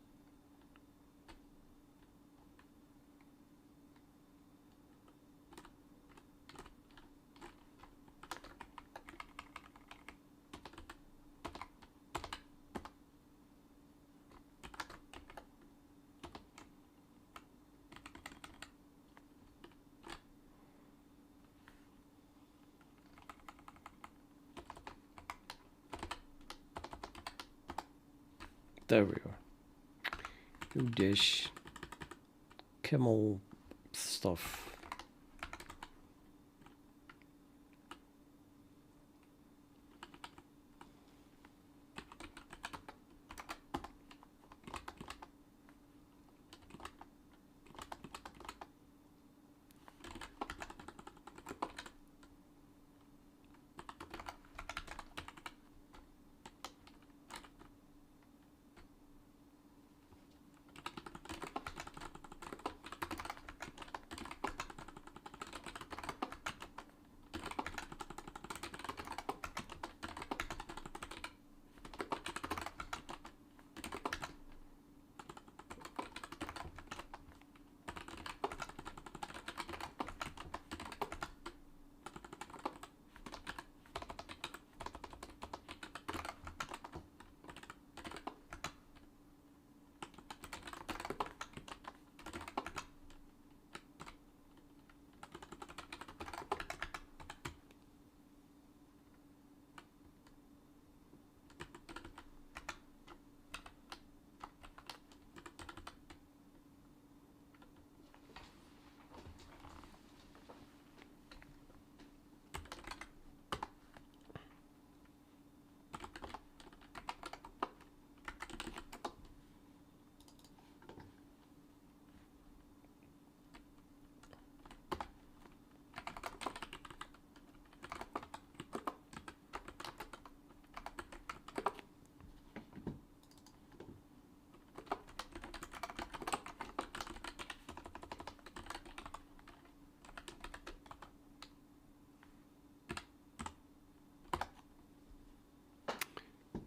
A: There we are. Do dish. Camel stuff.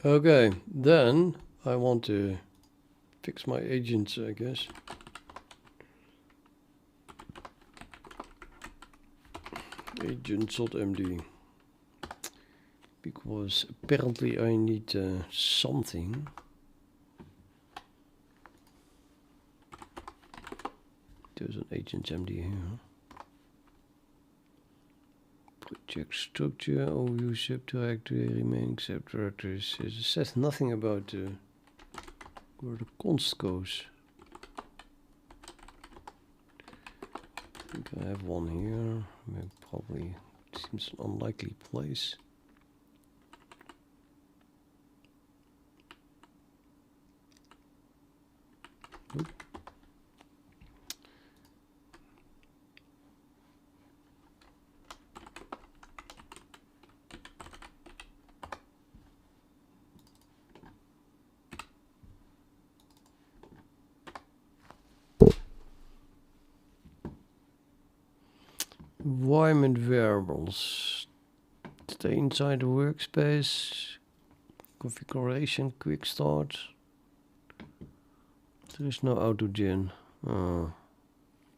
A: Okay, then I want to fix my agents, I guess. Agents.md, because apparently I need something. There's an agent.md here. Project structure, overview subdirectory, remaining subdirectories. It says nothing about where the const goes. I think I have one here. Maybe probably seems an unlikely place. Nope. Environment variables. Stay inside the workspace. Configuration, quick start. There is no autogen. Oh.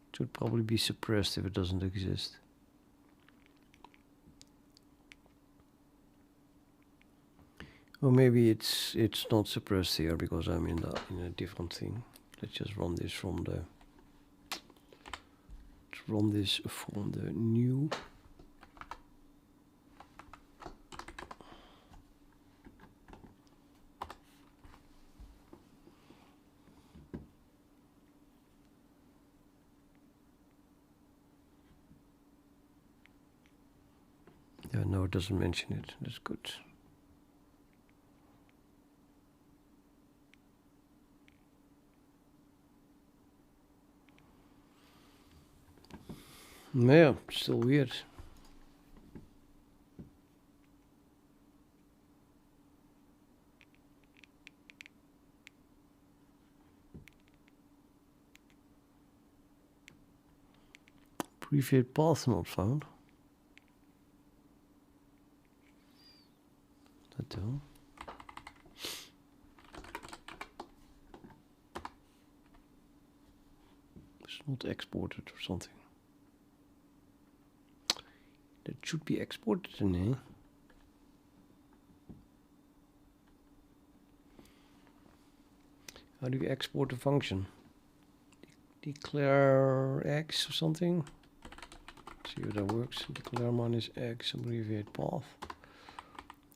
A: It should probably be suppressed if it doesn't exist. Or maybe it's not suppressed here because I'm in a different thing. Let's just run this from the new. Yeah, no, it doesn't mention it. That's good. Yeah, still weird. Previous path not found. That too. It's not exported or something. That should be exported in here. How do you export a function? Declare x or something. See how that works. Declare minus x, abbreviate path.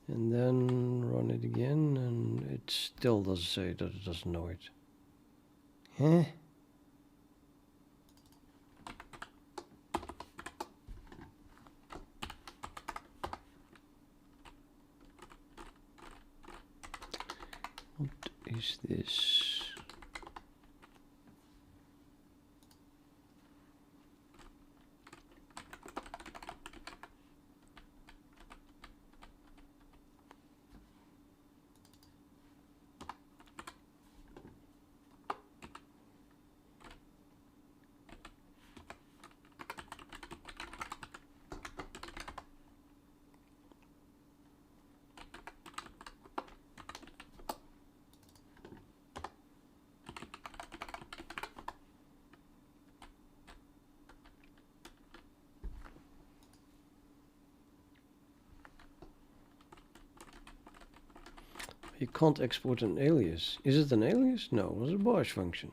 A: And then run it again, and it still doesn't say that it doesn't know it. Huh? What is this? You can't export an alias. Is it an alias? No, it was a bash function.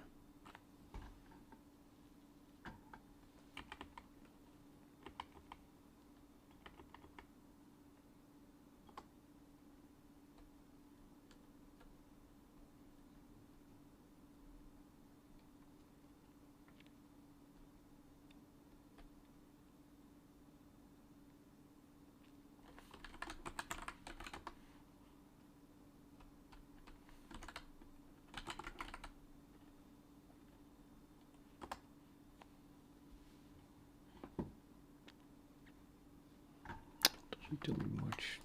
A: Doesn't tell me much.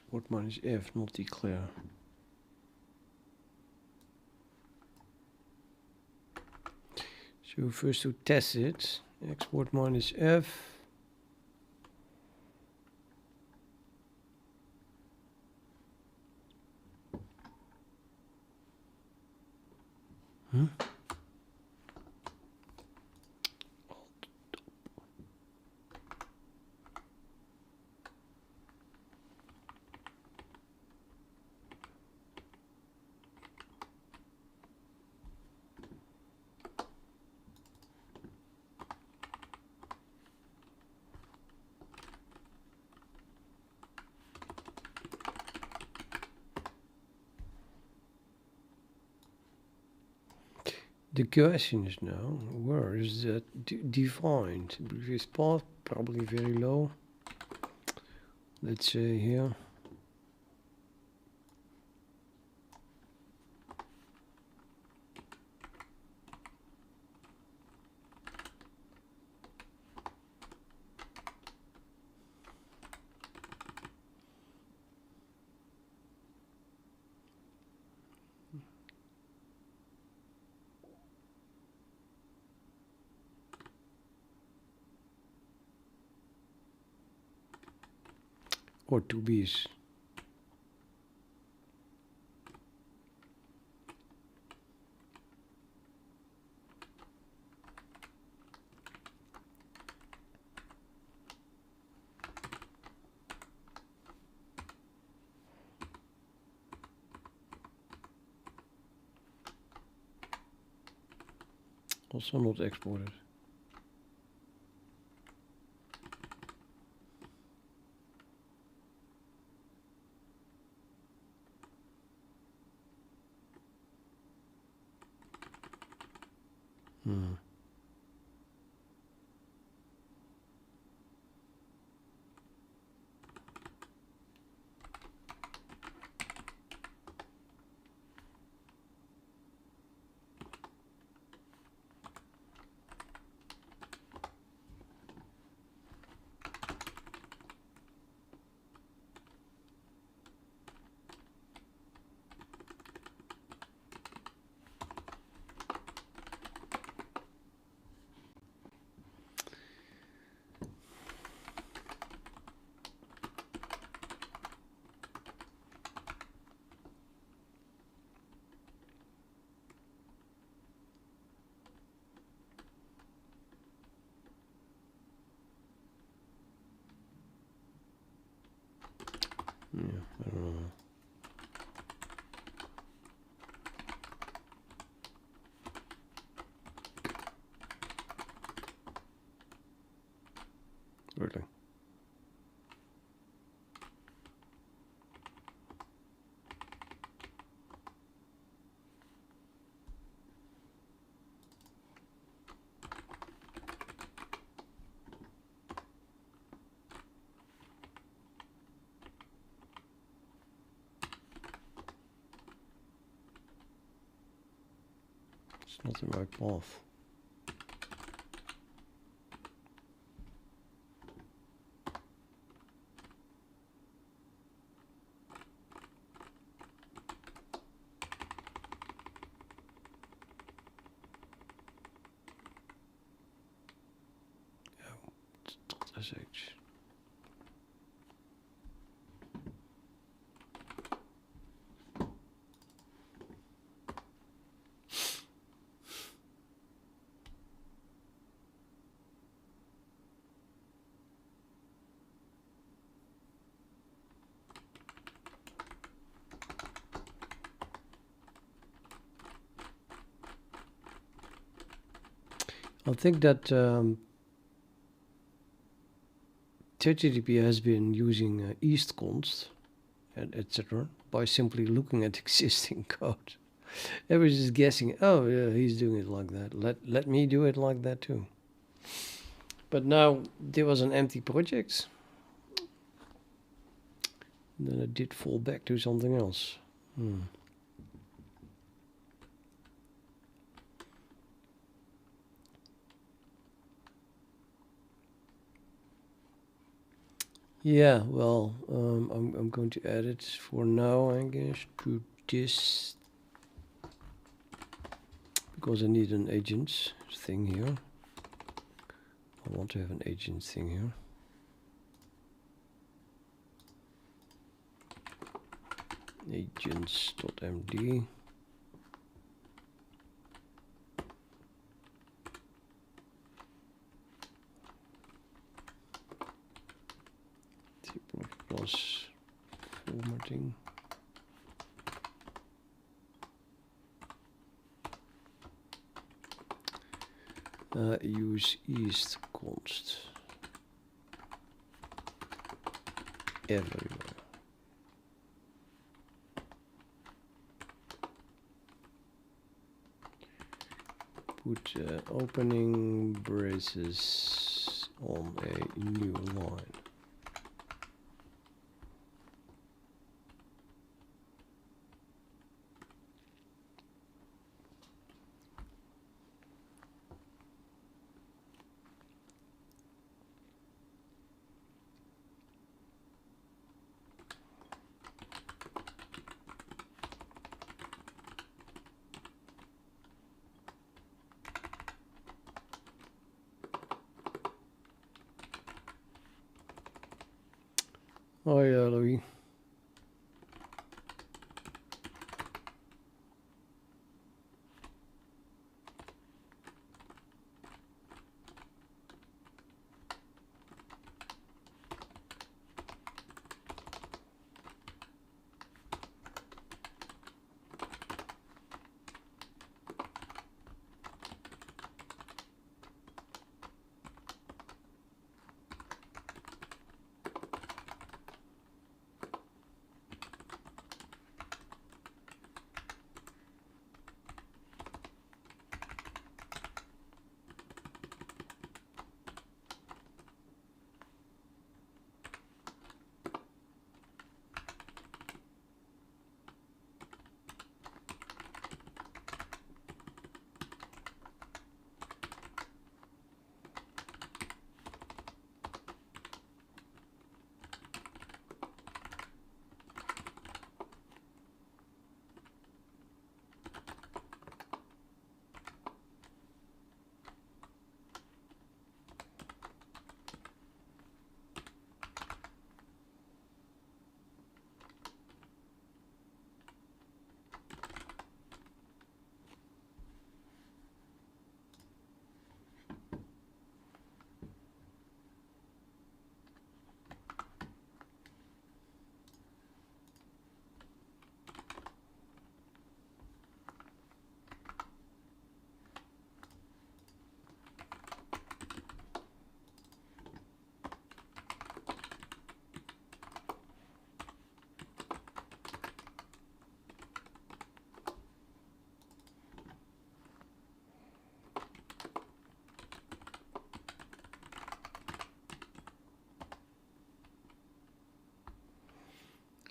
A: export minus F, not declare. So first to test it, export minus F. The question is now, where is that defined? Previous path, probably very low. Let's say here. Or 2Bs. Also not exported. Yeah, I don't know. Really? It's not the right path. .sh. I think that HTTP has been using eastconst and etc. by simply looking at existing code. Everybody's just guessing, oh yeah, he's doing it like that. Let me do it like that too. But now there was an empty project. Then it did fall back to something else. Yeah, well, I'm going to add it for now, I guess, to this, because I need an agents thing here. I want to have an agents thing here. Agents.md. Plus formatting. Use east const everywhere. Put opening braces on a new line. Oh yeah, Louis.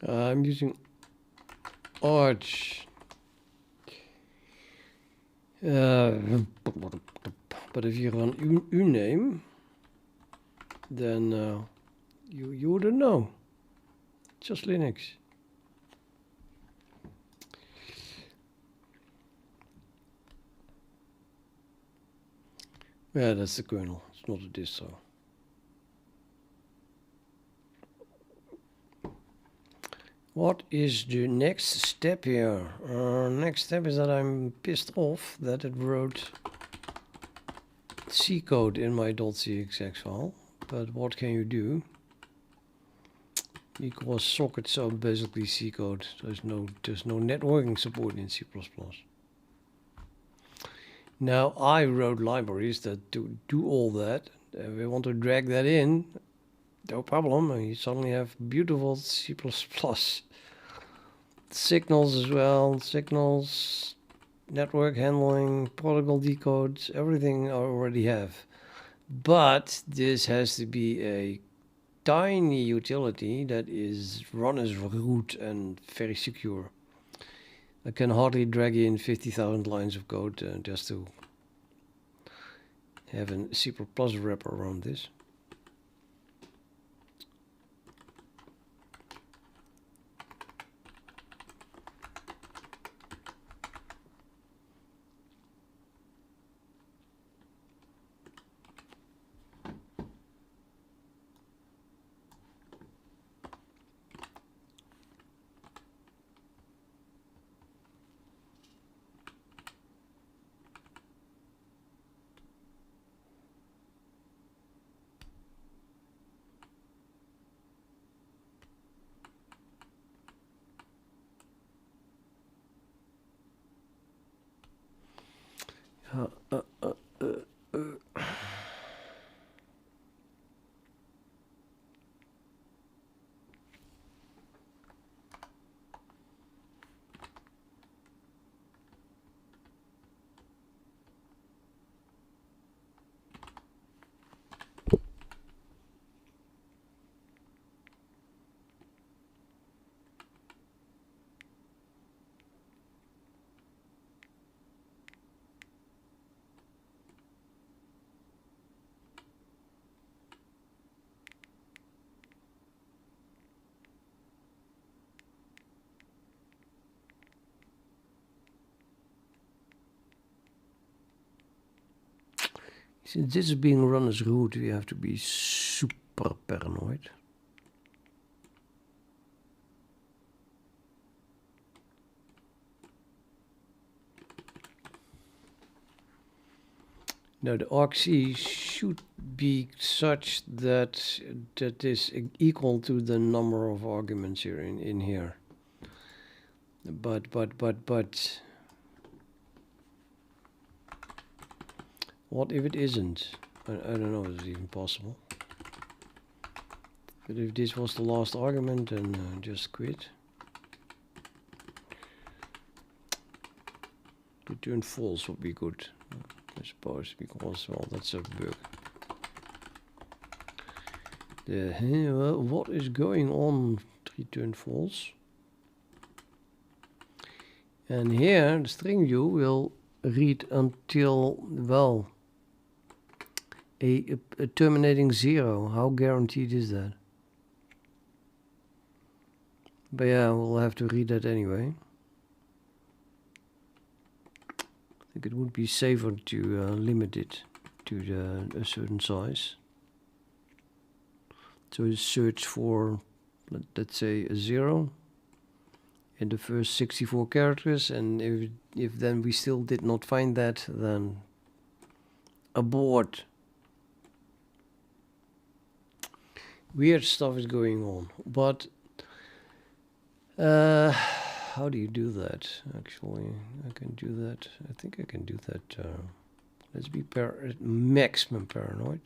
A: I'm using Arch. But if you run uname, then you wouldn't know. Just Linux. Yeah, that's the kernel. It's not a distro. What is the next step here? Next step is that I'm pissed off that it wrote C code in my .cxx file. But what can you do? Because sockets are basically C code. There's no networking support in C++. Now I wrote libraries that do all that. We want to drag that in. No problem. And you suddenly have beautiful C++ signals as well. Signals, network handling, protocol decodes, everything I already have. But this has to be a tiny utility that is run as root and very secure. I can hardly drag in 50,000 lines of code just to have a C++ wrapper around this. Since this is being run as root, we have to be super paranoid. Now the argc should be such that that is equal to the number of arguments here in here. But what if it isn't? I don't know if it's even possible. But if this was the last argument, then just quit. Return false would be good, I suppose, because, well, that's a bug. What is going on? Return false. And here, the string view will read until, well, a terminating 0. How guaranteed is that? But yeah, we'll have to read that anyway. I think it would be safer to limit it to a certain size. So search for, let's say, a 0 in the first 64 characters, and if then we still did not find that, then abort. Weird stuff is going on, but how do you do that? Actually, I can do that. I think I can do that. Let's be maximum paranoid.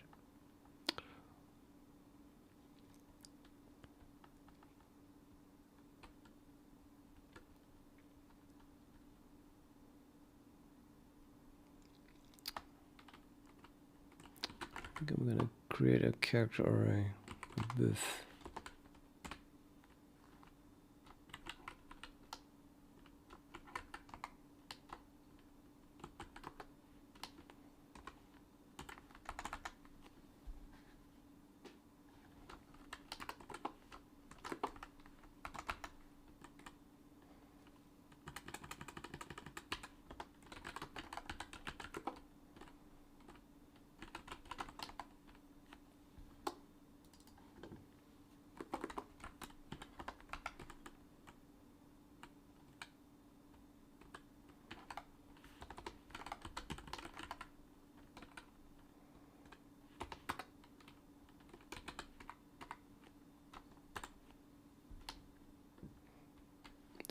A: I think I'm gonna create a character array above.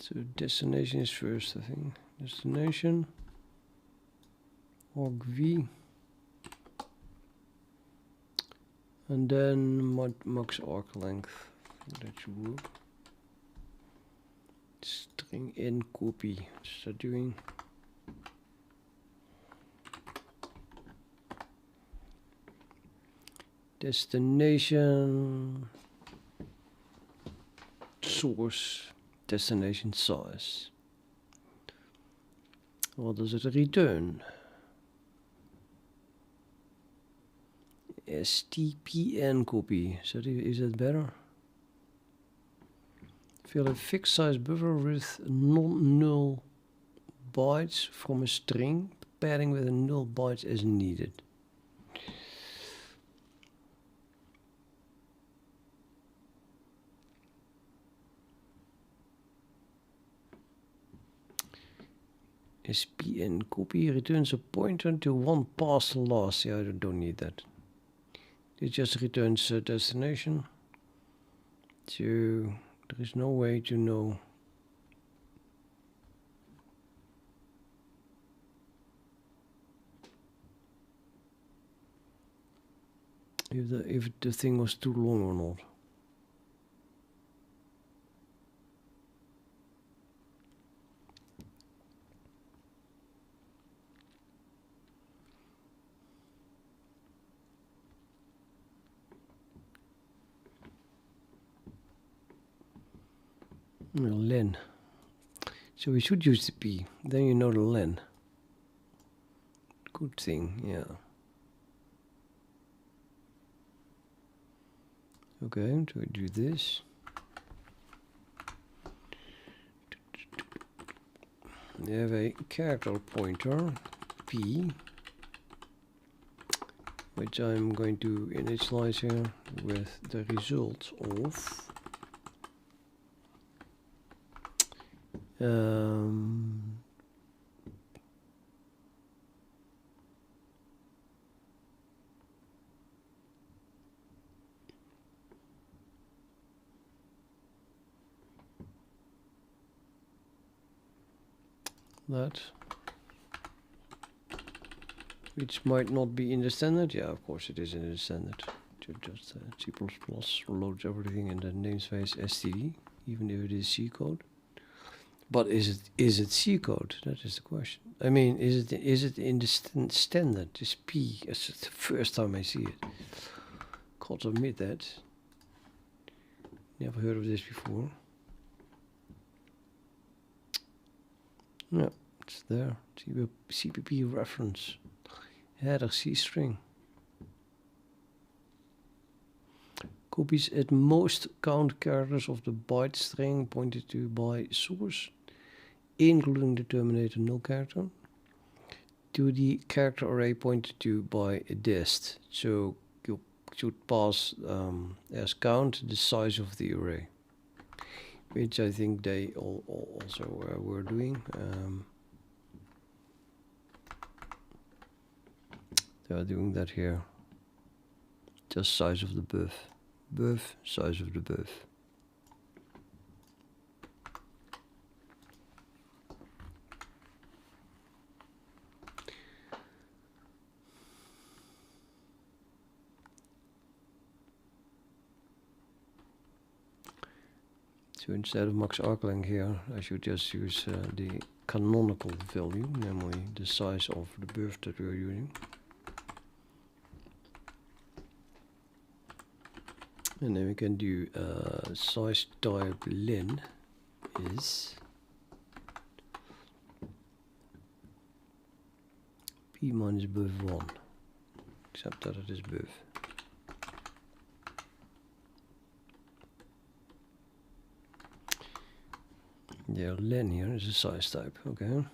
A: So destination is first, I think. Destination. Argv. And then max arc length. That should work. String in copy. What's that doing? Destination. Source. Destination size. What does it return? STPN copy. So is that better? Fill a fixed size buffer with non-null bytes from a string, pairing with a null bytes as needed. SPN copy returns a pointer to one past the last. Yeah, I don't need that. It just returns a destination. So there is no way to know. if the thing was too long or not. Len. So we should use the P. Then you know the len. Good thing, yeah. Okay, so we do this. We have a character pointer, P, which I'm going to initialize here with the result of that, which might not be in the standard. Yeah, of course it is in the standard. Just C++ loads everything in the namespace std, even if it is C code. But is it C code? That is the question. I mean, is it in the standard? This P. It's the first time I see it. Can't admit that. Never heard of this before. Yeah, it's there. CPP reference. Header C string. Copies at most count characters of the byte string pointed to by source, including the terminator null character, to the character array pointed to by a dist. So you should pass as count the size of the array, which I think they also were doing. They are doing that here. Just size of the buff, size of the buff. So instead of max arc length here, I should just use the canonical value, namely the size of the buff that we're using. And then we can do size type len is p minus buff 1, except that it is buff. Yeah, len here is a size type, okay.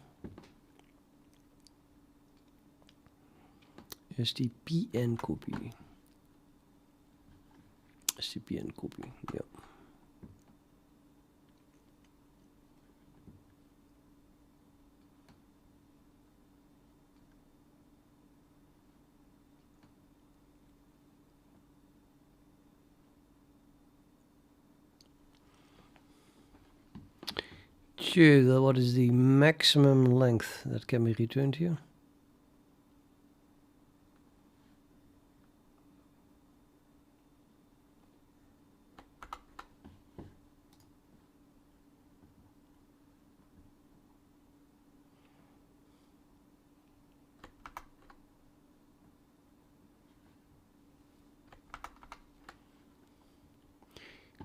A: Is the pn copy. CPN copy, yeah. So, what is the maximum length that can be returned here?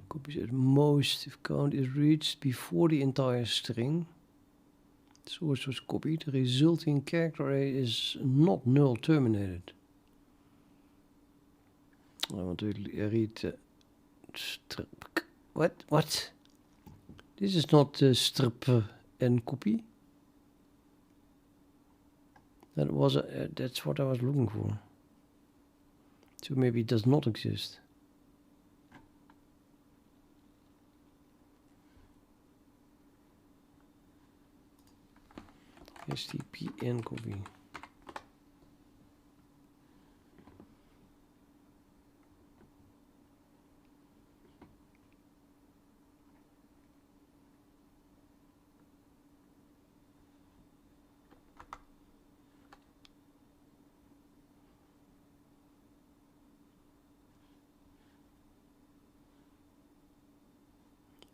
A: Copies at most if count is reached before the entire string source was copied, the resulting character array is not null terminated. I want to read strip. What? This is not strip and copy. That was that's what I was looking for. So maybe it does not exist. STPN copy.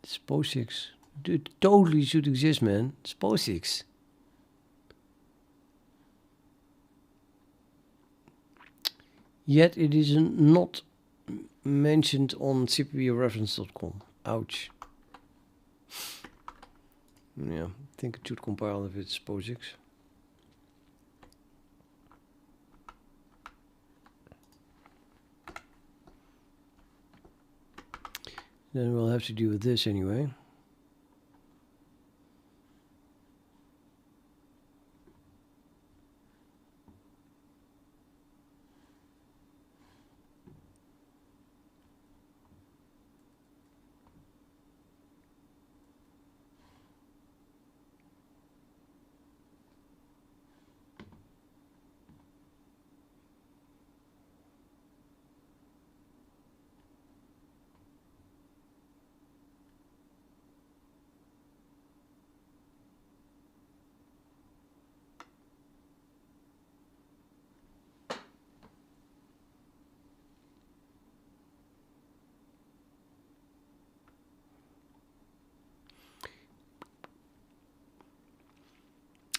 A: It's POSIX. It totally should exist, man. It's POSIX. Yet it is not mentioned on cppreference.com. Ouch. Yeah, I think it should compile if it's POSIX. Then we'll have to deal with this anyway.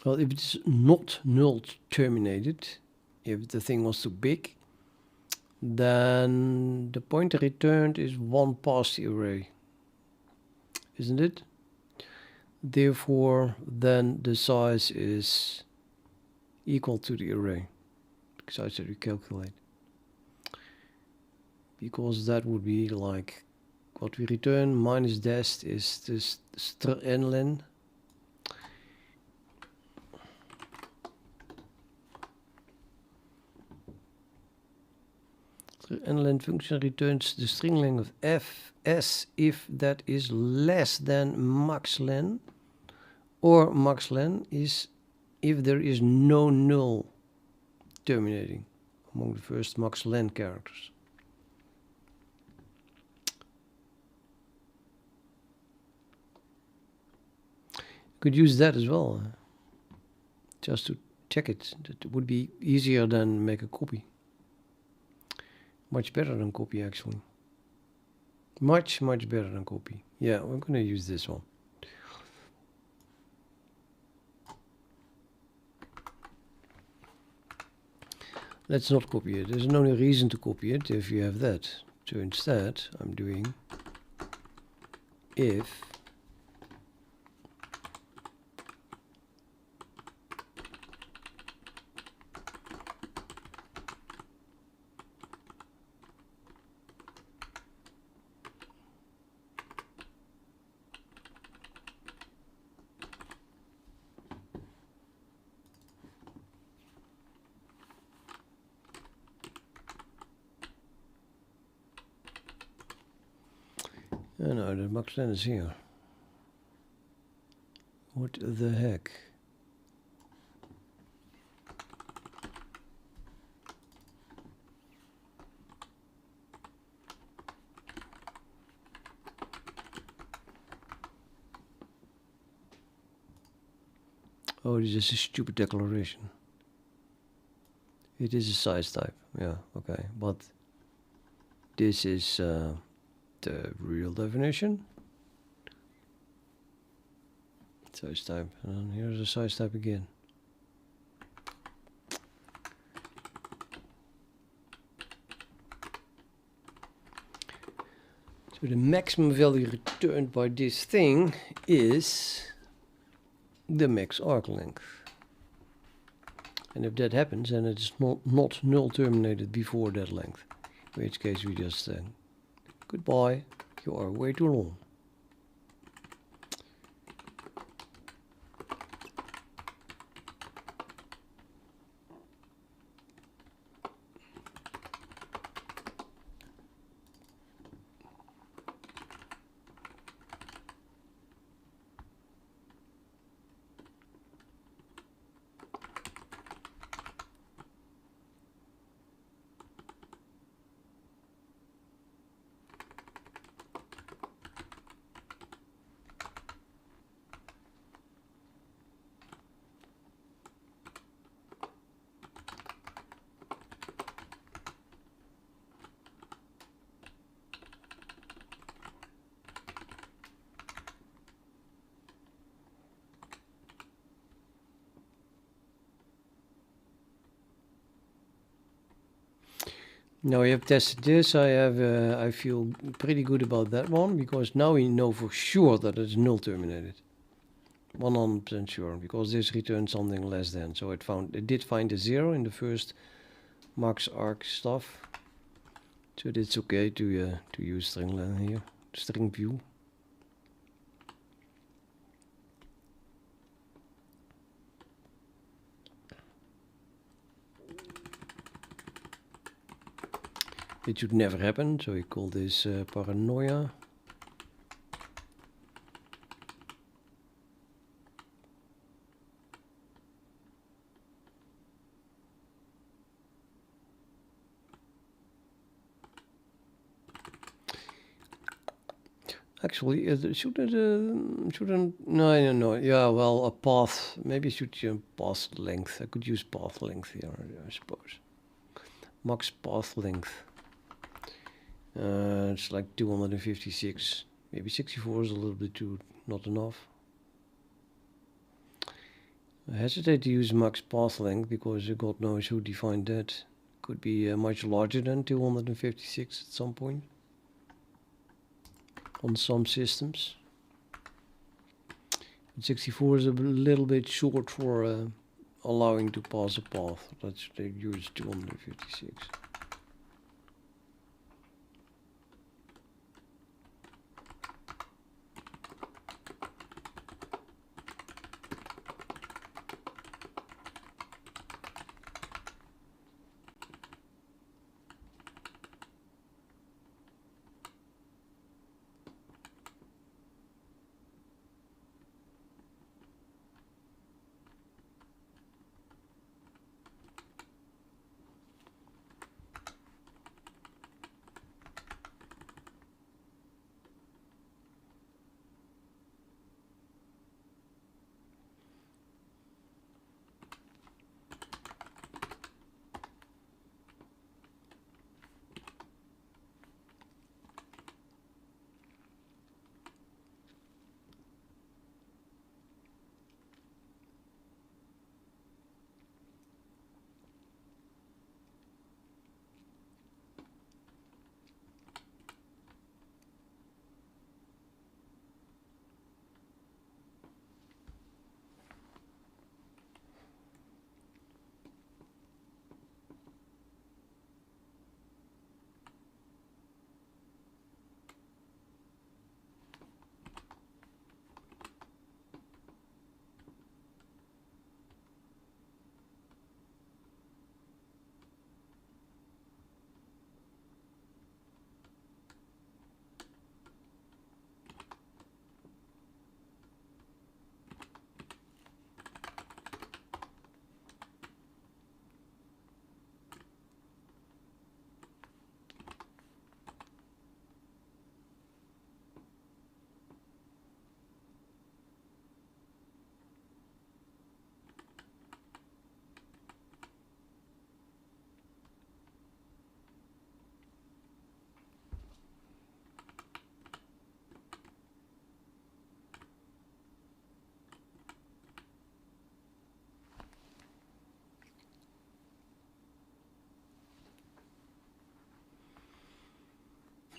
A: Well, if it's not null terminated, if the thing was too big, then the pointer returned is one past the array, isn't it? Therefore, then the size is equal to the array, size that we calculate. Because that would be like what we return minus dest is this str_nlen. Str_nlen function returns the string length of fs if that is less than maxlen, or maxlen is if there is no null terminating among the first maxlen characters. Could use that as well, just to check it. That would be easier than make a copy. Much better than copy, actually. Much better than copy. Yeah, we're going to use this one. Let's not copy it. There's no reason to copy it if you have that. So instead, I'm doing if no, the maxlen is here. What the heck? Oh, it is just a stupid declaration. It is a size type. Yeah, okay. But this is the real definition. Size type. And here's the size type again. So the maximum value returned by this thing is the max arc length. And if that happens, then it's not null terminated before that length. In which case we just say, goodbye, you are way too long. Now we have tested this. I feel pretty good about that one because now we know for sure that it's null terminated. 100% sure, because this returns something less than. So it did find a 0 in the first max arc stuff. So it's okay to use string length here, string view. It should never happen, so we call this paranoia. Actually, shouldn't, no, yeah, well, a path, maybe should use path length. I could use path length here, I suppose. Max path length. It's like 256. Maybe 64 is a little bit not enough. I hesitate to use max path length because God knows who defined that. Could be much larger than 256 at some point on some systems. 64 is a little bit short for allowing to pass a path. That's they use 256.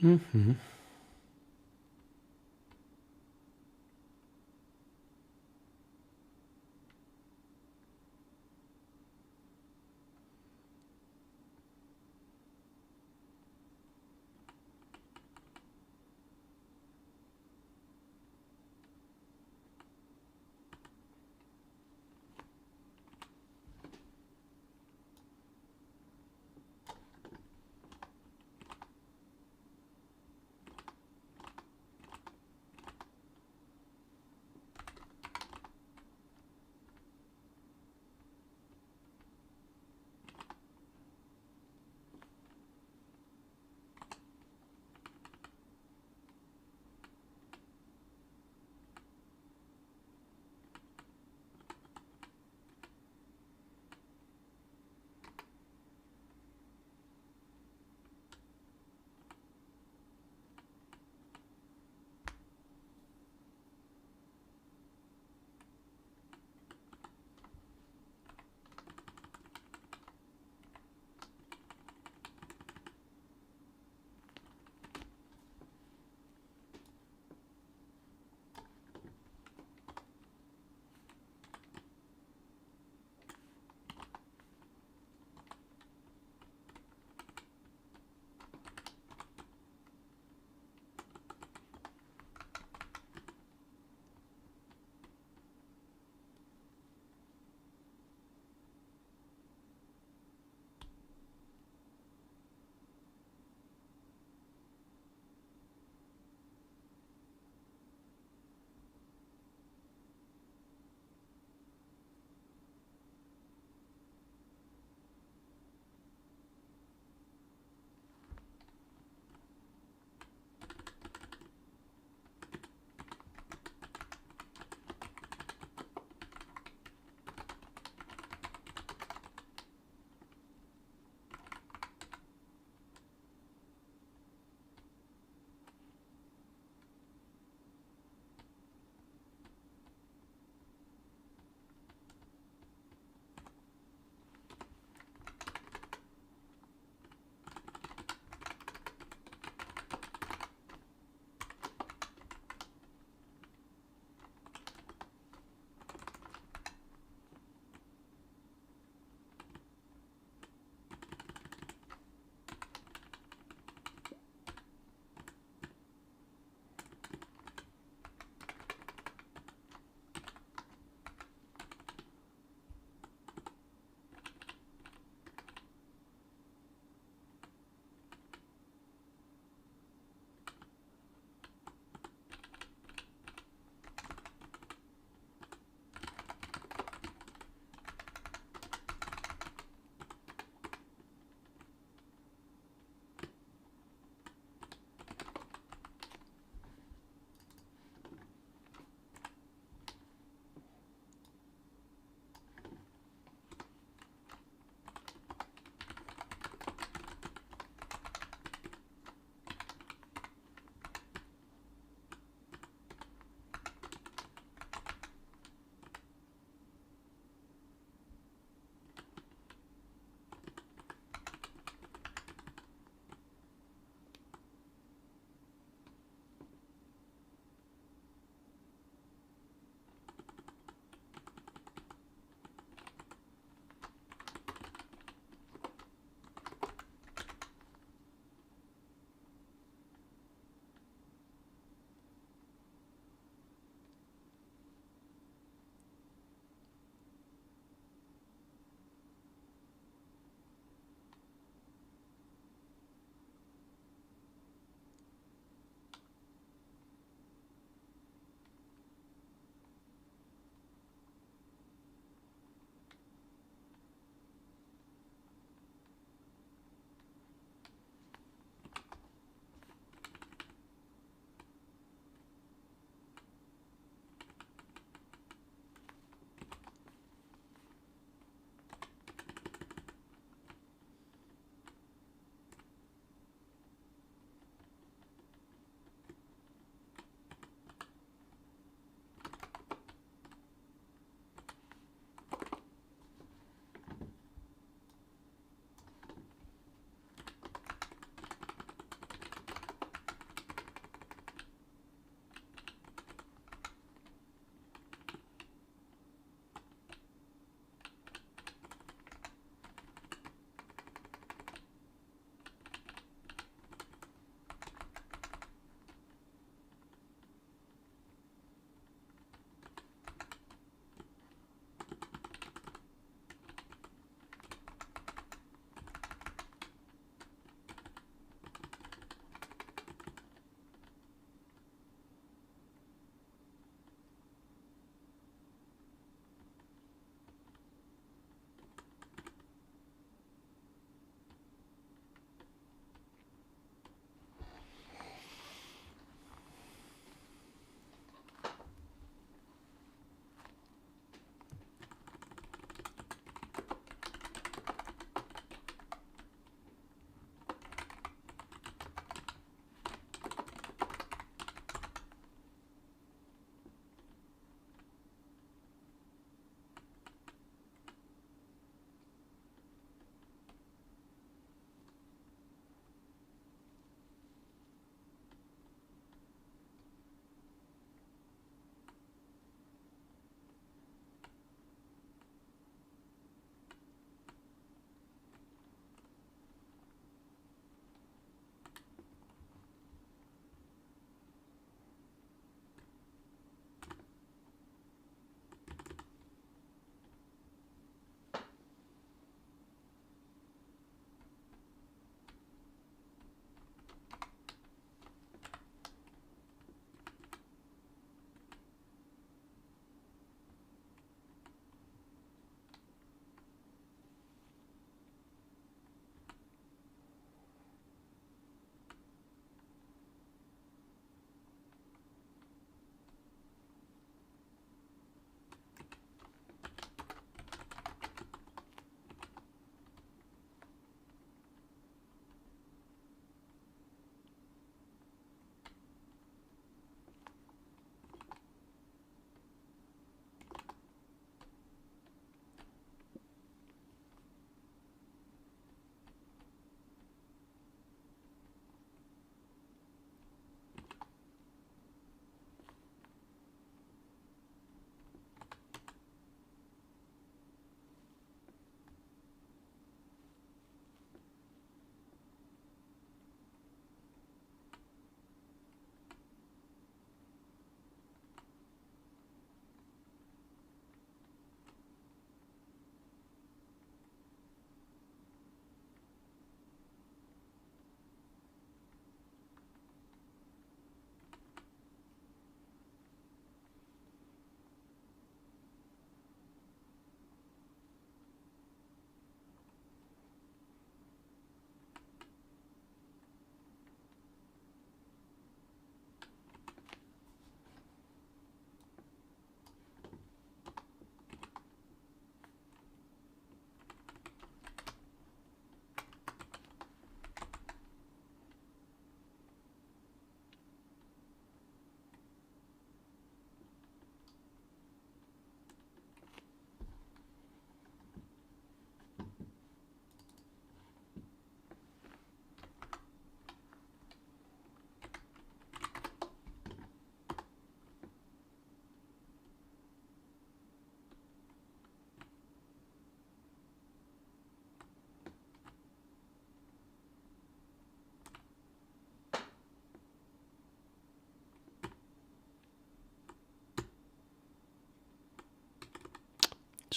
A: Mm-hmm.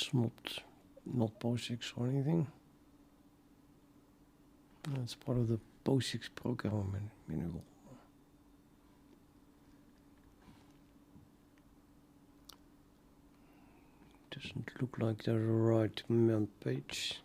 A: it's not POSIX or anything. It's part of the POSIX program manual. Doesn't look like the right page.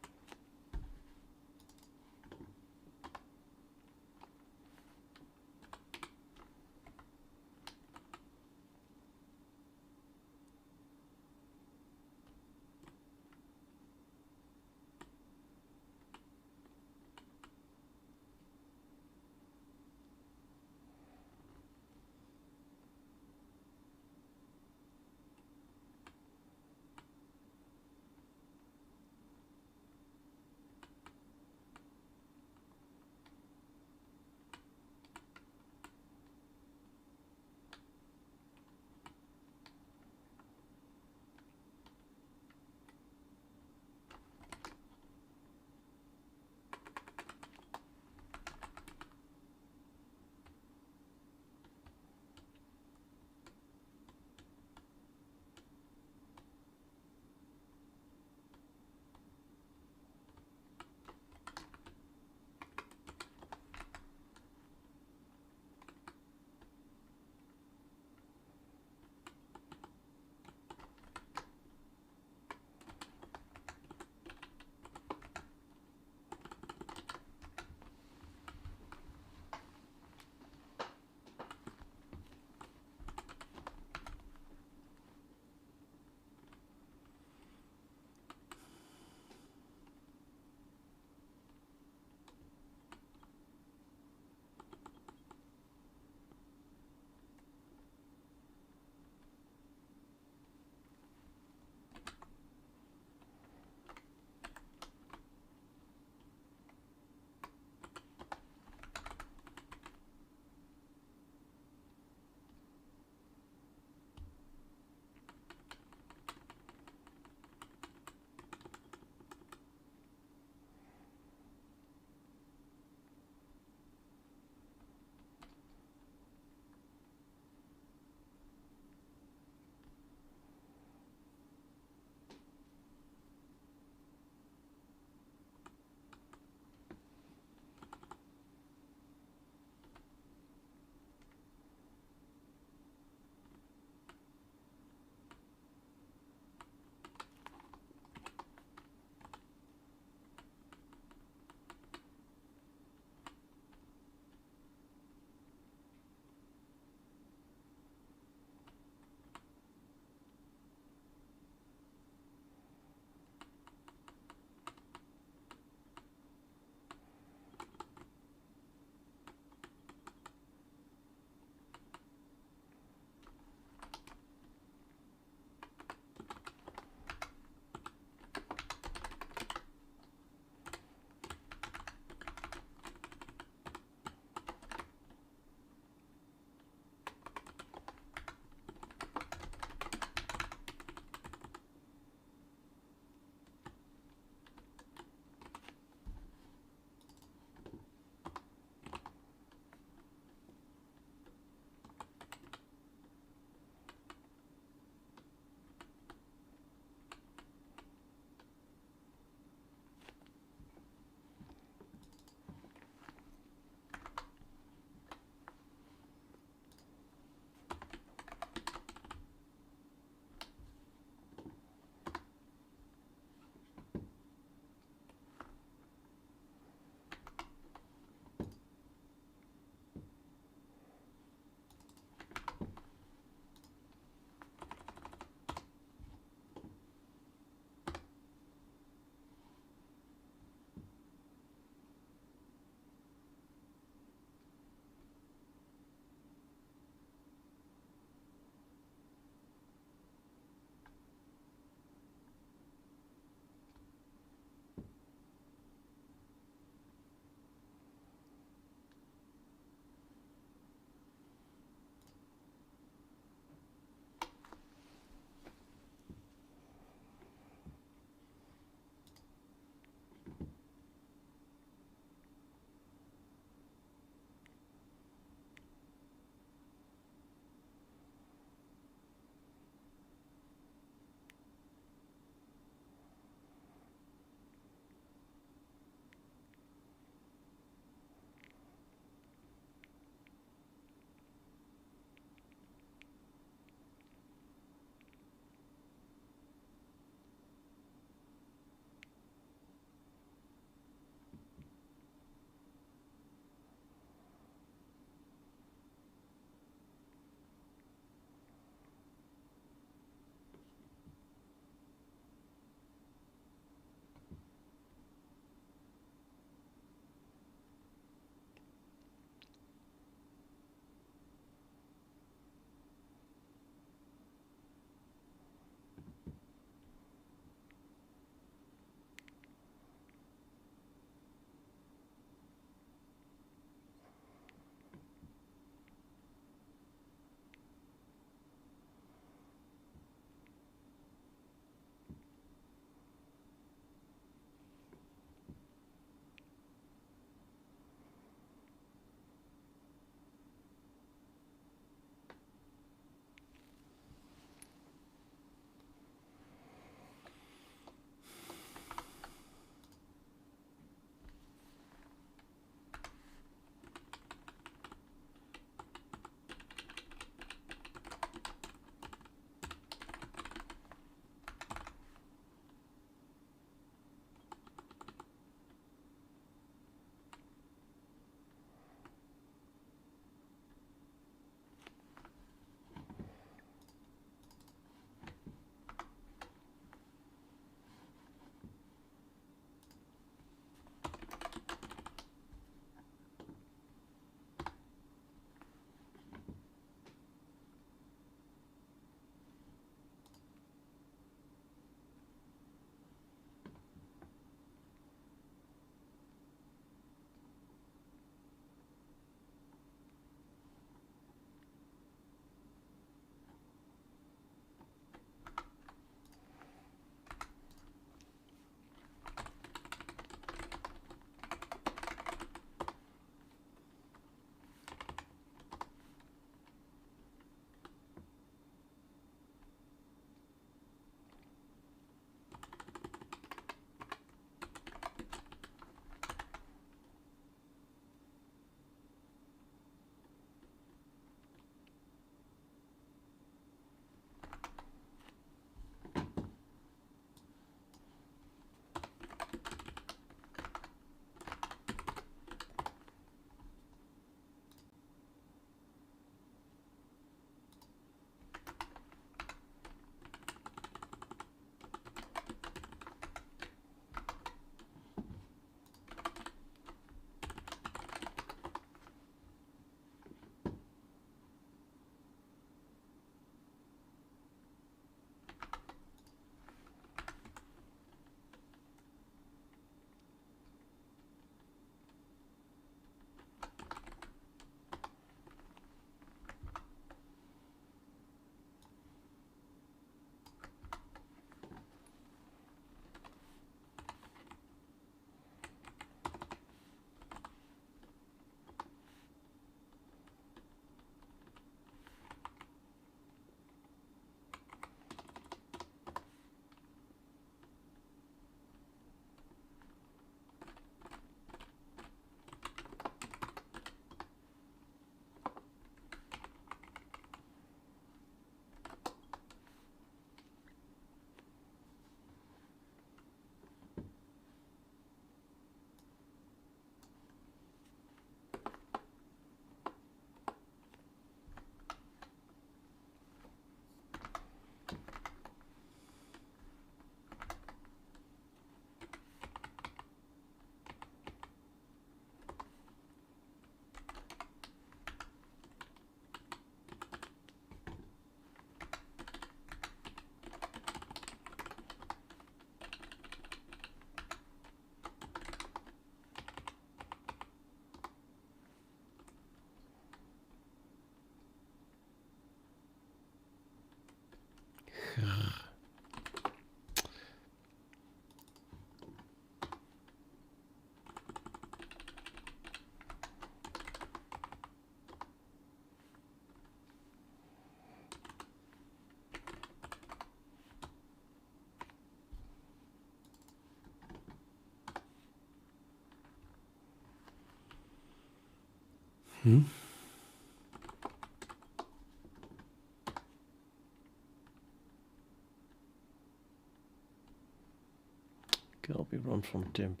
A: Copy run from temp.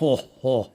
A: Ho, ho.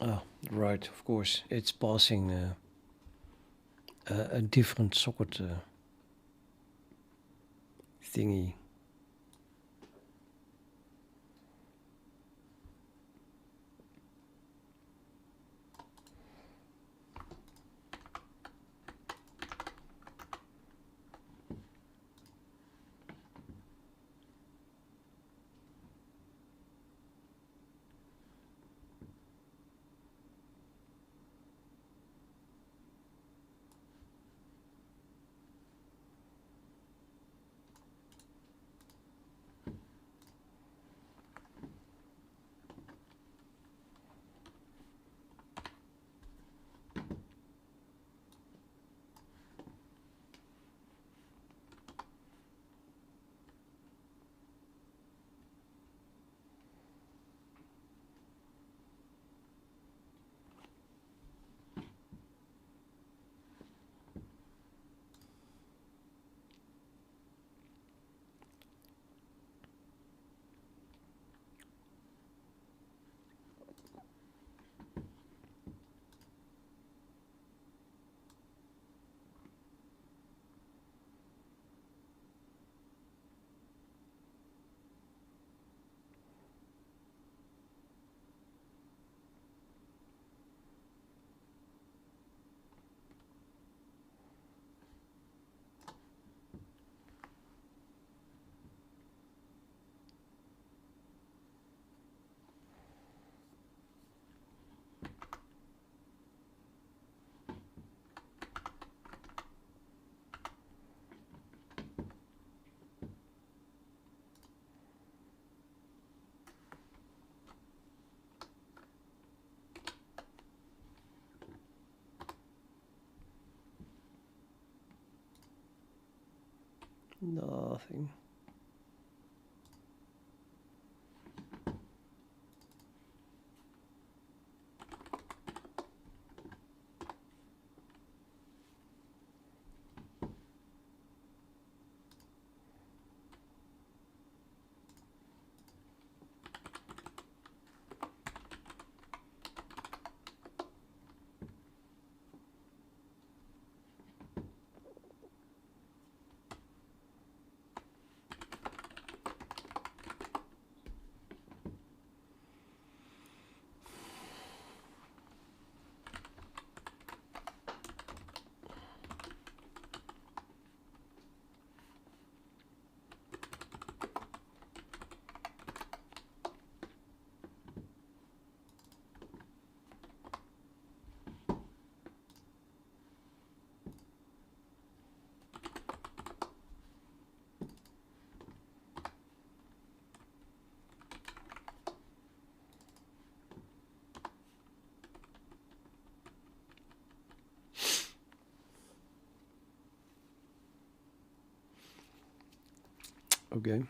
A: Ah, right, of course. It's passing a different socket thingy. Nothing. Okay.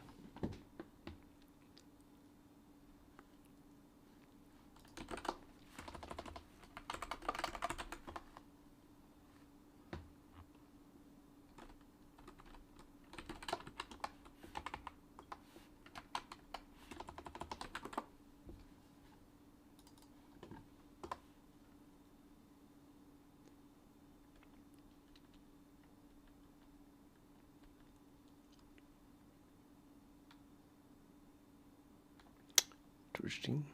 A: Interesting.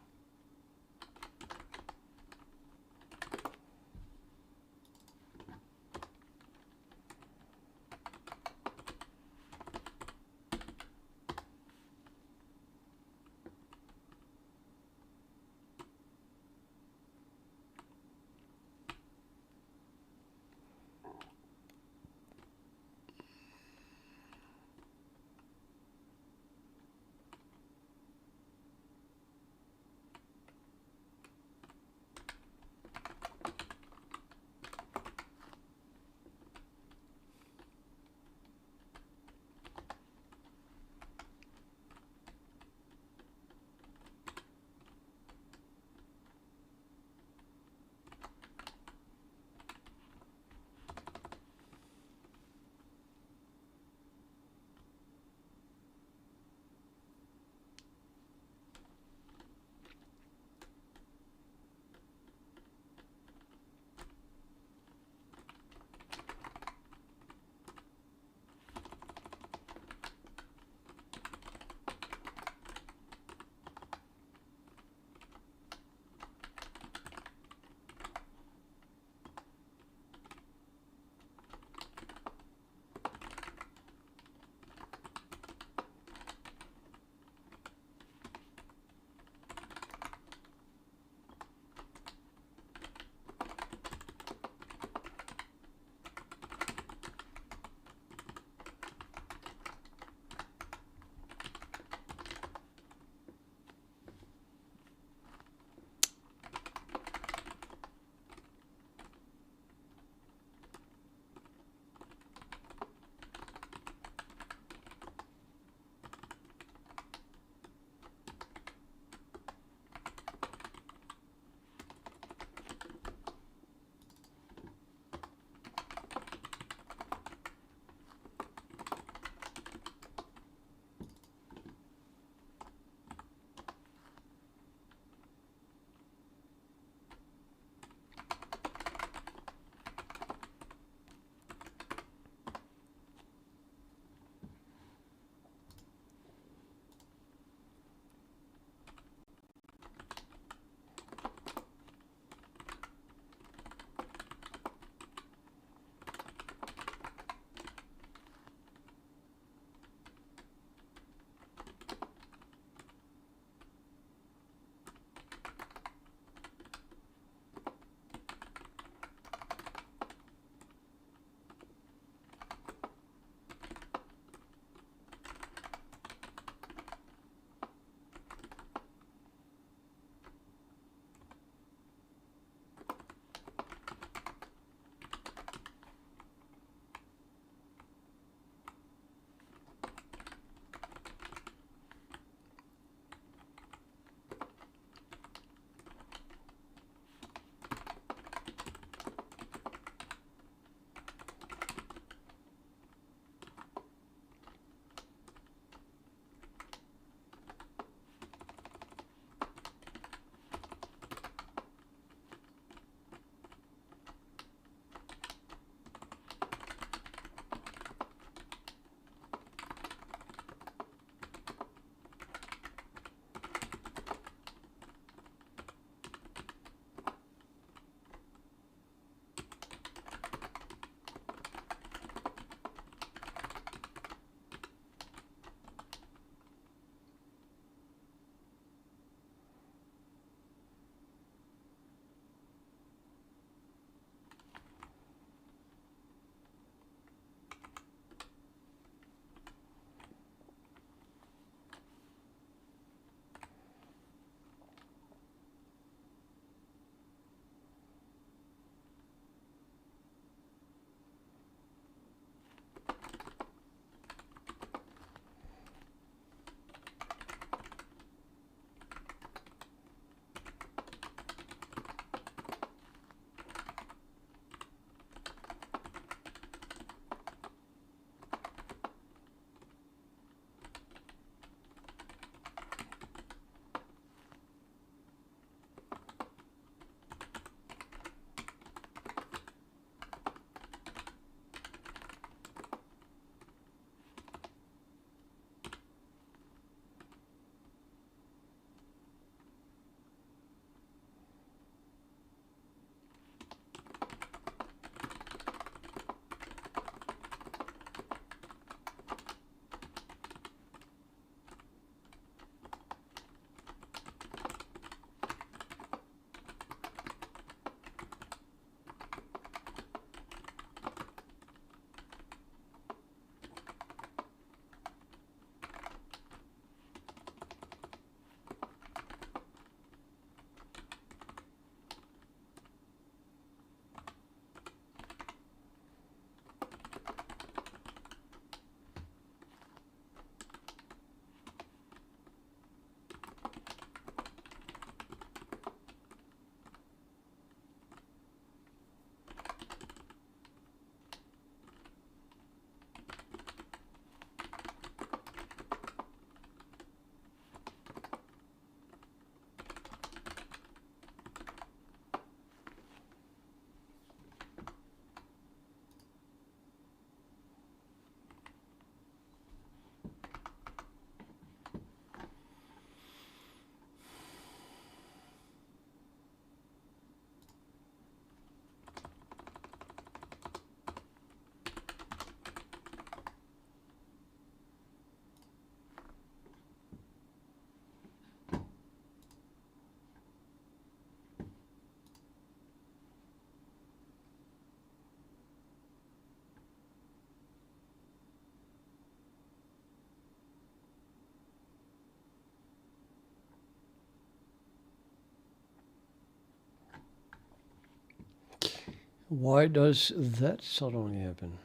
A: Why does that suddenly happen?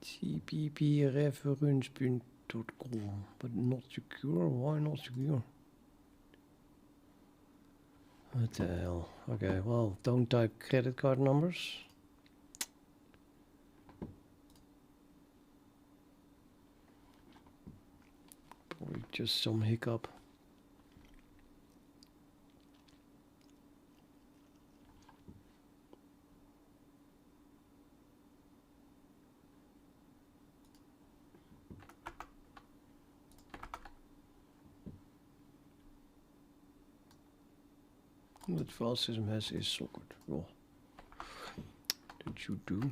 A: TPP reference.com, but not secure. Why not secure? What the hell? Okay, well, don't type credit card numbers. Probably just some hiccup. What file system has is socket. Well, that you do.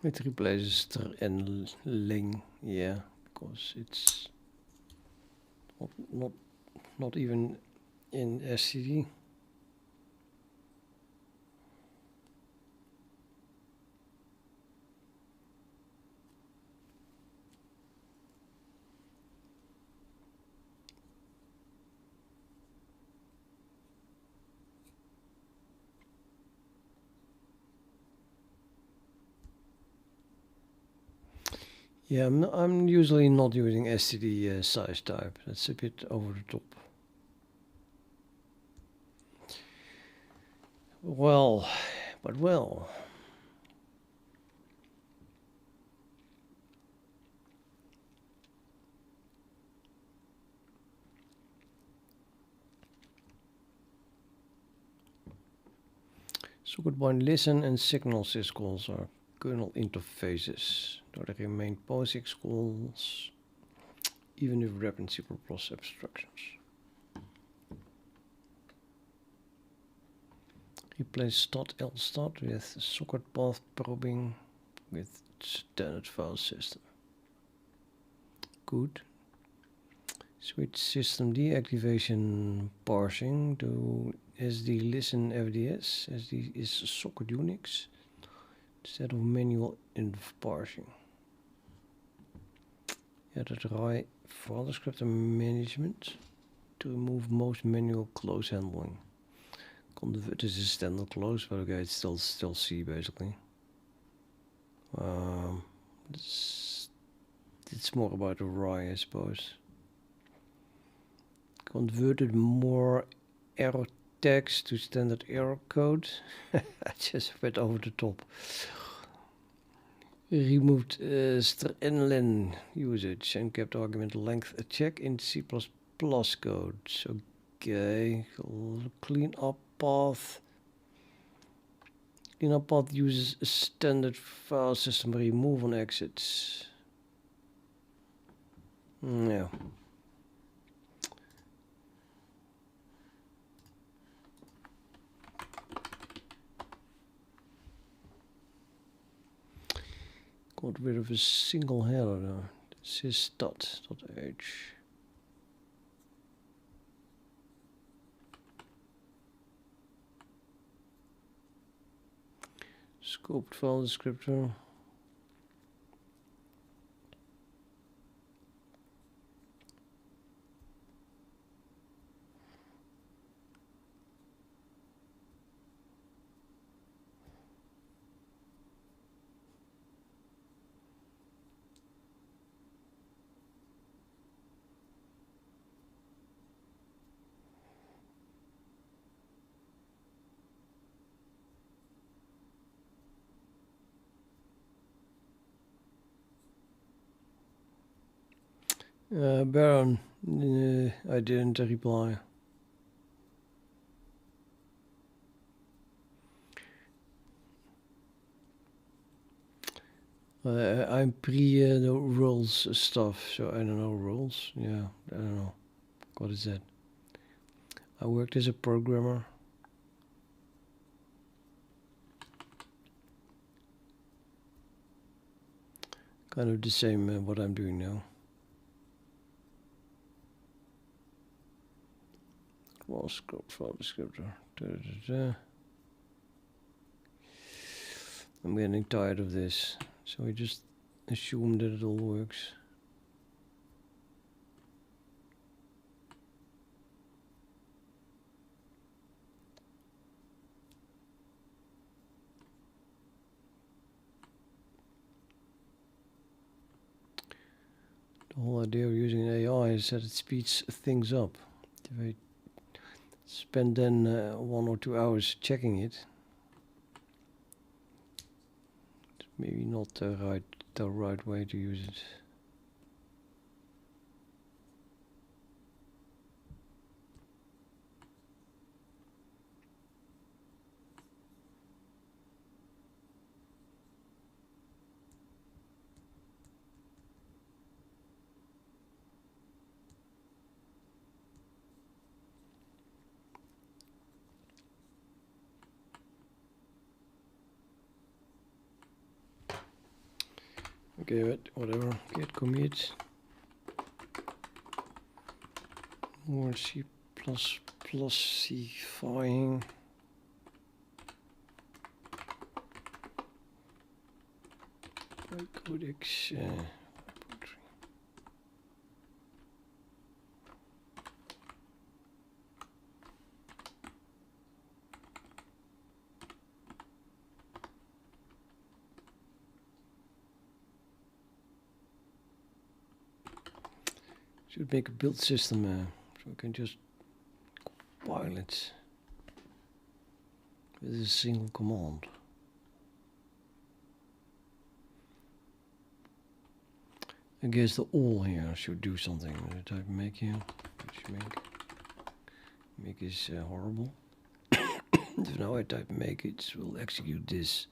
A: It replaces str and ling, yeah, because it's not even in std. Yeah, I'm usually not using std size type. That's a bit over the top. Well, but well. Socket bind listen and signal syscalls are kernel interfaces, though they remain POSIX calls even if wrapped in C++ abstractions. Replace stat lstat with socket path probing with standard file system. Good. Switch system deactivation parsing to SD listen FDS. SD is socket Unix instead of manual inf parsing. Added RAI file descriptor management to remove most manual close handling. This is standard close, but okay, it's still C basically. It's more about the RAI, I suppose. Converted more error tags to standard error code. I just went over the top. Removed strlen usage and kept argument length a check in C++ codes. Okay, clean up path. Clean up path uses a standard file system remove on exits. Yeah. Got rid of a single header though. sys.h. Scoped file descriptor. Baron, I didn't reply. I'm pre the rules stuff, so I don't know rules. Yeah, I don't know. What is that? I worked as a programmer. Kind of the same what I'm doing now. Well, scope file descriptor. I'm getting tired of this, so I just assume that it all works. The whole idea of using AI is that it speeds things up. If I spend then 1 or 2 hours checking it, it's maybe not the right way to use it. Okay, whatever. Git commit. More C++ cifying. By Codex. Should make a build system so I can just compile it with a single command. I guess the all here should do something. I type make here, which make is horrible. If now I type make, it will execute this.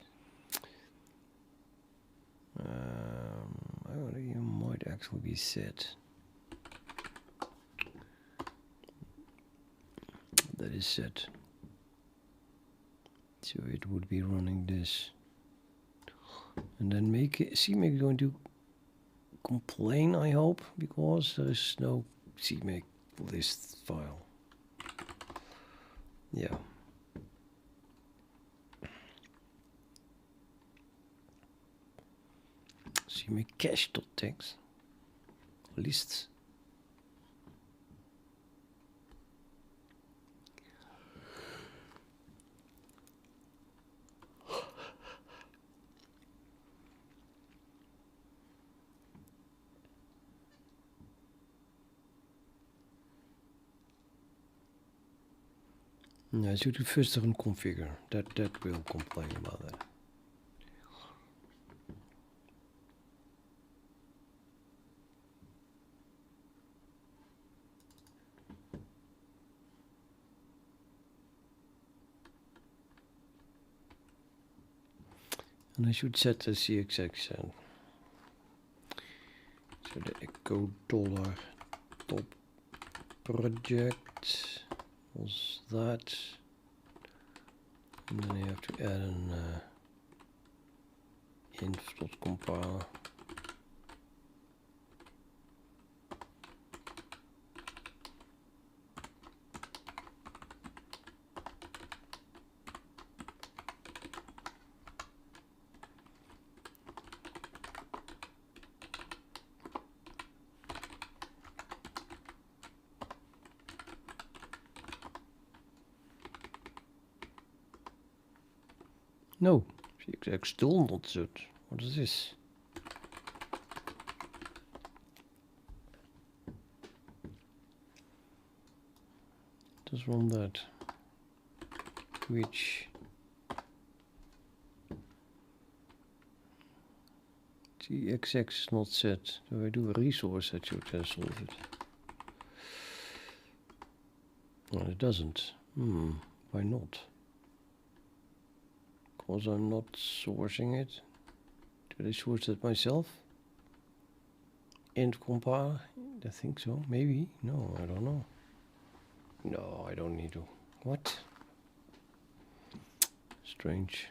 A: You might actually be set. That is set. So it would be running this. And then make it, CMake is going to complain, I hope, because there is no CMake list file. Yeah. CMake cache.txt lists. Ja, should we first run configure? That will complain about that. And I should set the CXX so the echo dollar top project was that, and then you have to add an inf.compiler. No, CXX still not set. What is this? Just run that. Which CXX is not set. So I do a resource that should solve it. Well, it doesn't. Why not? Because I'm not sourcing it. Did I source it myself? Int compile? I think so. Maybe. No, I don't know. No, I don't need to. What? Strange.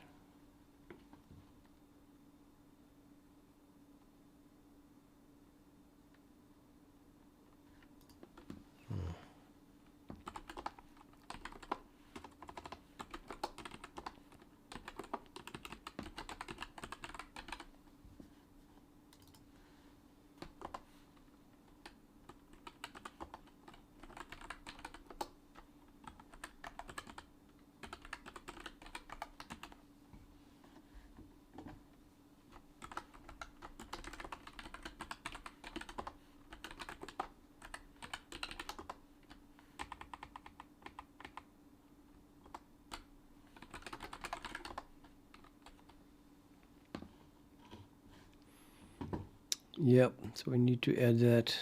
A: Yep, so we need to add that.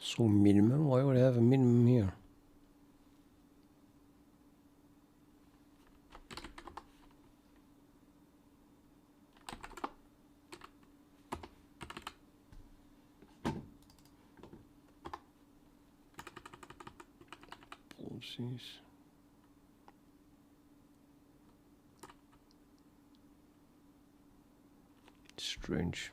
A: So minimum, why would I have a minimum here? Policies. Strange.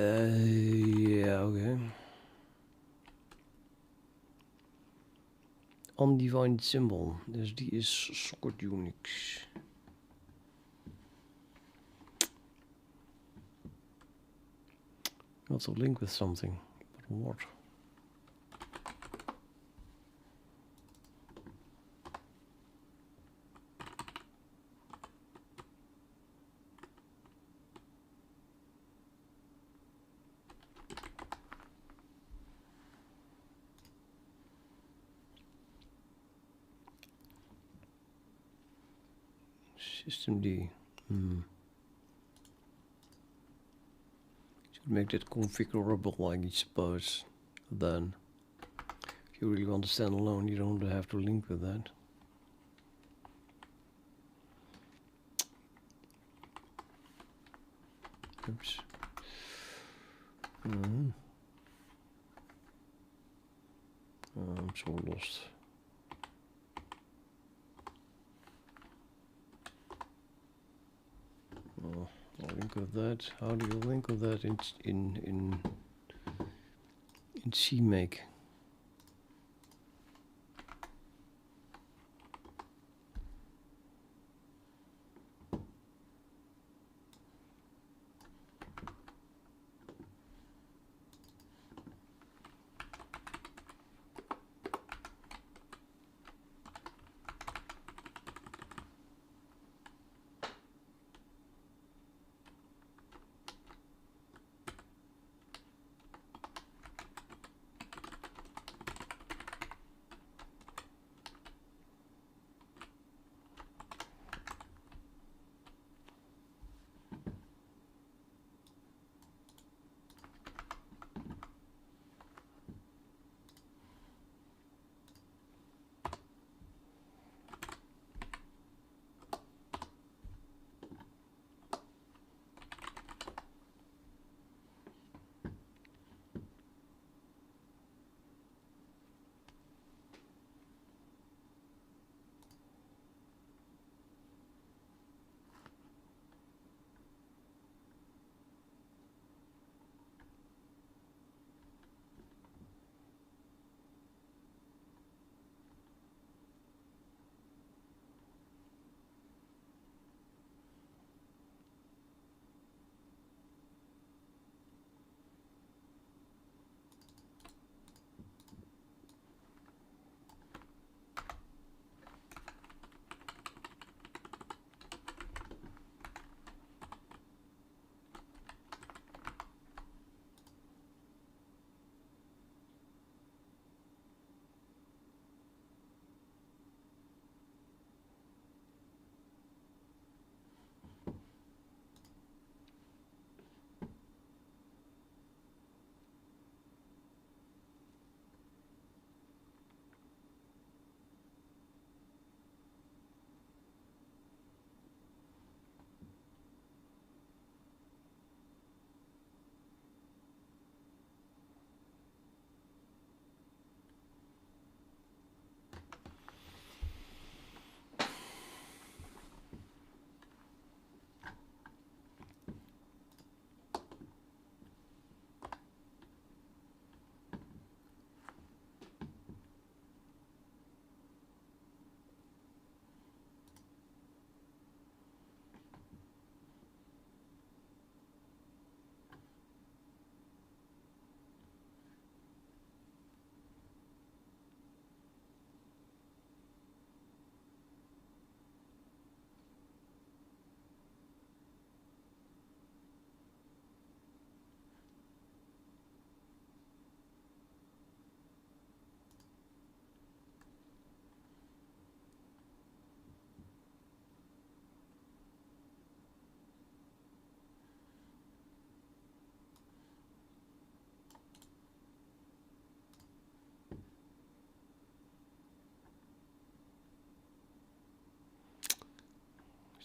A: Yeah, okay. Undefined symbol, dus die is socket Unix. Not to link with something, but what? Systemd. Should make that configurable, I suppose. Then, if you really want to stand alone, you don't have to link with that. Oops. I'm so lost. Oh, I'll link with that. How do you link with that in CMake?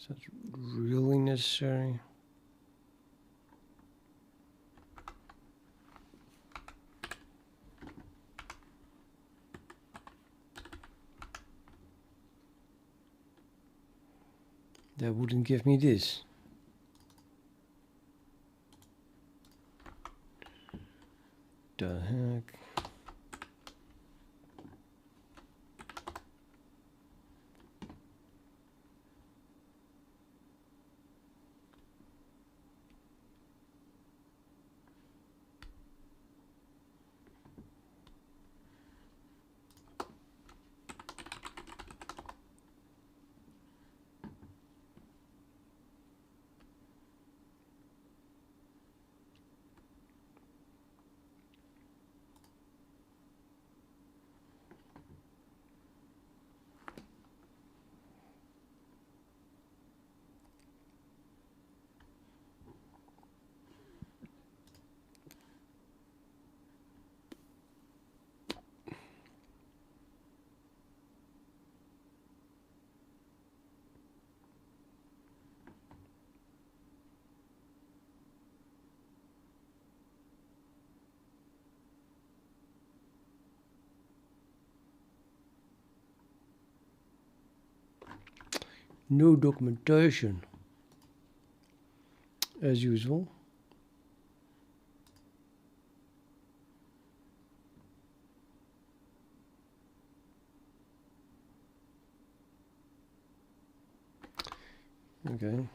A: Is that really necessary? That wouldn't give me this. The heck? No documentation, as usual. Okay.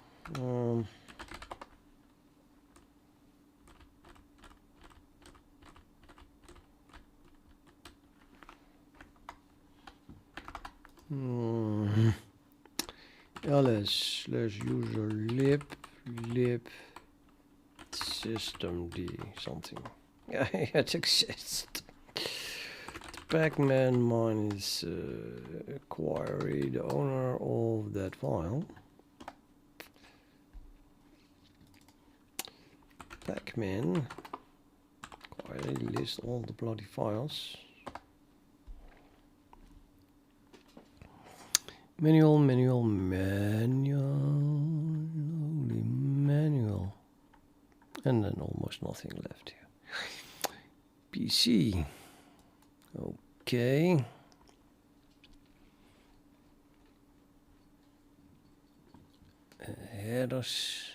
A: ls/user lib systemd something. Yeah, it exists. Pacman mine is query the owner of that file. Pacman query list all the bloody files. Manual, only manual. And then almost nothing left here. PC. Okay. Headers.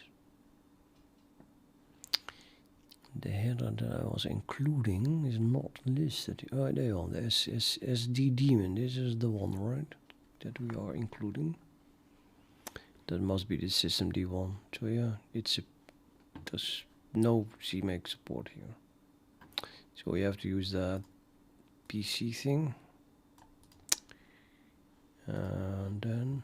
A: The header that I was including is not listed. Oh, there you are. The SD daemon. This is the one, right? That we are including. That must be the systemd one. So yeah, there's no CMake support here. So we have to use that PC thing. And then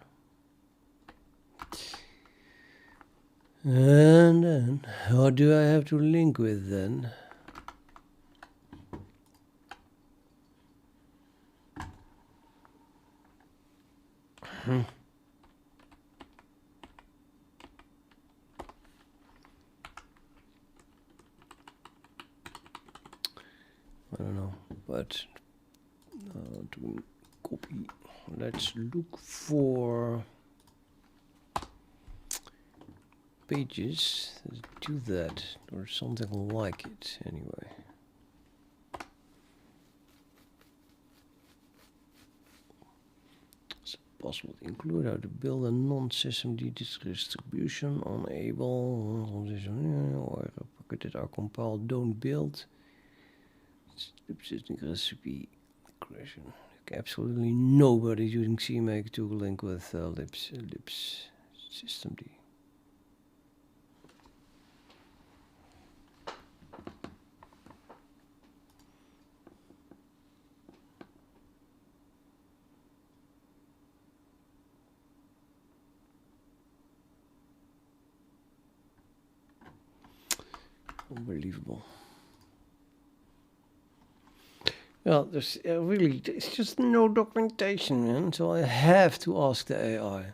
A: what do I have to link with then? I don't know, but to copy, let's look for pages that do that, or something like it anyway. It's possible to include how to build a non-systemd distribution on able or that are compiled, don't build. System recipe creation. Absolutely nobody using CMake to link with libs systemd. Unbelievable. Well, there's really, it's just no documentation, man. So I have to ask the AI.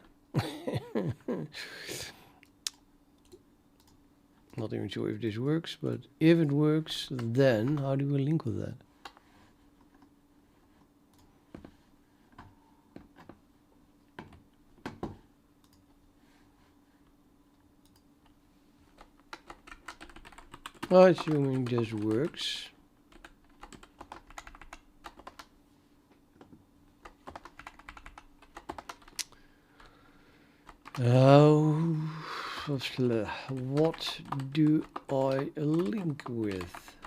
A: Not even sure if this works, but if it works, then how do we link with that? Assuming this works. What do I link with?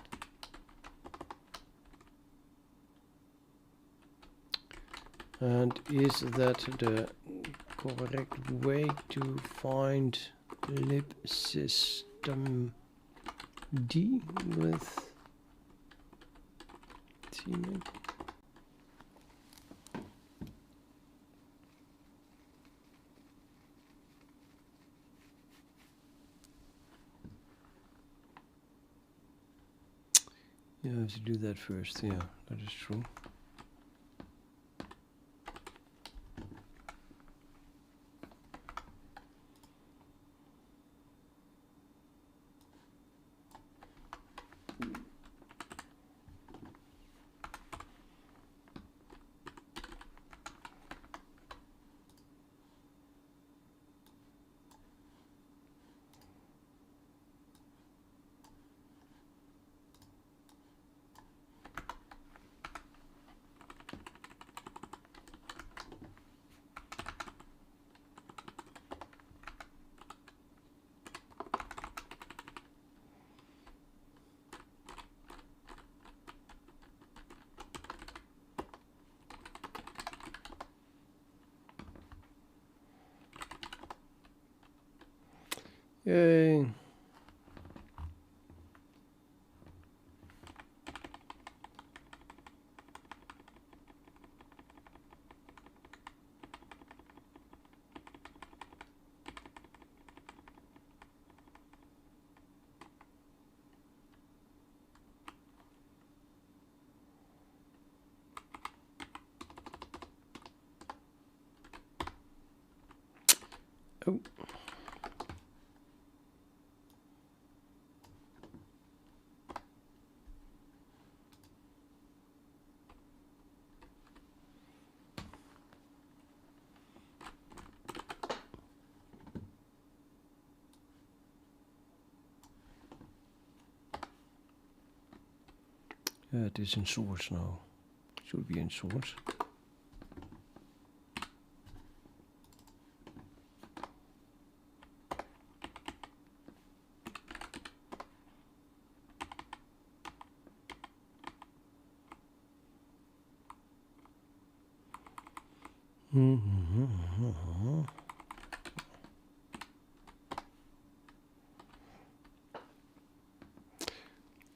A: And is that the correct way to find libsystem D with teaming? Yeah, I have to do that first. Yeah, that is true. Yay. Oh. It is in source now. Should be in source.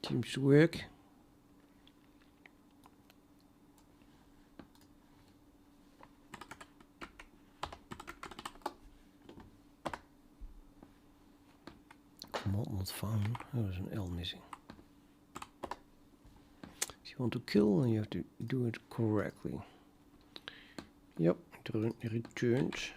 A: Seems to work. Command not found. There's an L missing. If you want to kill, then you have to do it correctly. Yep, it returns.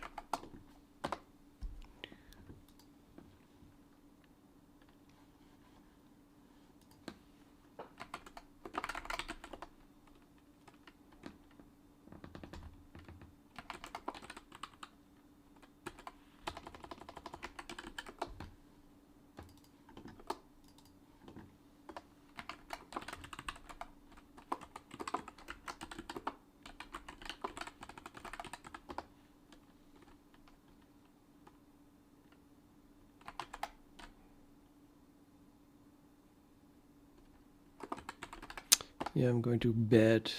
A: Yeah, I'm going to bed.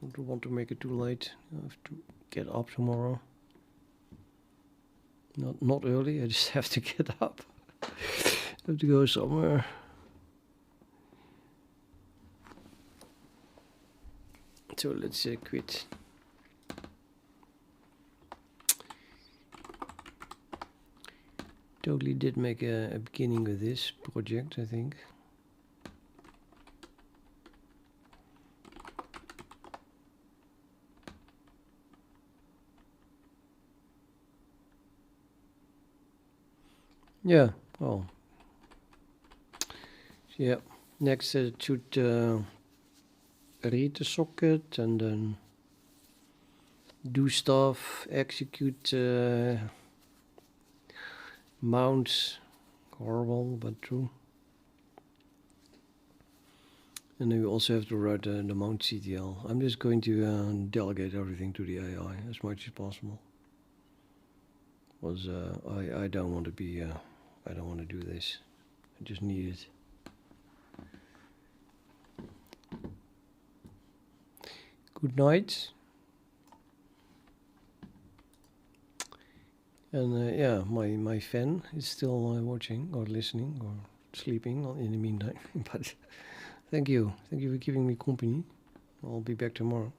A: Don't want to make it too late. I have to get up tomorrow. Not early, I just have to get up. I have to go somewhere. So let's quit. Totally did make a beginning with this project, I think. Yeah, well. Yeah, next it should read the socket and then do stuff, execute mounts. Horrible, but true. And then we also have to write the mount CTL. I'm just going to delegate everything to the AI as much as possible. Because I don't want to be, I don't want to do this. I just need it. Good night. And yeah, my fan is still watching or listening or sleeping in the meantime. But thank you for keeping me company. I'll be back tomorrow.